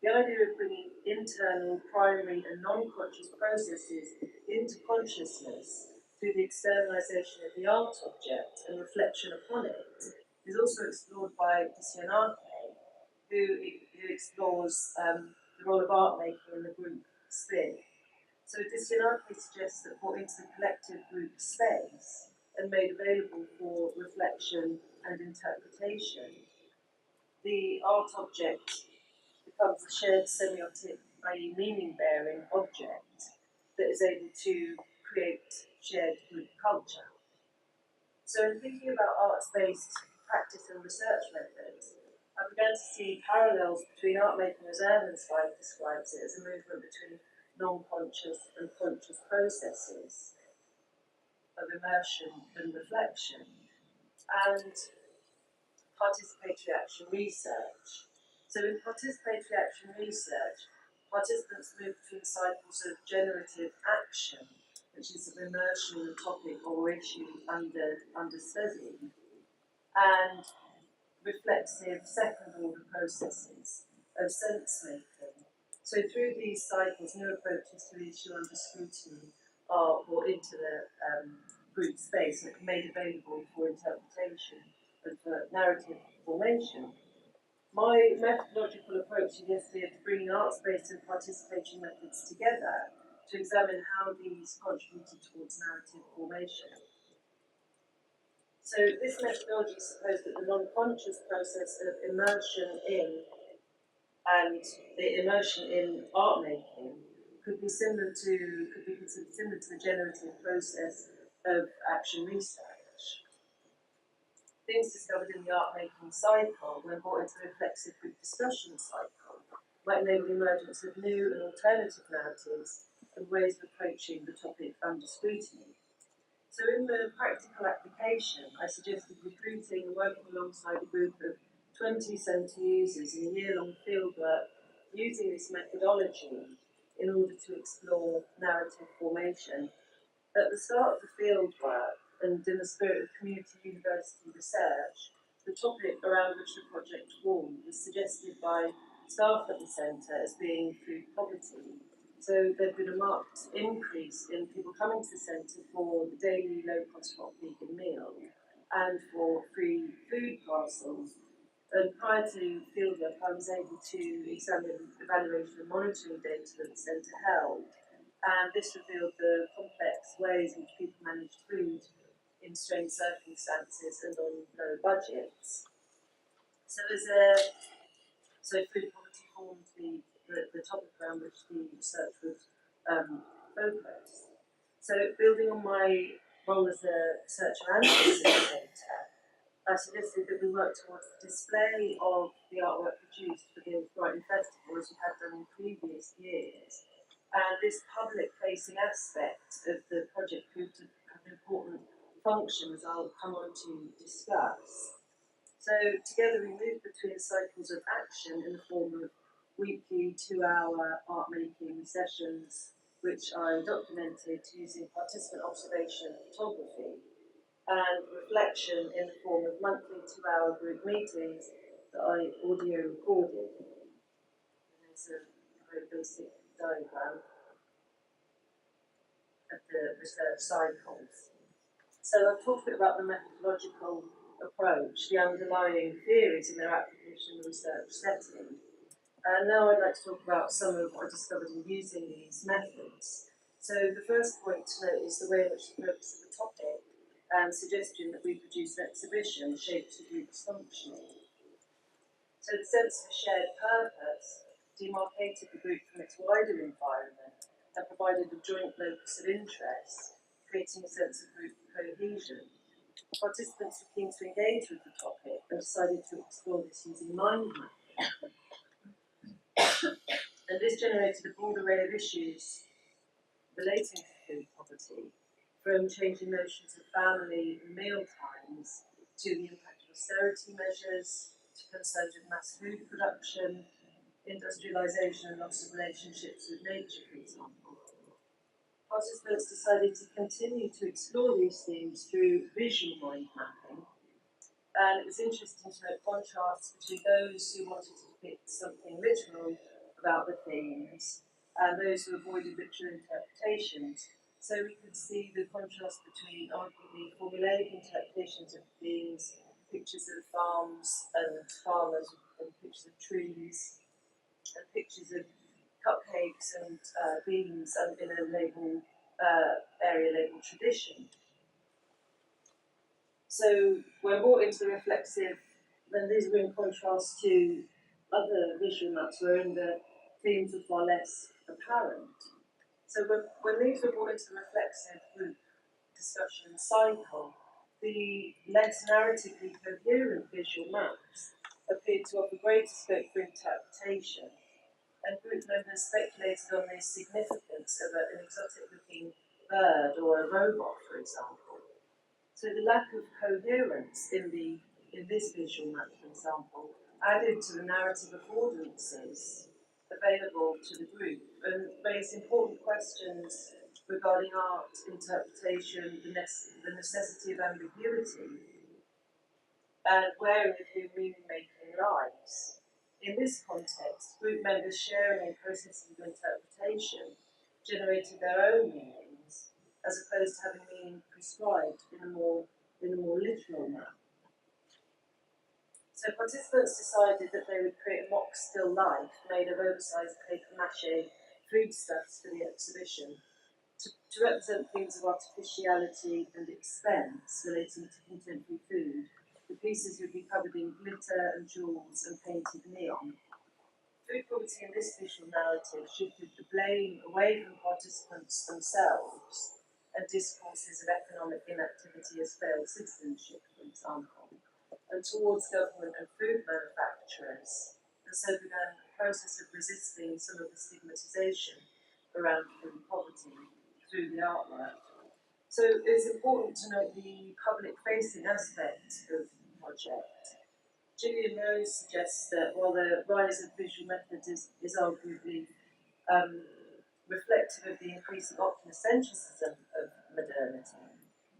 The idea of bringing internal, primary and non-conscious processes into consciousness through the externalization of the art object and reflection upon it is also explored by Disianake, who explores the role of art making in the group spin. So Disianake suggests that brought into the collective group space and made available for reflection and interpretation, the art object becomes a shared semiotic, i.e. meaning-bearing object that is able to create shared group culture. So in thinking about arts-based practice and research methods, I began to see parallels between art making as Ernstine describes it as a movement between non-conscious and conscious processes of immersion and reflection, and participatory action research. So in participatory action research, participants move between cycles of generative action, which is an immersion in a topic or issue under study, and reflexive second-order processes of sense-making. So through these cycles, new approaches to the issue under scrutiny are brought into the group space and made available for interpretation and for narrative formation. My methodological approach suggested bringing arts-based and participation methods together to examine how these contributed towards narrative formation. So this methodology supposed that the non-conscious process of immersion in and the immersion in art making could be considered similar to the generative process of action research. things discovered in the art making cycle, when brought into the reflexive group discussion cycle, might enable the emergence of new and alternative narratives and ways of approaching the topic under scrutiny. So in the practical application, I suggested recruiting and working alongside a group of 20 centre users in a year-long fieldwork using this methodology in order to explore narrative formation. At the start of the fieldwork, and in the spirit of community university research, the topic around which the project formed was suggested by staff at the centre as being food poverty. So there'd been a marked increase in people coming to the centre for the daily low-cost hot vegan meal and for free food parcels. And prior to fieldwork, I was able to examine evaluation and monitoring data that the centre held, and this revealed the complex ways in which people managed food in strange circumstances and on low budgets. So food poverty formed the topic around which the research would focus. So building on my role as a researcher and facilitator, I suggested that we work towards the display of the artwork produced for the Brighton Festival as we had done in previous years. And this public-facing aspect of the project proved to have an important function, as I'll come on to discuss. So together we moved between cycles of action in the form of weekly 2-hour art making sessions, which I documented using participant observation and photography, and reflection in the form of monthly 2-hour group meetings that I audio recorded. And there's a very basic diagram of the research cycles. So I've talked a bit about the methodological approach, the underlying theories and their application in the research setting. And now I'd like to talk about some of what I discovered in using these methods. So the first point to note is the way in which the purpose of the topic and suggestion that we produce an exhibition shapes the group's functioning. So the sense of a shared purpose demarcated the group from its wider environment and provided a joint locus of interest, creating a sense of group cohesion. Participants were keen to engage with the topic and decided to explore this using mind mapping. And this generated a broad array of issues relating to food poverty, from changing notions of family and meal times to the impact of austerity measures, to concerns with mass food production, industrialisation and loss of relationships with nature, for example. Participants decided to continue to explore these themes through visual mind mapping, and it was interesting to note contrasts between those who wanted to depict something literal about the themes and those who avoided literal interpretations. So we could see the contrast between arguably formulaic interpretations of themes, pictures of farms and farmers and pictures of trees, and pictures of cupcakes and beans and in a area labelled tradition. So when brought into the reflexive, then these were in contrast to other visual maps wherein the themes were far less apparent. So when these were brought into the reflexive group discussion cycle, the less narratively coherent visual maps appeared to offer greater scope for interpretation, and group members speculated on the significance of an exotic-looking bird or a robot, for example. So the lack of coherence in this visual map, for example, added to the narrative affordances available to the group and raised important questions regarding art, interpretation, the necessity of ambiguity, and where and with whom meaning-making lies. In this context, group members sharing in processes of interpretation generated their own meanings, as opposed to having meaning prescribed in a more literal manner. So participants decided that they would create a mock still life made of oversized paper mache foodstuffs for the exhibition to represent themes of artificiality and expense relating to contemporary food. The pieces would be covered in glitter and jewels and painted neon. Food poverty in this visual narrative shifted the blame away from participants themselves and discourses of economic inactivity as failed citizenship, for example. and towards government and food manufacturers, and so began the process of resisting some of the stigmatisation around food poverty through the artwork. So it's important to note the public-facing aspect of the project. Gillian Rose suggests that while the rise of visual methods is arguably reflective of the increasing oculocentrism of modernity,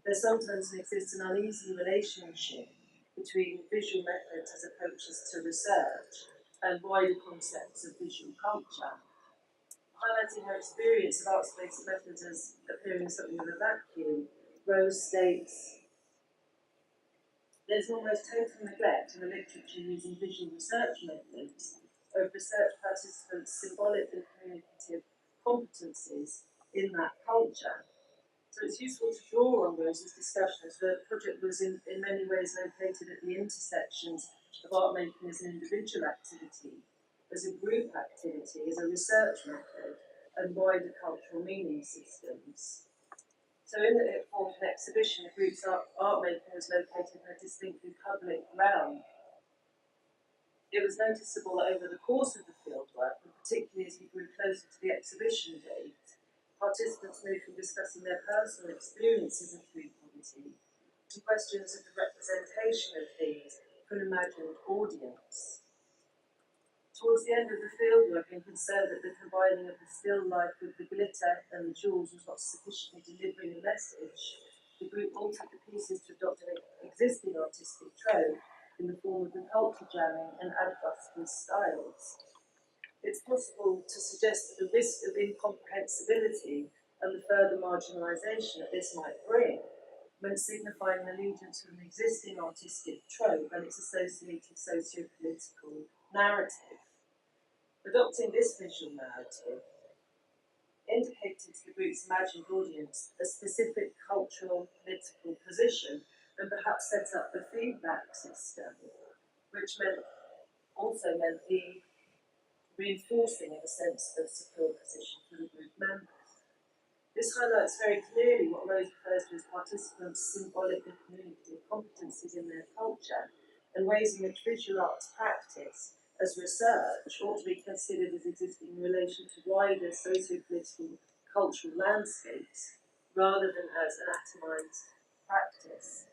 there sometimes exists an uneasy relationship between visual methods as approaches to research and wider concepts of visual culture. Highlighting her experience of arts-based methods as appearing something of a vacuum, Rose states, "There's an almost total neglect in the literature using visual research methods of research participants' symbolic and communicative competencies in that culture." So it's useful to draw on Rose's discussions. The project was in many ways located at the intersections of art making as an individual activity, as a group activity, as a research method, and wider cultural meaning systems. So in that it formed an exhibition, the group's art making was located in a distinctly public realm. It was noticeable that over the course of the fieldwork, and particularly as we grew closer to the exhibition date, participants moved from discussing their personal experiences of food poverty to questions of the representation of these for an imagined audience. Towards the end of the fieldwork, and concerned that the combining of the still life with the glitter and the jewels was not sufficiently delivering a message, the group altered the pieces to adopt an existing artistic trope in the form of the culture jamming and adbuskers styles. It's possible to suggest that the risk of incomprehensibility and the further marginalisation that this might bring when signifying an allegiance to an existing artistic trope and its associated socio-political narrative. Adopting this visual narrative indicated to the group's imagined audience a specific cultural, political position and perhaps set up a feedback system, which also meant the reinforcing of a sense of secure position for the group members. This highlights very clearly what Rose refers to as participants' symbolic and communicative competencies in their culture, and ways in which visual arts practice as research ought to be considered as existing in relation to wider socio-political cultural landscapes, rather than as an atomised practice.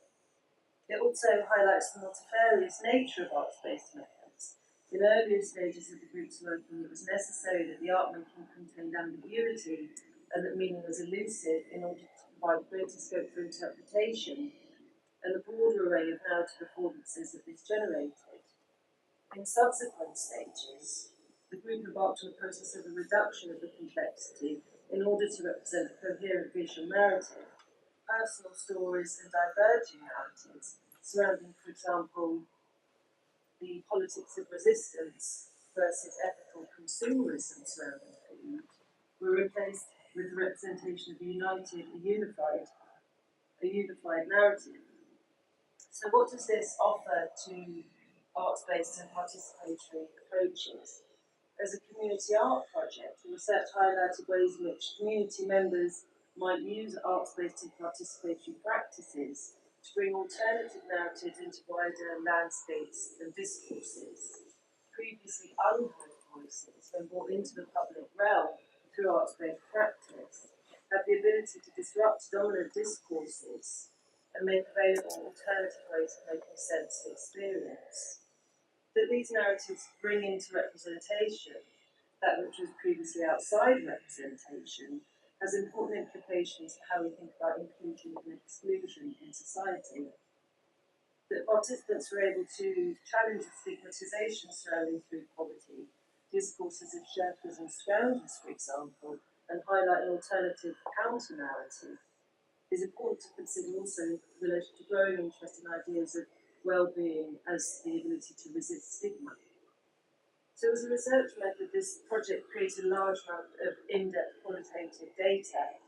It also highlights the multifarious nature of arts-based methods. In earlier stages of the group's working, it was necessary that the art making contained ambiguity and that meaning was elusive in order to provide greater scope for interpretation, and the broader array of narrative affordances that this generated. In subsequent stages, the group embarked on a process of a reduction of the complexity in order to represent a coherent visual narrative, personal stories and diverging narratives surrounding, for example, the politics of resistance versus ethical consumerism surrounding food, were replaced with the representation of a unified narrative. So what does this offer to arts-based and participatory approaches? As a community art project, the research highlighted ways in which community members might use arts-based and participatory practices to bring alternative narratives into wider landscapes and discourses. Previously unheard voices, when brought into the public realm through arts-based practice, have the ability to disrupt dominant discourses and make available alternative ways of making sense of experience. That these narratives bring into representation that which was previously outside representation has important implications for how we think about inclusion and exclusion in society. That participants were able to challenge the stigmatisation surrounding food poverty, discourses of shirkers and scoundrels, for example, and highlight an alternative counter-narrative, is important to consider also in relation to growing interest in ideas of well-being as the ability to resist stigma. So as a research method, this project created a large amount of in-depth qualitative data,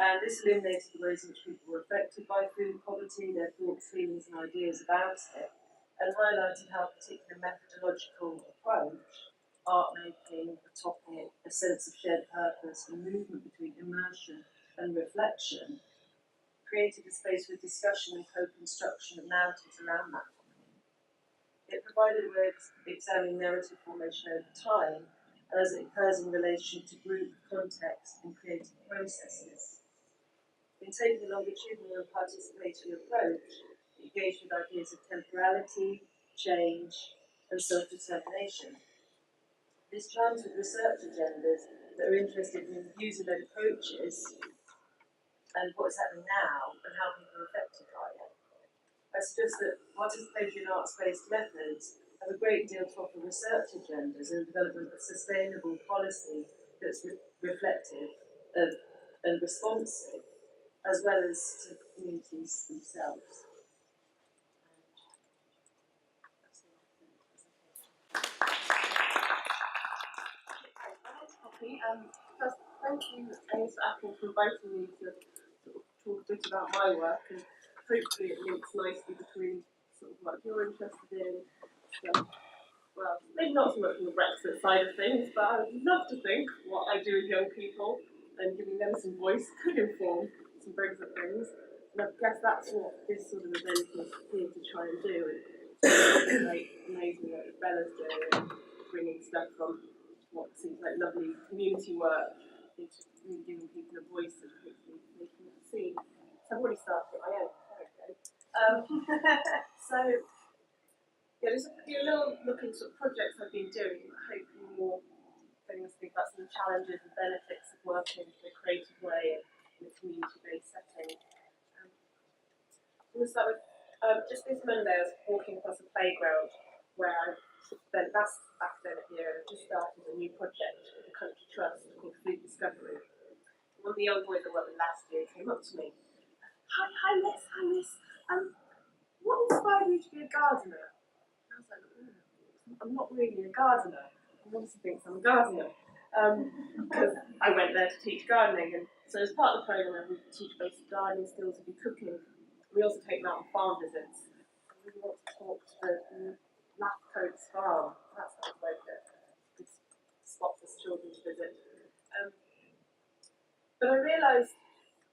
and this illuminated the ways in which people were affected by food poverty, their thoughts, feelings and ideas about it, and highlighted how a particular methodological approach, art making, a topic, a sense of shared purpose, and movement between immersion and reflection, created a space for discussion and co-construction of narratives around that topic. wider words examine narrative formation over time and as it occurs in relation to group, context, and creative processes. In taking a longitudinal and participatory approach, it engaged with ideas of temporality, change, and self-determination. This chimes with research agendas that are interested in user-led approaches and what's happening now and how people are affected by it. I suggest that participatory and arts-based methods have a great deal to offer research agendas and development of sustainable policy that's reflective of and responsive, as well as to communities themselves. First, thank you, Ace Apple, for inviting me to sort of talk a bit about my work, and hopefully it links nicely between sort of what you're interested in. So, well, maybe not so much on the Brexit side of things, but I would love to think what I do with young people and giving them some voice could inform some Brexit things. And I guess that's what this sort of event is here to try and do. It's like amazing what Bella's doing and bringing stuff from what seems like lovely community work into really giving people a voice and hopefully making it seen. So I've already started my own. So yeah, there's a little look into sort of projects I've been doing. Hopefully more things think about some of the challenges and benefits of working in a creative way in a community-based setting. We'll start with just this Monday I was walking across a playground where I spent last academic year and just started a new project with the Country Trust called Food Discovery. One of the young boys I worked with last year came up to me. Hi miss, what inspired you to be a gardener? And I was like, I'm not really a gardener. He obviously thinks I'm a gardener. Because I went there to teach gardening, and so as part of the programme we teach basic gardening skills, we do cooking. We also take them out on farm visits. I really want to talk to the Lathcoats farm. That sounds like a good spot for children to visit. But I realised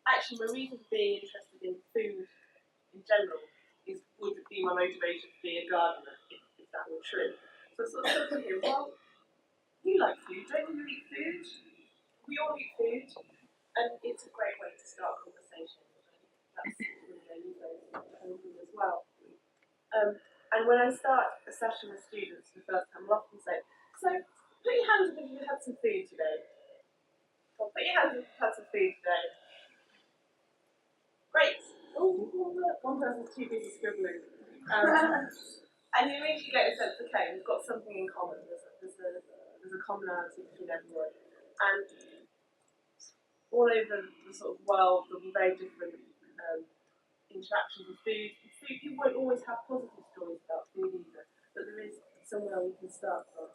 actually my reason for being interested in food in general would be my motivation to be a gardener, if that were true. So I sort of said to him, well, you like food, don't you eat food? We all eat food, and it's a great way to start a conversation. That's really I use those as well. And when I start a session with students for the first time, I'll often say, so put your hands up if you've had some food today. Or put your hands up if you've had some food today. Great. Oh, look, one person's too busy scribbling. And you immediately get a sense, okay, we've got something in common. There's a commonality between everyone. And all over the sort of world, there'll be very different interactions with food. People won't always have positive stories about food either, but there is somewhere we can start from.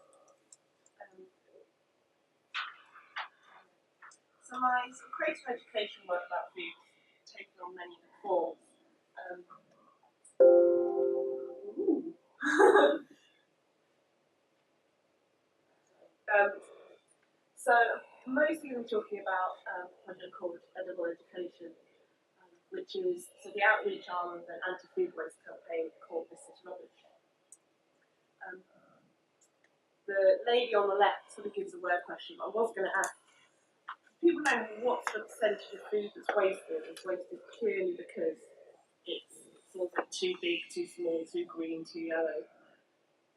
So my sort of creative education work about food has taken on many forms. So mostly I'm talking about a project called Edible Education, which is the outreach arm of an anti-food waste campaign called This Is Rubbish. The lady on the left sort of gives a word question. I was going to ask, people know what's the percentage of food that's wasted? It's wasted purely because it's sort of too big, too small, too green, too yellow.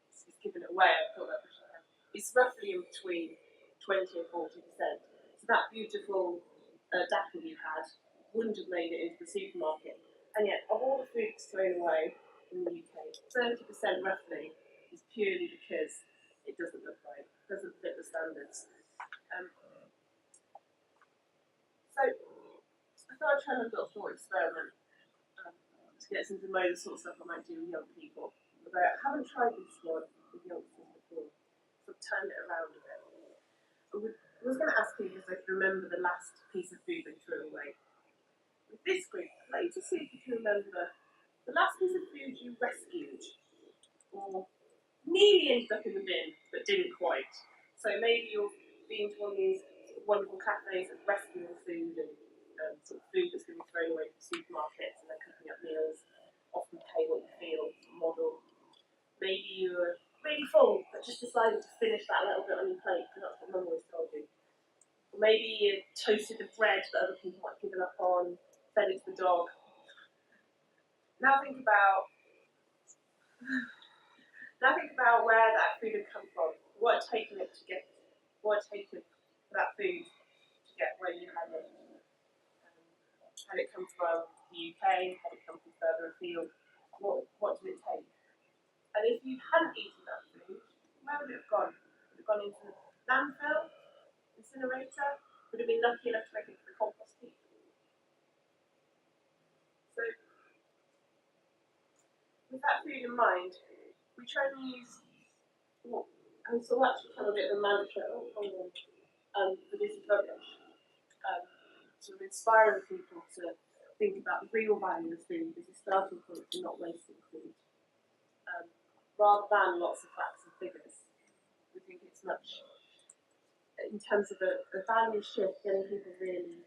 It's given it away. I thought that was it's roughly in between 20 and 40%. So that beautiful dapple you had wouldn't have made it into the supermarket. And yet, of all the food that's thrown away in the UK, 30% roughly is purely because it doesn't look right, doesn't fit the standards. So I thought I'd try a little thought experiment to get some of the sort of stuff I might do with young people. But I haven't tried this one with youngsters before, so I've turned it around a bit. I was going to ask people if they could remember the last piece of food they threw away. With this group, I'd like to see if you can remember the last piece of food you rescued, or nearly ended up in the bin, but didn't quite. So maybe you're being to one of these wonderful cafes that's rescuing food and sort of food that's going to be thrown away from supermarkets, and they're cooking up meals, often pay what you feel model. maybe you were really full, but just decided to finish that little bit on your plate because that's what Mum always told you. Or maybe you toasted the bread that other people might have given up on, fed it to the dog. Now think about where that food had come from. What had taken it to get, what had taken for that food to get where you had it. Had it come from the UK? Had it come from further afield? What did it take? And if you hadn't eaten that food, where would it have gone? Would it have gone into the landfill, incinerator? Would it have been lucky enough to make it to the compost heap? So, with that food in mind, we try and use and so we'll actually become a bit of a mantra for this rubbish. Sort of inspiring people to think about the real value of food as a starting point to not wasting food. Rather than lots of facts and figures. We think it's much, in terms of a value shift, getting people really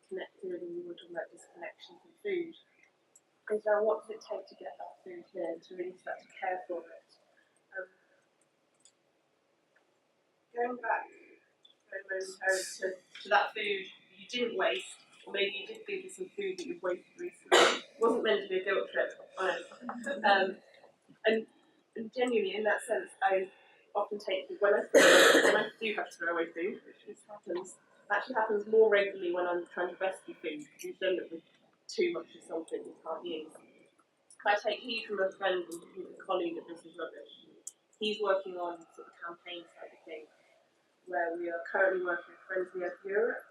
connected, and we were talking about disconnection from food. Is now what does it take to get that food here, to really start to care for it? Going back to that food you didn't waste, or maybe you did think of some food that you've wasted recently. It wasn't meant to be a guilt trip, honestly. And genuinely, in that sense, I often take when I do have to throw away food, which actually happens more regularly when I'm trying to rescue food, because you've done it with too much of something you can't use. I take heed from a friend and a colleague at This Is Rubbish. He's working on sort of campaign side of things, where we are currently working with Friends of Europe,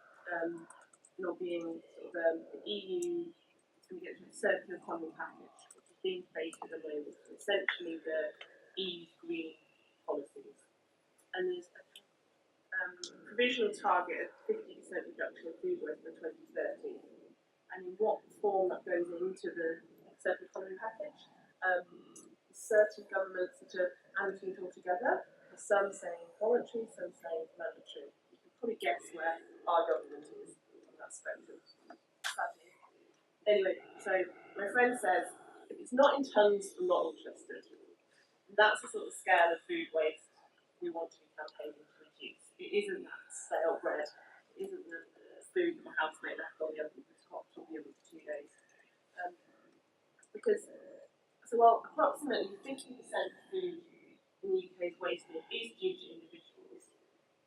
lobbying sort of the EU to get to a circular economy package, which is being debated at the moment, essentially the EU's green policies. And there's a provisional target of 50% reduction in food waste by 2030. And in what form that goes into the circular economy package, certain governments that are anti it altogether, some saying voluntary, some saying mandatory. You can probably guess where our government is on that spectrum, sadly. Anyway, so my friend says, if it's not in tons, I'm not interested. And that's the sort of scale of food waste we want to be campaigning to reduce. It isn't that stale bread, it isn't the food that my housemate left on the oven for the oven for 2 days. Because, approximately 50% of food in the UK's waste is due to individuals.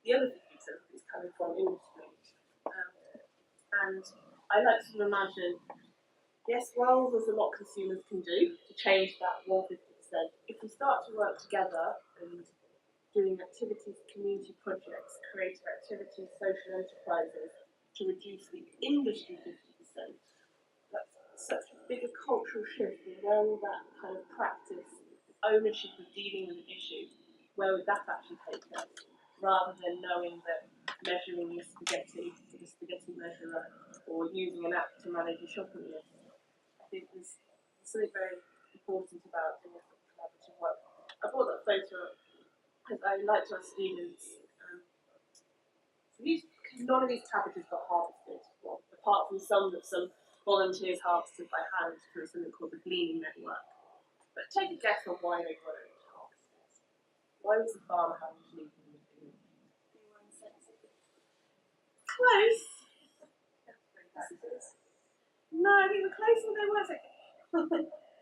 The other 50% is coming from industry. And I like to imagine, yes, well, there's a lot consumers can do to change that 150%. If we start to work together and doing activities, community projects, creative activities, social enterprises to reduce the industry 50%, that's such a bigger cultural shift in where will that kind of practice, ownership of dealing with an issue, where would that actually take us? Rather than knowing that measuring your spaghetti with a spaghetti measurer or using an app to manage your shopping list. I think there's something very important about doing this collaborative work. I brought that photo up because I like to ask students, none of these cabbages got harvested, well, apart from some that some volunteers harvested by hand through something called the Gleaning Network. But take a guess on why they weren't harvested. Why was the farmer having to leave them in the field? They were insensitive. Close. No, they were close, but they weren't.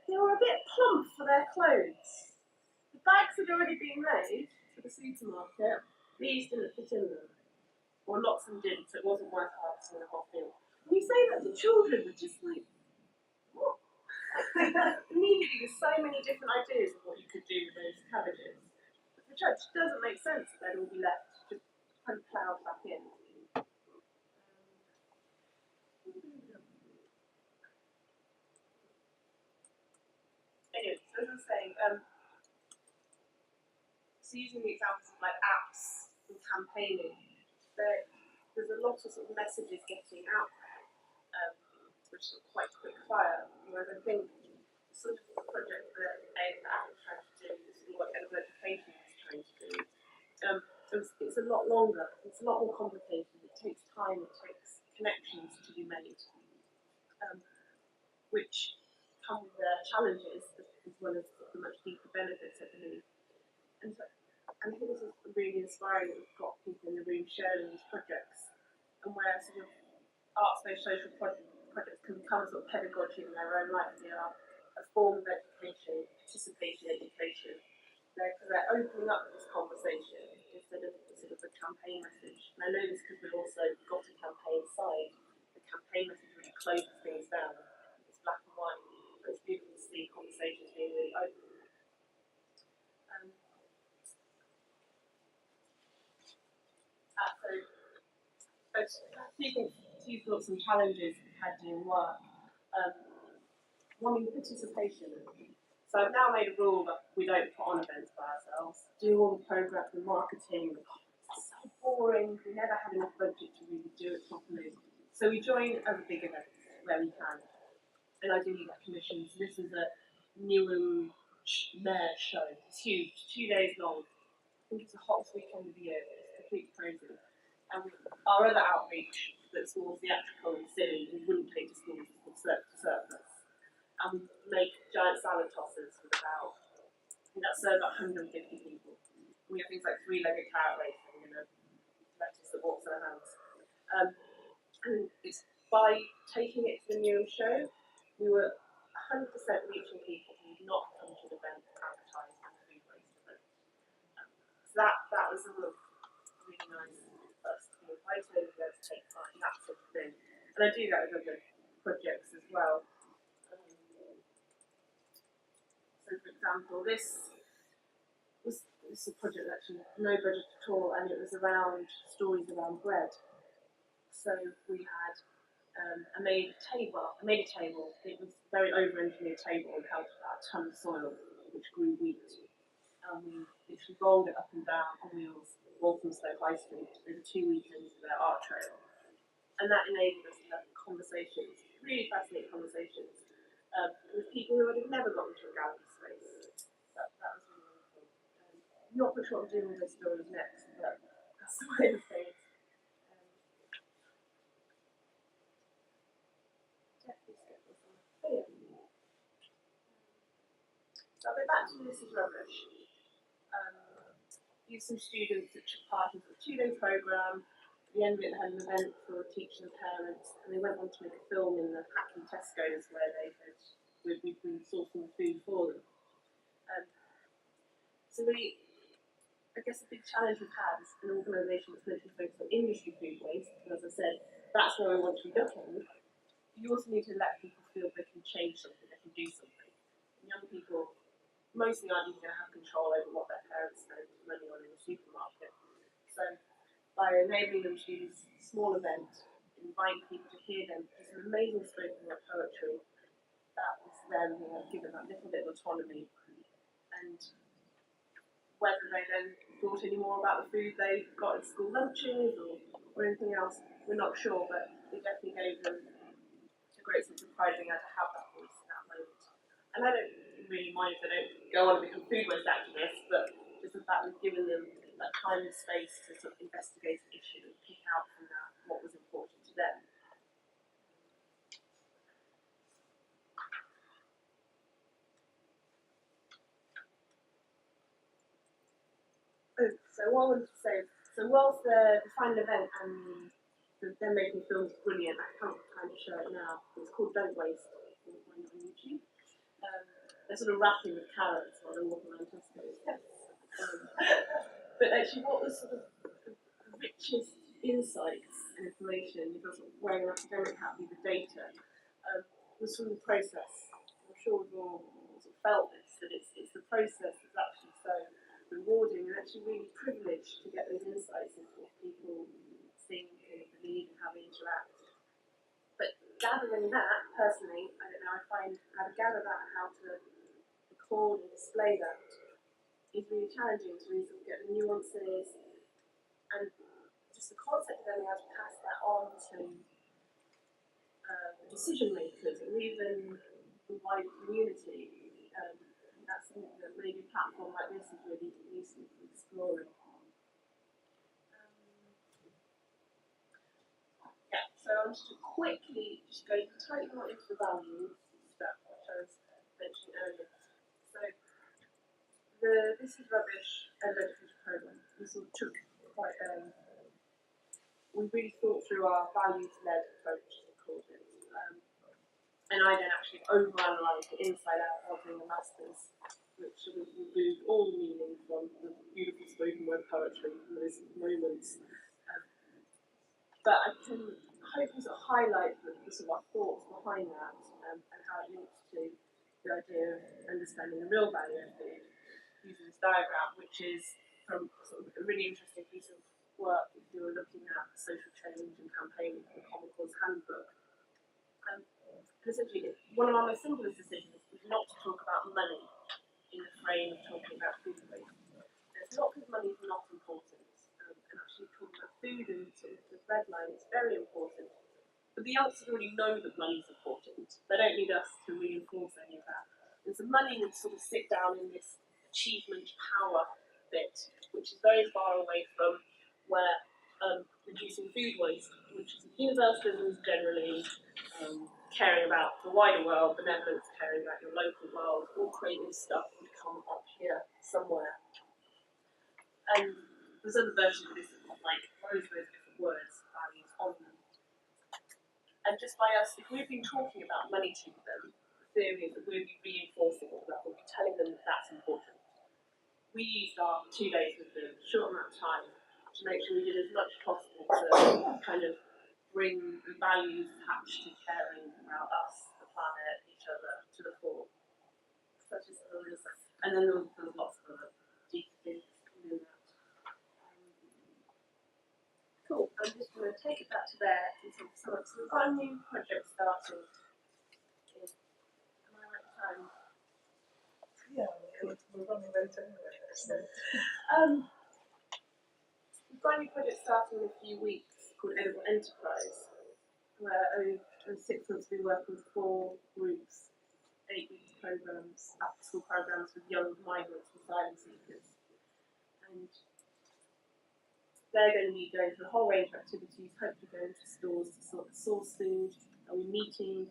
They were a bit plump for their clothes. The bags had already been made for the supermarket. These didn't fit in them. Or lots of them didn't, so it wasn't worth harvesting the whole field. When you say that to children, they're just like, what? Immediately, there's so many different ideas of what you could do with those cabbages. Which actually doesn't make sense that they'd all be left just kind of ploughed back in. Anyway, so as I was saying, so using the examples of like apps and campaigning, there's a lot of sort of messages getting out there, which are quite quick fire. Whereas I think the sort of project that Apple is trying to do, this is what Head of Education is trying to do, it's a lot longer, it's a lot more complicated, it takes time, it takes connections to be made, which come with their challenges as well as the much deeper benefits. inspiring that we've got people in the room sharing these projects, and where sort of arts-based social projects can become sort of pedagogy in their own right. They are a form of education, participation education. They're opening up this conversation instead of sort of a campaign message. And I know this because we've also got a campaign side. The campaign message really closes things down. It's black and white, but it's beautiful to see conversations being really open. Two thoughts and challenges we've had doing work. One in participation. So I've now made a rule that we don't put on events by ourselves. Do all the programs, the marketing, it's so boring. We never had enough budget to really do it properly. So we join other big events where we can. And ideally get commissions. This is a Newham Mayor show. It's huge, 2 days long. I think it's the hottest weekend of the year. It's completely crazy. And our other outreach that's more theatrical and silly, we wouldn't take to schools, called Surplus. And we make giant salad tossers with about, I think that serves about 150 people. We have things like three-legged carrot racing and a lettuce that walks in our hands. And it's by taking it to the Newham show, we were 100% reaching people who would not come to an event advertised on a food waste event. So that was a really nice first to be invited over there to take part in that sort of thing. And I do that with other projects as well. So for example, this is a project that actually no budget at all, and it was around stories around bread. So we had I made a table. It was a very over-engineered table and held about a ton of soil, which grew wheat. And we literally rolled it up and down on wheels, Walthamstow High Street, over 2 weekends to their art trail. And that enabled us to have conversations, really fascinating conversations, with people who would have never gotten to a gallery space. That was really wonderful. Not quite sure what I'm doing with those stories next, but that's the way of things. So I'll go back to This Is Rubbish. Use some students that took part in a 2-day programme. At the end of it, they had an event for teachers and parents, and they went on to make a film in the Hackney Tesco's where we'd been sourcing the food for them. So I guess a big challenge we've had is an organisation that's meant to focus on industry food waste, and as I said, that's where we want to be looking. You also need to let people feel they can change something, they can do something. And young people mostly aren't even going to have control over what their parents spend money on in the supermarket. So by enabling them to do this small event, inviting people to hear them, just an amazing spoken word poetry, that was them given that little bit of autonomy. And whether they then thought any more about the food they got at school lunches or anything else, we're not sure, but it definitely gave them a great sense of pride being able to have that voice in that moment. And I don't really mind if they don't go on and become food waste activists, but just the fact we've given them that time and space to sort of investigate an issue and pick out from that what was important to them. So what I wanted to say, so whilst the final event and them making films is brilliant, I can't kind of show it now. It's called Don't Waste. You can find it on YouTube. They're sort of rapping with carrots while they're walking around Tesco's. But actually, what was sort of the richest insights and information, because of wearing an academic hat with the data, was from the process. I'm sure we've all sort of felt this, that it's the process that's actually so rewarding and actually really privileged to get those insights into what people think and believe and how they interact. But gathering that, personally, I don't know, I find how to gather that, how to record and display that is really challenging to really sort of get the nuances and just the concept of being able to pass that on to decision makers or even the wider community. That's something that maybe a platform like this is really useful for exploring. Yeah, so I'm just to quickly just go totally more into the values stuff, which I was mentioning earlier. So This Is Rubbish and Education Programme. We sort of took quite we really thought through our values-led approach to Cultivate. And I then actually overanalyzed it inside out while doing the masters, which sort of removed all the meaning from the beautiful spoken word poetry from those moments. But I can hope to sort of highlight the sort of our thoughts behind that and how it links to the idea of understanding the real value of food using this diagram, which is from sort of a really interesting piece of work if you were looking at social change and campaigning for the Common Cause Handbook. And essentially, one of our most simplest decisions was not to talk about money in the frame of talking about food waste. It's not because money is not important, and actually talking about food and sort of the red line is very important. But the youngsters already know that money is important. They don't need us to reinforce any of that. And so money would sort of sit down in this achievement power bit, which is very far away from where reducing food waste, which is universalism generally, caring about the wider world, benevolence, caring about your local world, all creative stuff would come up here somewhere. And there's other versions of this that have like loads of those different words, values on them. And just by us, if we've been talking about money to them, the theory is that we'll be reinforcing all that, we'll be telling them that that's important. We used our 2 days with them, short amount of time, to make sure we did as much as possible to kind of bring the values attached to caring about us, the planet, each other to the fore. Such as the real stuff. And then there was lots of other deep things in that. Cool. I'm just going to take it back to there and talk some. So we've got a new project starting. Am I right time? Yeah, we're running late anyway. So. We've got a new project starting in a few weeks called Edible Enterprise, where over 6 months we work with 4 groups, 8-week programs, after-school programs with young migrants and asylum seekers. And they're going to be going through a whole range of activities, hopefully going to stores to sort of source food, and we're meeting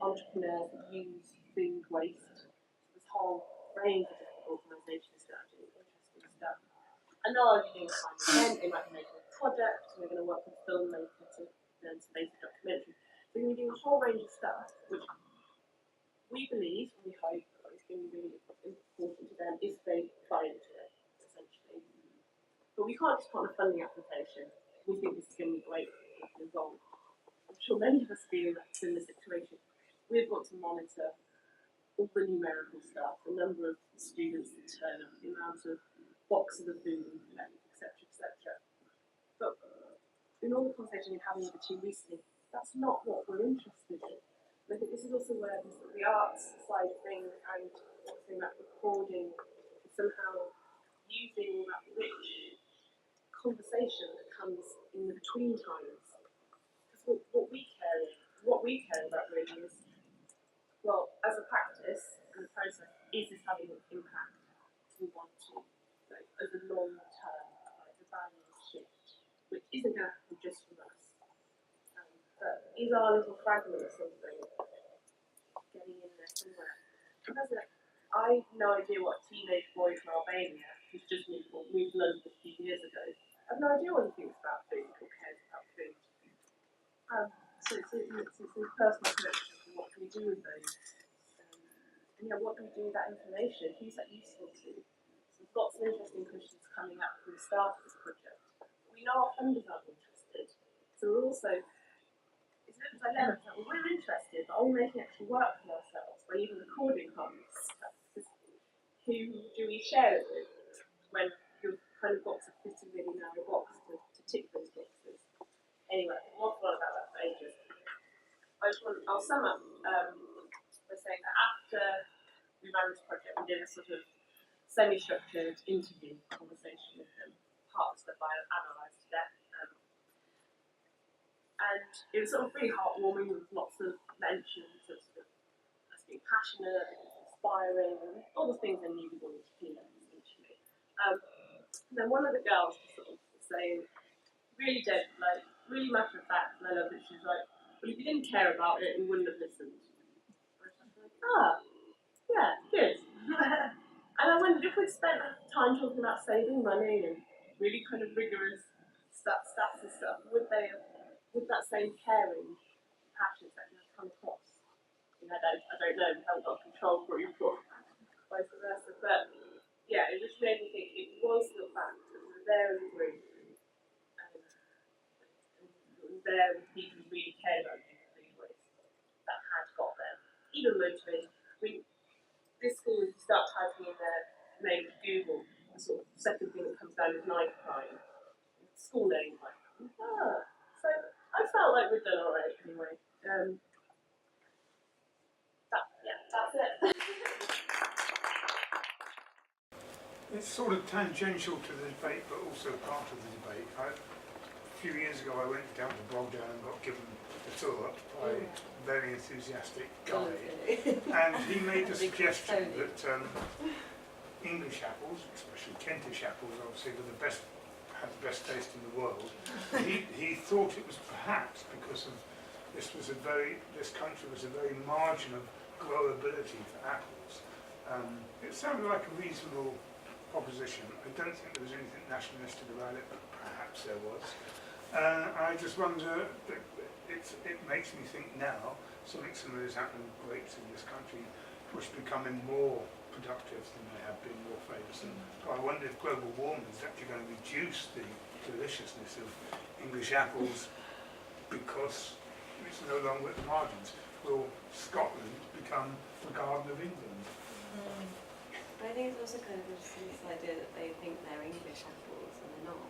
entrepreneurs that use food waste. This whole range of different organisations that are doing interesting stuff. And they'll either be doing a kind of event, they might be making a project, and we're going to work with a filmmaker to learn some basic documentary. So we're going to be doing a whole range of stuff, which we believe, and we hope, is going to be really important to them if they buy into it, essentially. But we can't just put on a funding application. We think this is going to be great for Evolve. I'm sure many of us feel in that similar situation. We've got to monitor all the numerical stuff, the number of students that turn up, the amount of boxes of food we collect, etc., etc. But in all the conversation we're having with the team recently, that's not what we're interested in. And I think this is also where the arts side of things and what's in that recording is somehow using all that rich conversation that comes in the between times. Because what we care about really is, well, as a practice and a process, is this having an impact we want to, like, as a long term, like the values shift, which isn't going to happen just from us. But is our little fragment of something getting in there somewhere? I have no idea what a teenage boy from Albania, who's just moved to London a few years ago, I have no idea what he thinks about food or cares about food. So it's a personal connection to what can we do with those. And yeah, what do we do with that information? Who's that useful to? So we've got some interesting questions coming up from the start of this project. We know our funders aren't interested. So we're also, it's a bit of a dilemma. Well, we're interested, but are we making actual work for ourselves by even recording half this stuff? Because who do we share it with when you've kind of got to fit a really narrow box to tick those boxes? Anyway, I'll waffle on about that for ages. I'll sum up by saying that after we ran this project, we did a sort of semi-structured interview conversation with them. Part of the stuff I analysed to death. And it was sort of really heartwarming with lots of mentions of sort of us being passionate, inspiring, and all the things I knew we wanted to hear, essentially. And then one of the girls was sort of saying, really dead, like, really matter of fact, and I love that she's like, well, if you didn't care about it, you wouldn't have listened. And I was like, yeah, good. And I wondered if we'd spent time talking about saving money and really kind of rigorous stats and stuff, would that same caring passions that you have come across? I don't know, we haven't got a control group or vice versa, but yeah, it just made me think it was the fact that we were there as a group, and it was there with people who really cared about doing food waste that had got them, even motivated. I mean, this school, if you start typing in their name with Google, the sort of second thing that comes down is knife crime. School name, like, so I felt like we've done alright anyway. That's it. It's sort of tangential to the debate, but also part of the debate. A few years ago, I went down to Brogdale and got given a tour by a very enthusiastic guide, and he made the suggestion that English apples, especially Kentish apples, obviously, had the best taste in the world. He thought it was perhaps because of this country was a very margin of growability for apples. It sounded like a reasonable proposition. I don't think there was anything nationalistic about it, but perhaps there was. I just wonder, it makes me think now, something similar is happening with grapes in this country, which are becoming more productive than they have been, more famous. And I wonder if global warming is actually going to reduce the deliciousness of English apples because it's no longer at the margins. Will Scotland become the Garden of England? I think it's also kind of interesting, this idea that they think they're English apples and they're not.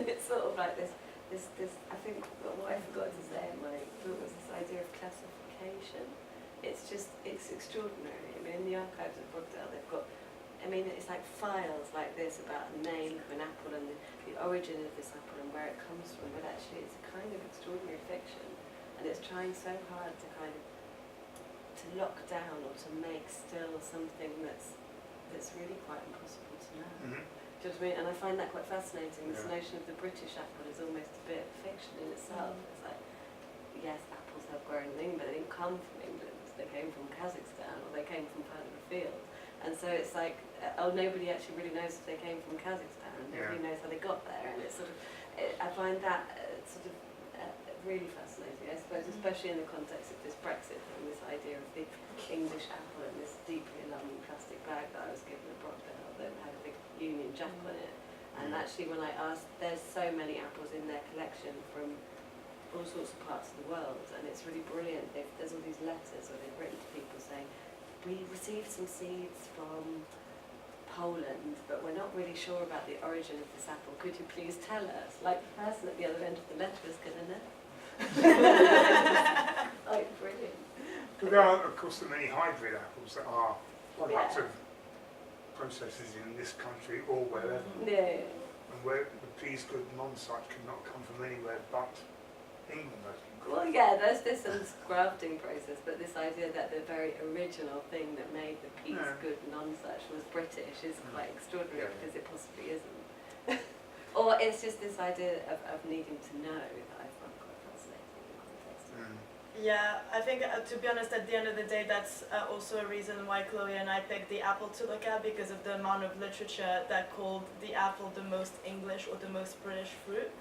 It's sort of like this, I think what I forgot to say in my book was this idea of classification. It's extraordinary. I mean, in the archives at Brogdale, they've got, it's like files like this about the name of an apple and the origin of this apple and where it comes from, but actually it's a kind of extraordinary fiction, and it's trying so hard to kind of lock down or to make still something that's really quite impossible to know. Do you know what I mean? And I find that quite fascinating. This notion of the British apple is almost a bit of fiction in itself. It's like, yes, apples have grown in England, but they didn't come from England. They came from Kazakhstan, or they came from part of the field. And so it's like, nobody actually really knows if they came from Kazakhstan, and nobody knows how they got there. And it's sort of, I find that really fascinating, I suppose, especially in the context of this Brexit and this idea of the English apple and this deeply alarming plastic bag that I was given at Brogdale that had a big Union Jack on it. And actually when I asked, there's so many apples in their collection from all sorts of parts of the world, and it's really brilliant. There's all these letters where they've written to people saying, we received some seeds from Poland, but we're not really sure about the origin of this apple. Could you please tell us? Like the person at the other end of the letter is going to know. Like, brilliant. But there are, of course, the many hybrid apples that are products of processes in this country or wherever. And where the peas good non-such cannot come from anywhere but England, I think. Well, yeah, there's this grafting process, but this idea that the very original thing that made the peas good non-such was British is quite extraordinary because it possibly isn't. Or it's just this idea of needing to know that I find quite fascinating in the context of Yeah, I think to be honest, at the end of the day, that's also a reason why Chloe and I picked the apple to look at, because of the amount of literature that called the apple the most English or the most British fruit.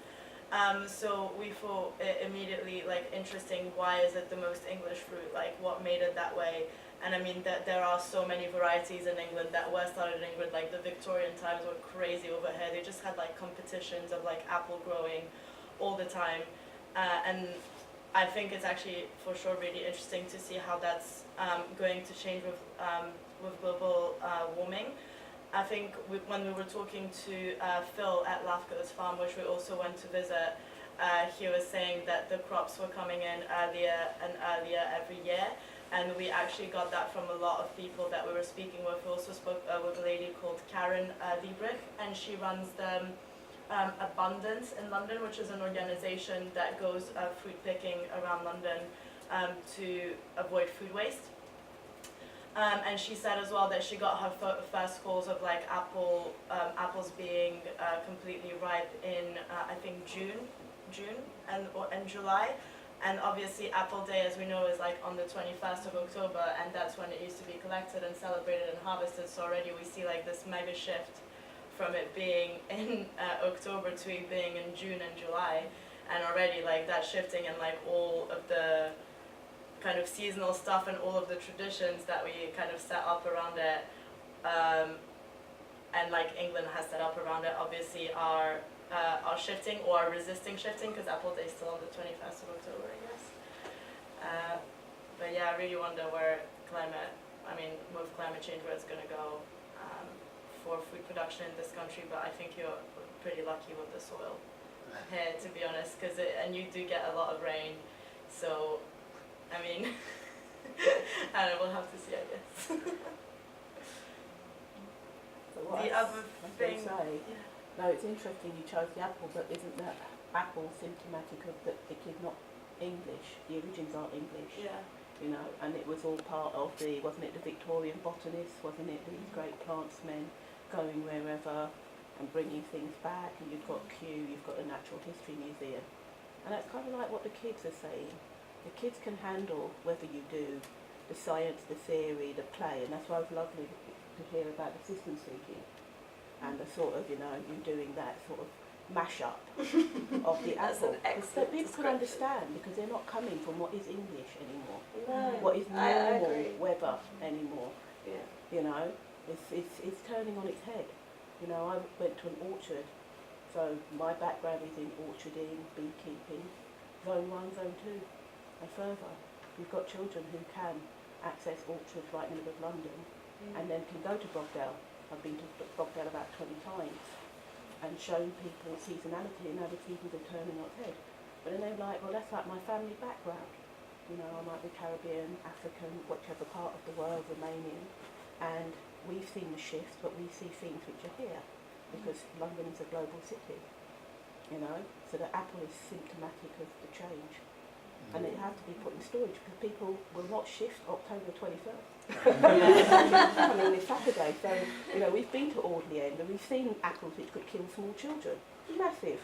So we thought it immediately interesting. Why is it the most English fruit? Like, what made it that way? And I mean that there are so many varieties in England that were started in England. Like the Victorian times were crazy over here. They just had competitions of apple growing all the time, and I think it's actually for sure really interesting to see how that's going to change with global warming. I think when we were talking to Phil at Lafco's farm, which we also went to visit, he was saying that the crops were coming in earlier and earlier every year, and we actually got that from a lot of people that we were speaking with. We also spoke with a lady called Karen Liebrich, and she runs the Abundance in London, which is an organisation that goes fruit picking around London to avoid food waste. And she said as well that she got her first calls of apples being completely ripe in I think June and July. And obviously Apple Day, as we know, is on the 21st of October, and that's when it used to be collected and celebrated and harvested. So already we see this mega shift from it being in October to it being in June and July, and already like that shifting and like all of the kind of seasonal stuff and all of the traditions that we kind of set up around it, and like England has set up around it, obviously are shifting or are resisting shifting, because Apple Day is still on the 21st of October, I guess. But yeah, I really wonder where with climate change, where it's going to go for food production in this country. But I think you're pretty lucky with the soil here, to be honest, and you do get a lot of rain. So, I mean, I don't know, we'll have to see, I guess. The other thing, no, it's interesting you chose the apple, but isn't that apple symptomatic of that it is not English? The origins aren't English. Yeah. You know, and it was all part of wasn't it the Victorian botanists, wasn't it, these great plantsmen going wherever and bringing things back, and you've got Kew, you've got the Natural History Museum, and that's kind of like what the kids are saying. The kids can handle whether you do the science, the theory, the play, and that's why it was lovely to hear about the systems thinking and the sort of, you doing that sort of mash-up of the apple. So people can understand, because they're not coming from what is English anymore, what is normal weather anymore. Yeah. You know, it's turning on its head. You know, I went to an orchard, so my background is in orcharding, beekeeping, zone 1, zone 2, and further. We've got children who can access orchards right in the middle of London, and then can go to Brogdale. I've been to Brogdale about 20 times. And shown people seasonality, and now the seasons are turning on its head. But then they're like, well, that's like my family background. You know, I might be Caribbean, African, whichever part of the world, Romanian. And we've seen the shift, but we see things which are here, because London is a global city. You know, so the apple is symptomatic of the change. And it has to be put in storage, because people will not shift October 21st. I mean, it's Saturday, so, you know, we've been to Audley End and we've seen apples which could kill small children. Massive.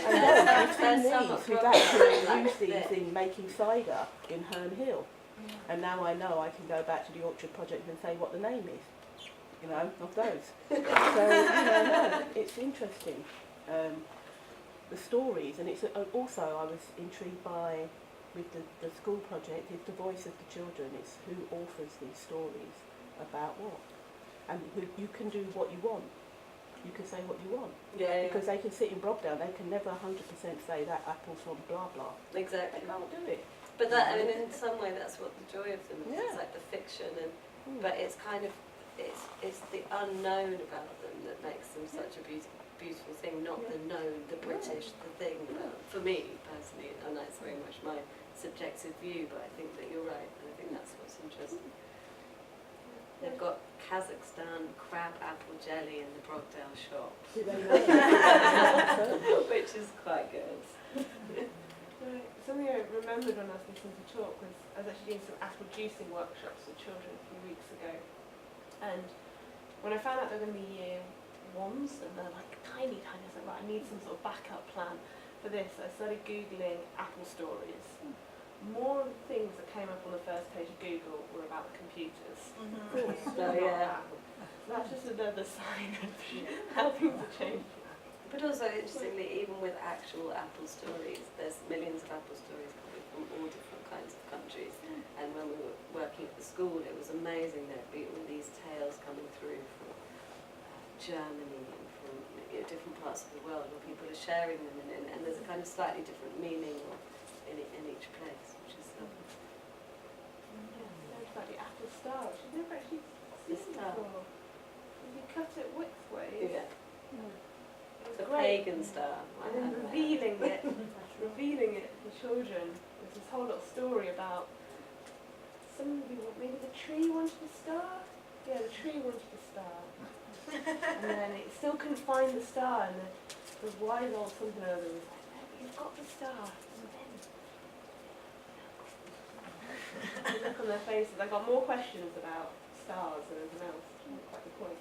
And then we've seen these who've actually used these in making cider in Herne Hill. And now I know I can go back to the Orchard Project and say what the name is, you know, of those. So, you know, no, it's interesting. The stories, and it's also, I was intrigued by, with the school project, is the voice of the children. It's who authors these stories about what, and you can do what you want. You can say what you want. Yeah. Because they can sit in Brogdale, they can never 100% say that apple's from blah blah. Exactly. They can't do it. But that, I mean, in some way, that's what the joy of them is. Yeah. It's like the fiction, but it's kind of it's the unknown about them that makes them such a beautiful thing, not the known, the British, the thing. For me personally, and that's very much my subjective view, but I think that you're right, and I think that's what's interesting. They've got Kazakhstan crab apple jelly in the Brogdale shop, which is quite good. Something I remembered when I was listening to talk was I was actually doing some apple juicing workshops with children a few weeks ago, and when I found out they were going to be year ones and they're like tiny, I was like, right, I need some sort of backup plan for this. I started Googling apple stories. More of the things that came up on the first page of Google were about the computers. So yeah. That's just another sign of how things are changing. But also, interestingly, even with actual apple stories, there's millions of apple stories coming from all different kinds of countries. And when we were working at the school, it was amazing. There'd be all these tales coming through from Germany and from different parts of the world, where people are sharing them, and there's a kind of slightly different meaning in each place, which is lovely. It's like the apple star, which I've never actually The seen star. before. You cut it widthways. Yeah. It's The great. pagan star. And then revealing it to children. There's this whole little story about maybe the tree wanted a star? Yeah, the tree wanted a star. And then it still couldn't find the star, and the wise old something or other was like, no, you've got the star. And then look on their faces, they've got more questions about stars than anything else. Quite the point.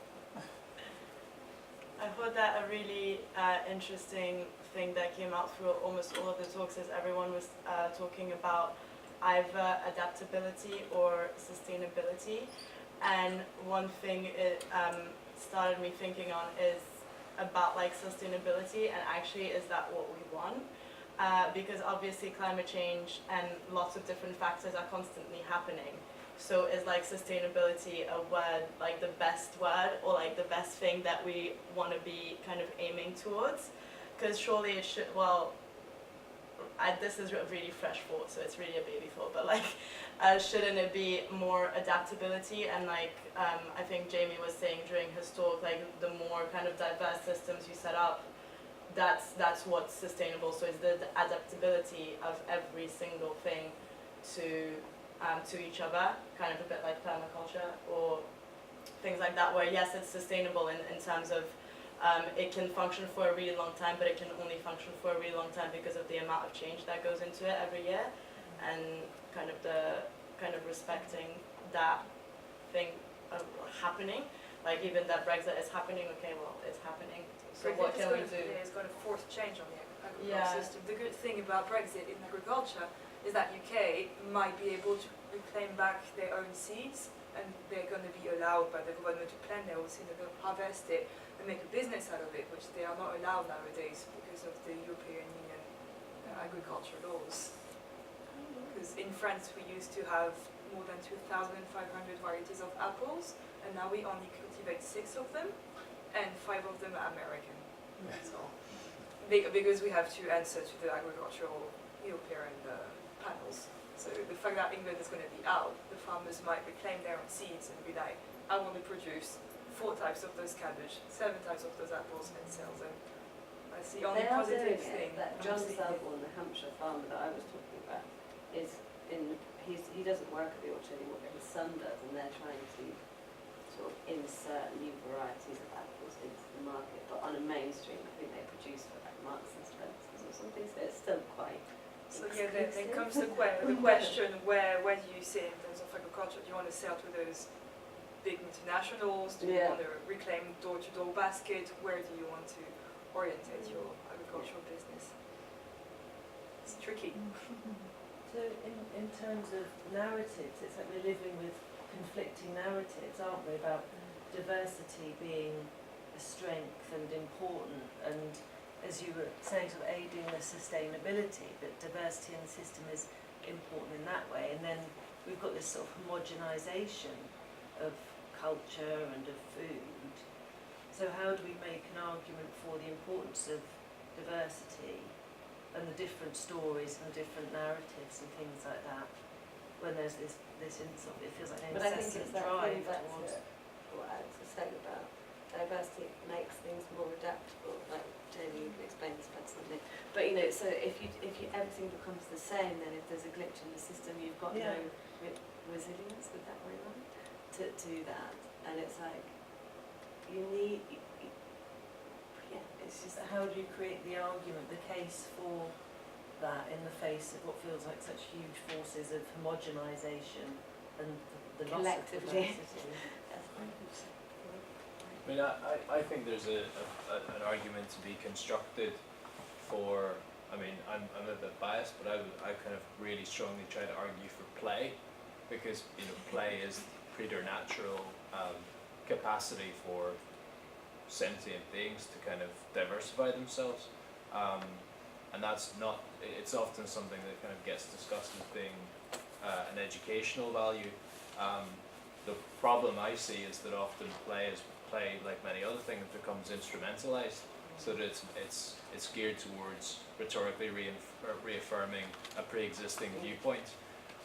I thought that a really interesting thing that came out through almost all of the talks is everyone was talking about either adaptability or sustainability. And one thing it started me thinking on is about like sustainability, and actually is that what we want? Because obviously climate change and lots of different factors are constantly happening. So is like sustainability a word, like the best word, or like the best thing that we want to be kind of aiming towards? Because surely it should, well, this is a really fresh thought, so it's really a baby thought, but like, shouldn't it be more adaptability? And like, I think Jamie was saying during his talk, like the more kind of diverse systems you set up, that's what's sustainable. So it's the adaptability of every single thing to each other, kind of a bit like permaculture or things like that, where yes, it's sustainable in terms of it can function for a really long time, but it can only function for a really long time because of the amount of change that goes into it every year, and kind of respecting that thing happening. Like even that Brexit is happening, okay, well, it's happening. So what can we do? It's going to force change on the agricultural Yeah. system. The good thing about Brexit in agriculture is that UK might be able to reclaim back their own seeds, and they're going to be allowed by the government to plant their own seeds, they're going to harvest it and make a business out of it, which they are not allowed nowadays because of the European Union agriculture laws. Because in France we used to have more than 2,500 varieties of apples, and now we only cultivate 6 of them, and 5 of them are American. So, because we have to answer to the agricultural European panels. So the fact that England is going to be out, the farmers might reclaim their own seeds and be like, I want to produce 4 types of those cabbage, 7 types of those apples, and sell them. That's the only They are positive doing thing. it. That John Selborne, the Hampshire farmer that I was talking about, he doesn't work at the orchard anymore, but his son does, and they're trying to sort of insert new varieties of apples into the market, but on a mainstream. I think they produce for like Marks and Spencer's or something, so it's still quite. So yeah, then comes the question, where do you sit in terms of agriculture? Do you want to sell to those big multinationals? Do you want to reclaim door-to-door basket? Where do you want to orientate your agricultural business? It's tricky. So in terms of narratives, it's like we're living with conflicting narratives, aren't we, about diversity being a strength and important, and as you were saying, sort of aiding the sustainability, but diversity in the system is important in that way. And then we've got this sort of homogenisation of culture and of food. So how do we make an argument for the importance of diversity and the different stories and different narratives and things like that, when there's this sort of, it feels like an But I think incessant it's that drive going back towards. to what Alex was saying about diversity makes things more adaptable, like Jamie, you can explain this better than me. But you know, so if you everything becomes the same, then if there's a glitch in the system, you've got no resilience, with that word right, to that. And it's like you need it's just How do you create the argument, the case for that in the face of what feels like such huge forces of homogenisation and the loss of collectively. diversity? I mean, I think there's an argument to be constructed for, I mean, I'm a bit biased, but I kind of really strongly try to argue for play, because, you know, play is preternatural capacity for sentient beings to kind of diversify themselves. And that's not, it's often something that kind of gets discussed as being an educational value. The problem I see is that often play, like many other things, becomes instrumentalized, so that it's geared towards rhetorically reaffirming a pre-existing viewpoint.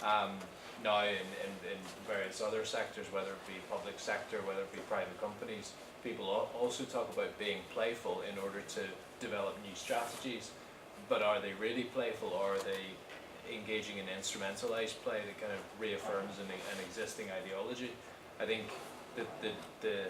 Now in various other sectors, whether it be public sector, whether it be private companies, people also talk about being playful in order to develop new strategies. But are they really playful, or are they engaging in instrumentalized play that kind of reaffirms an existing ideology? I think the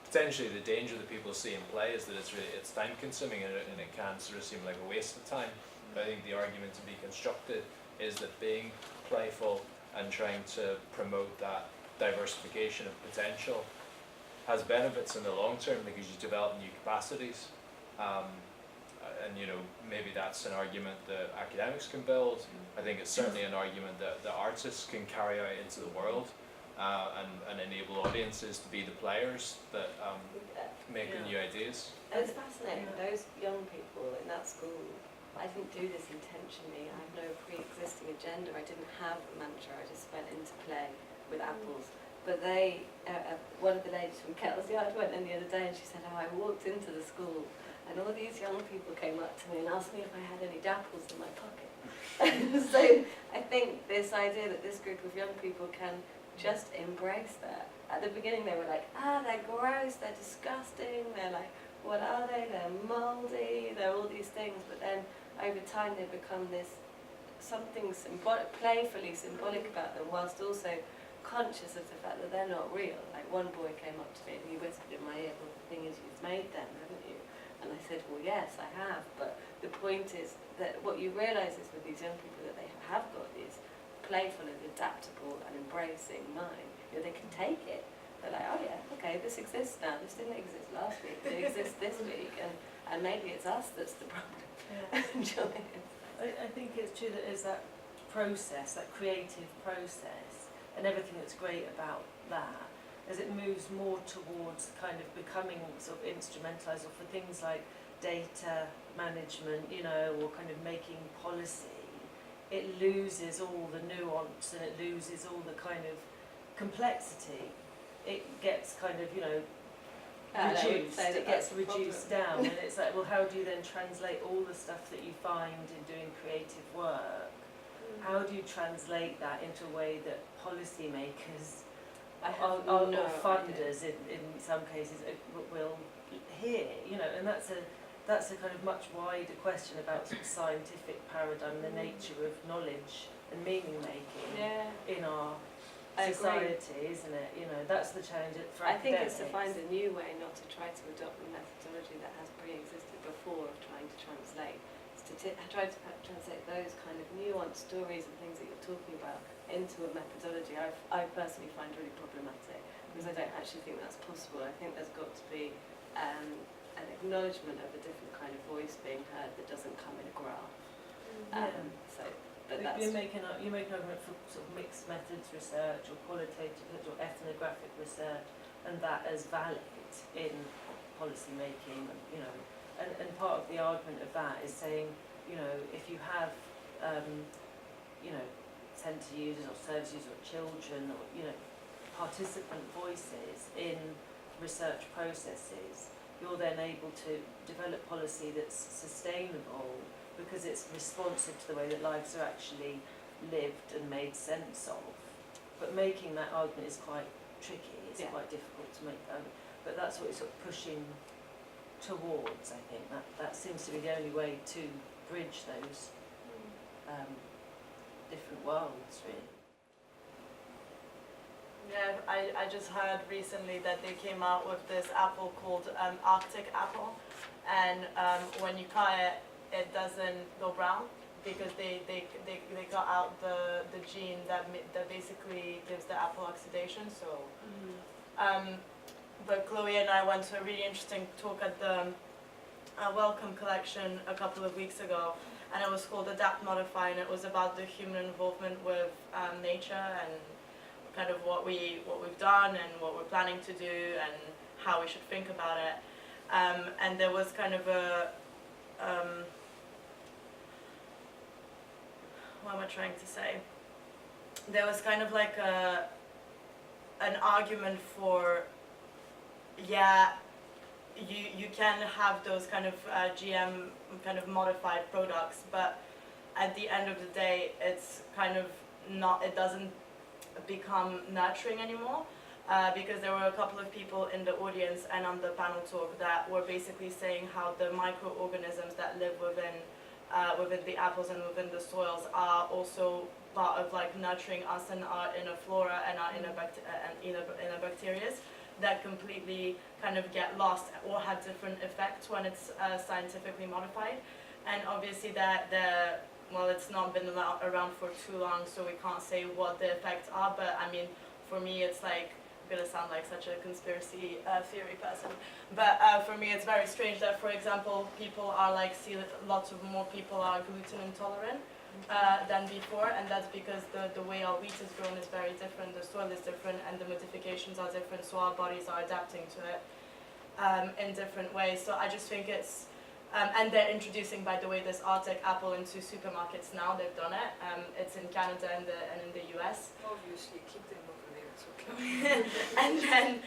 potentially the danger that people see in play is that it's time consuming, and it can sort of seem like a waste of time. But I think the argument to be constructed is that being playful and trying to promote that diversification of potential has benefits in the long term, because you develop new capacities. And you know, maybe that's an argument that academics can build. I think it's certainly an argument that artists can carry out into the world. and enable audiences to be the players that make the new ideas. It's fascinating. Those young people in that school, I didn't do this intentionally. I have no pre-existing agenda. I didn't have a mantra. I just went into play with apples. But they, one of the ladies from Kettle's Yard went in the other day and she said, oh, I walked into the school and all these young people came up to me and asked me if I had any dapples in my pocket. So I think this idea that this group of young people can just embrace that. At the beginning they were like, they're gross, they're disgusting, they're like, what are they? They're mouldy, they're all these things. But then over time they become this something playfully symbolic about them, whilst also conscious of the fact that they're not real. Like one boy came up to me and he whispered in my ear, well, the thing is you've made them, haven't you? And I said, well, yes, I have. But the point is that what you realise is with these young people that they have got these playful and adaptable and embracing mind. You know, they can take it. They're like, oh yeah, okay, this exists now. This didn't exist last week. It exists this week, and maybe it's us that's the problem. Enjoying it. I think it's true that there's that process, that creative process, and everything that's great about that, as it moves more towards kind of becoming sort of instrumentalised, or for things like data management, you know, or kind of making policy, it loses all the nuance and it loses all the kind of complexity. It gets kind of, you know, reduced, it gets reduced down, and it's like, well, how do you then translate all the stuff that you find in doing creative work? How do you translate that into a way that policymakers or funders in some cases will hear, you know? And that's a kind of much wider question about sort of scientific paradigm, the nature of knowledge and meaning making in our society, isn't it? You know, that's the challenge for I think academics. it's to find a new way, not to try to adopt the methodology that has pre-existed before of trying to translate. It's to try to translate those kind of nuanced stories and things that you're talking about into a methodology. I personally find really problematic because I don't actually think that's possible. I think there's got to be an acknowledgement of a different kind of voice being heard that doesn't come in a graph. But you're making an argument for sort of mixed methods research or qualitative or ethnographic research, and that as valid in policy making, you know, and part of the argument of that is saying, you know, if you have, you know, centre users or service users or children or, you know, participant voices in research processes, you're then able to develop policy that's sustainable because it's responsive to the way that lives are actually lived and made sense of. But making that argument is quite tricky, it's quite difficult to make that, but that's what it's sort of pushing towards, I think. That seems to be the only way to bridge those different worlds, really. Yeah, I just heard recently that they came out with this apple called Arctic apple, and when you cut it, it doesn't go brown because they got out the gene that basically gives the apple oxidation. So, but Chloe and I went to a really interesting talk at the Welcome collection a couple of weeks ago, and it was called Adapt, Modify, and it was about the human involvement with nature and kind of what we've done and what we're planning to do and how we should think about it. And there was kind of a what am I trying to say? There was kind of like an argument for, you can have those kind of GM kind of modified products, but at the end of the day, it's kind of not, it doesn't become nurturing anymore, because there were a couple of people in the audience and on the panel talk that were basically saying how the microorganisms that live within the apples and within the soils are also part of like nurturing us and our inner flora and our inner bacteria that completely kind of get lost or have different effects when it's scientifically modified. And obviously well, it's not been around for too long, so we can't say what the effects are, but I mean, for me it's like, I'm gonna sound like such a conspiracy theory person, but for me it's very strange that, for example, people are like, lots of more people are gluten intolerant, than before, and that's because the way our wheat is grown is very different, the soil is different, and the modifications are different, so our bodies are adapting to it in different ways. So I just think it's, and they're introducing, by the way, this Arctic apple into supermarkets now. They've done it. It's in Canada and in the US. Obviously, keep them over there, it's okay. And then,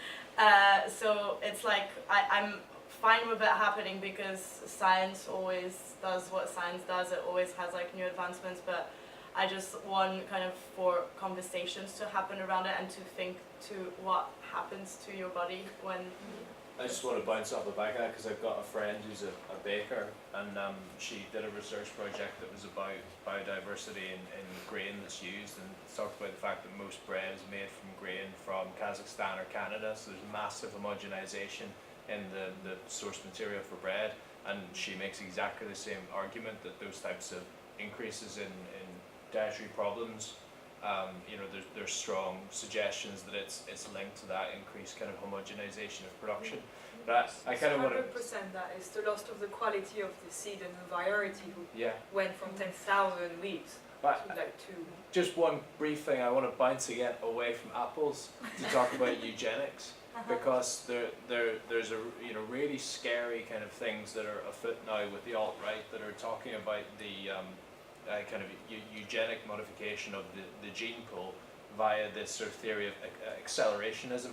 so it's like, I'm fine with it happening because science always does what science does. It always has like new advancements, but I just want kind of for conversations to happen around it and to think to what happens to your body when. I just want to bounce off the back of that because I've got a friend who's a baker, and she did a research project that was about biodiversity in grain that's used, and talked about the fact that most bread is made from grain from Kazakhstan or Canada, so there's massive homogenization in the source material for bread, and she makes exactly the same argument that those types of increases in dietary problems, there's strong suggestions that it's linked to that increased kind of homogenization of production. But I kind of want to. 100% that is the loss of the quality of the seed and the variety Yeah. went from 10,000 weeks But to like 2. just one brief thing, I want to bounce again away from apples to talk about eugenics, because there's a really scary kind of things that are afoot now with the alt-right that are talking about the kind of eugenic modification of the gene pool via this sort of theory of accelerationism,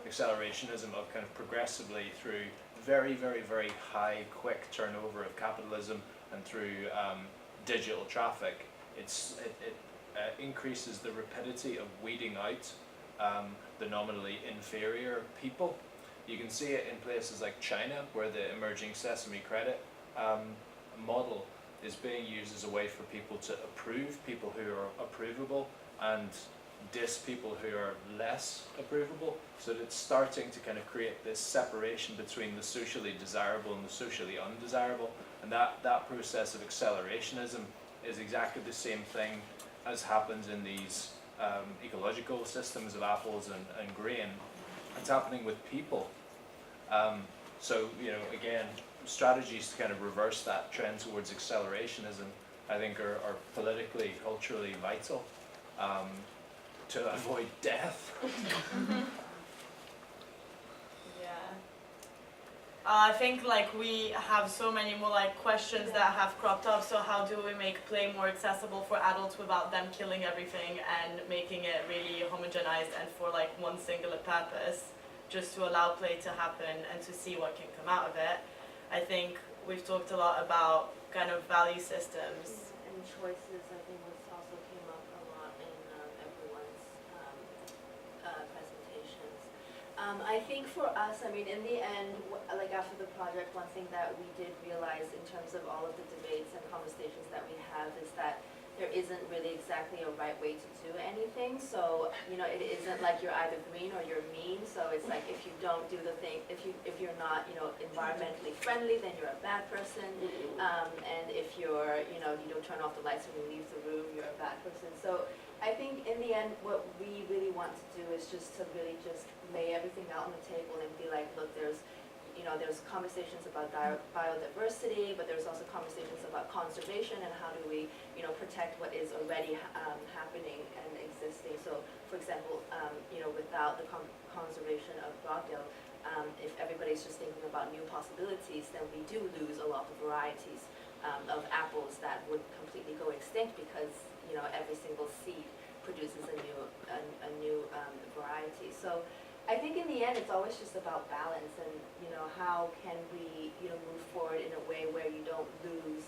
accelerationism of kind of progressively through very, very, very high, quick turnover of capitalism and through digital traffic. It increases the rapidity of weeding out the nominally inferior people. You can see it in places like China, where the emerging Sesame Credit model is being used as a way for people to approve people who are approvable and diss people who are less approvable, so that it's starting to kind of create this separation between the socially desirable and the socially undesirable, and that process of accelerationism is exactly the same thing as happens in these ecological systems of apples and grain. It's happening with people. So, again, strategies to kind of reverse that trend towards accelerationism, I think, are politically, culturally vital to avoid death. Yeah. I think like we have so many more like questions that have cropped up. So how do we make play more accessible for adults without them killing everything and making it really homogenized and for like one singular purpose, just to allow play to happen and to see what can come out of it. I think we've talked a lot about kind of value systems. And choices, I think, was also came up a lot in everyone's presentations. I think for us, I mean, in the end, like after the project, one thing that we did realize in terms of all of the debates and conversations that we have is that there isn't really exactly a right way to do anything. So, it isn't like you're either green or you're mean. So it's like if you don't do the thing, if you're not, environmentally friendly, then you're a bad person. And if you're, you don't turn off the lights when you leave the room, you're a bad person. So I think in the end, what we really want to do is just to really just lay everything out on the table and be like, look, there's conversations about biodiversity, but there's also conversations about conservation and how do we, protect what is already happening and existing. So, for example, without the conservation of Brogdale, if everybody's just thinking about new possibilities, then we do lose a lot of varieties of apples that would completely go extinct because, every single seed produces a new variety. So I think in the end, it's always just about balance and, how can we, move forward in a way where you don't lose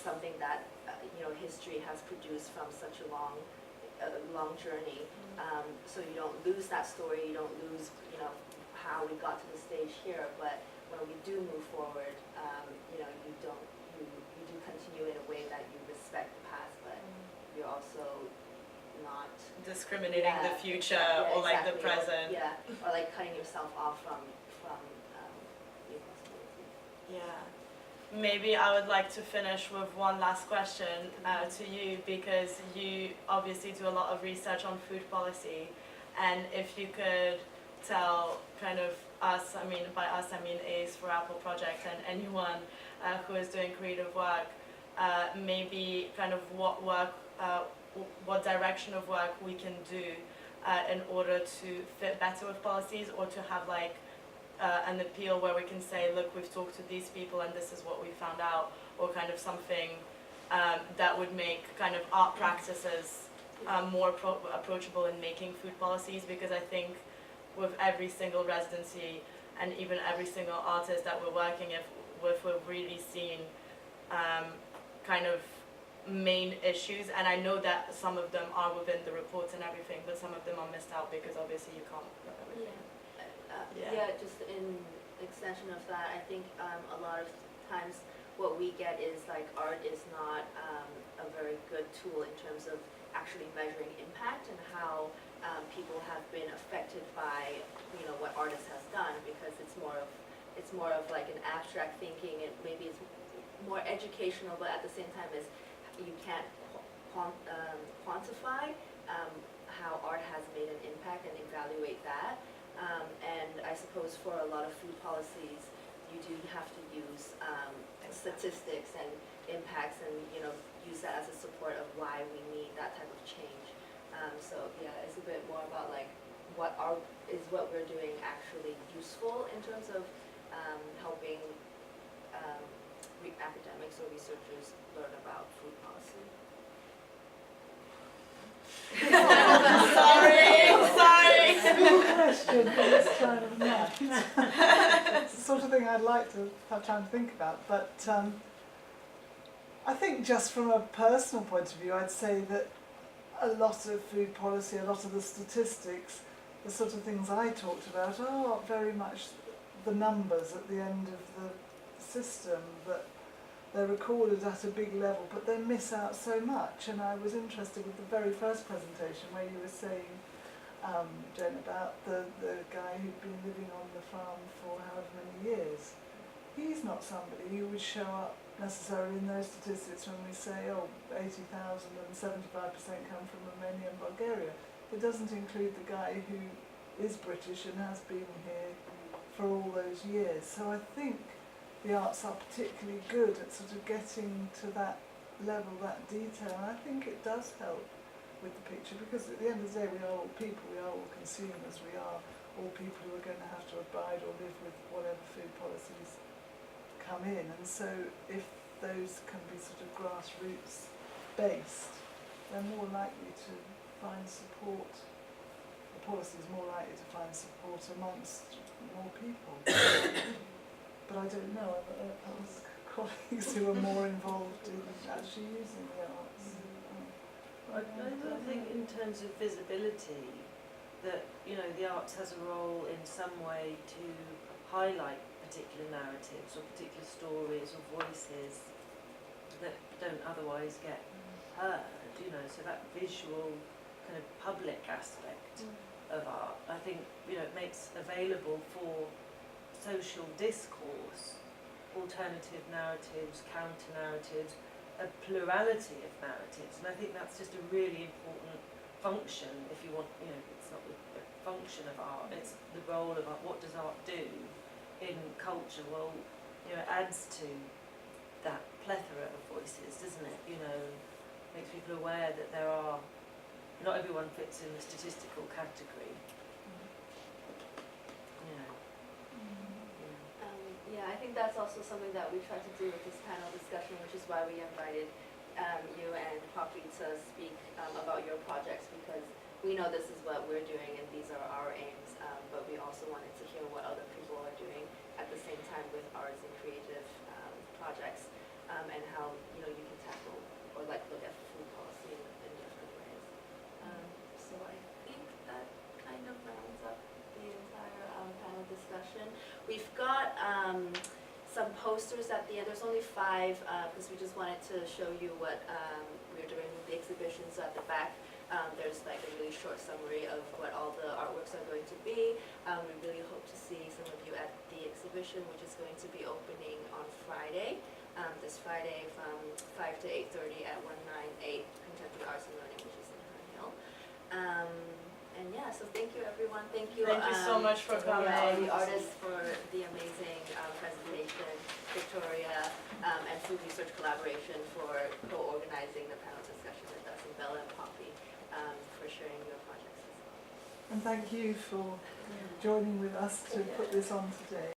something that, history has produced from such a long journey. So you don't lose that story, you don't lose, how we got to the stage here, but when we do move forward, you do continue in a way that you respect the past, but you're also not discriminating the future or like the present. Or like cutting yourself off from new possibilities. Yeah. Maybe I would like to finish with one last question to you, because you obviously do a lot of research on food policy, and if you could tell kind of us, I mean by us I mean A's for Apple Project and anyone who is doing creative work, maybe kind of what direction of work we can do in order to fit better with policies, or to have like an appeal where we can say, look, we've talked to these people and this is what we found out, or kind of something that would make kind of art practices more approachable in making food policies, because I think with every single residency and even every single artist that we're working with, we've really seen kind of main issues, and I know that some of them are within the reports and everything, but some of them are missed out because obviously you can't put everything. Yeah, just in extension of that, I think a lot of times what we get is like art is not a very good tool in terms of actually measuring impact and how people have been affected by, you know, what artist has done, because it's more of like an abstract thinking, and maybe it's more educational, but at the same time is you can't quantify how art has made an impact and evaluate that. And I suppose for a lot of food policies, you do have to use statistics and impacts, and you know, use that as a support of why we need that type of change. So yeah, it's a bit more about like what we're doing actually useful in terms of helping academics or researchers learn about food policy. sorry. Good question, but it's kind of not. It's the sort of thing I'd like to have time to think about, but I think just from a personal point of view, I'd say that a lot of food policy, a lot of the statistics, the sort of things I talked about are very much the numbers at the end of the system, that they're recorded at a big level, but they miss out so much. And I was interested with the very first presentation where you were saying, Jen, about the guy who'd been living on the farm for however many years. He's not somebody who would show up necessarily in those statistics when we say, oh, 80,000 and 75% come from Romania and Bulgaria. It doesn't include the guy who is British and has been here for all those years. So I think the arts are particularly good at sort of getting to that level, that detail, and I think it does help with the picture, because at the end of the day we are all people, we are all consumers, we are all people who are going to have to abide or live with whatever food policies come in, and so if those can be sort of grassroots based, they're more likely to find support, the policy is more likely to find support amongst more people. But I don't know, I was colleagues who are more involved in actually using the arts. I think in terms of visibility, that, you know, the arts has a role in some way to highlight particular narratives or particular stories or voices that don't otherwise get heard, you know, so that visual kind of public aspect of art, I think, you know, it makes available for social discourse alternative narratives, counter-narratives, a plurality of narratives, and I think that's just a really important function, if you want, you know, it's not the function of art, it's the role of art. What does art do in culture? Well, you know, it adds to that plethora of voices, doesn't it? You know, makes people aware that there are, not everyone fits in the statistical category. You know. Yeah, I think that's also something that we tried to do with this panel discussion, which is why we invited you and Poppy to speak about your projects, because we know this is what we're doing and these are our aims, but we also wanted to hear what other people are doing at the same time with arts and creative projects, and how, you know, you can tackle or like look at food policy in different ways. So I think that kind of rounds up the entire panel discussion. We've got some posters at the end. There's only 5 because we just wanted to show you what we're doing with the exhibition. So at the back, there's like a really short summary of what all the artworks are going to be. We really hope to see some of you at the exhibition, which is going to be opening on Friday, this Friday from 5 to 8:30 at 198 Contemporary Arts and Learning, which is in Herne Hill. And yeah, so thank you everyone. Thank you so much for coming. All the artists for the amazing presentation. Victoria, and food research collaboration for co-organizing the panel discussion with us, and Bella and Poppy for sharing your projects as well. And thank you for joining with us to put this on today.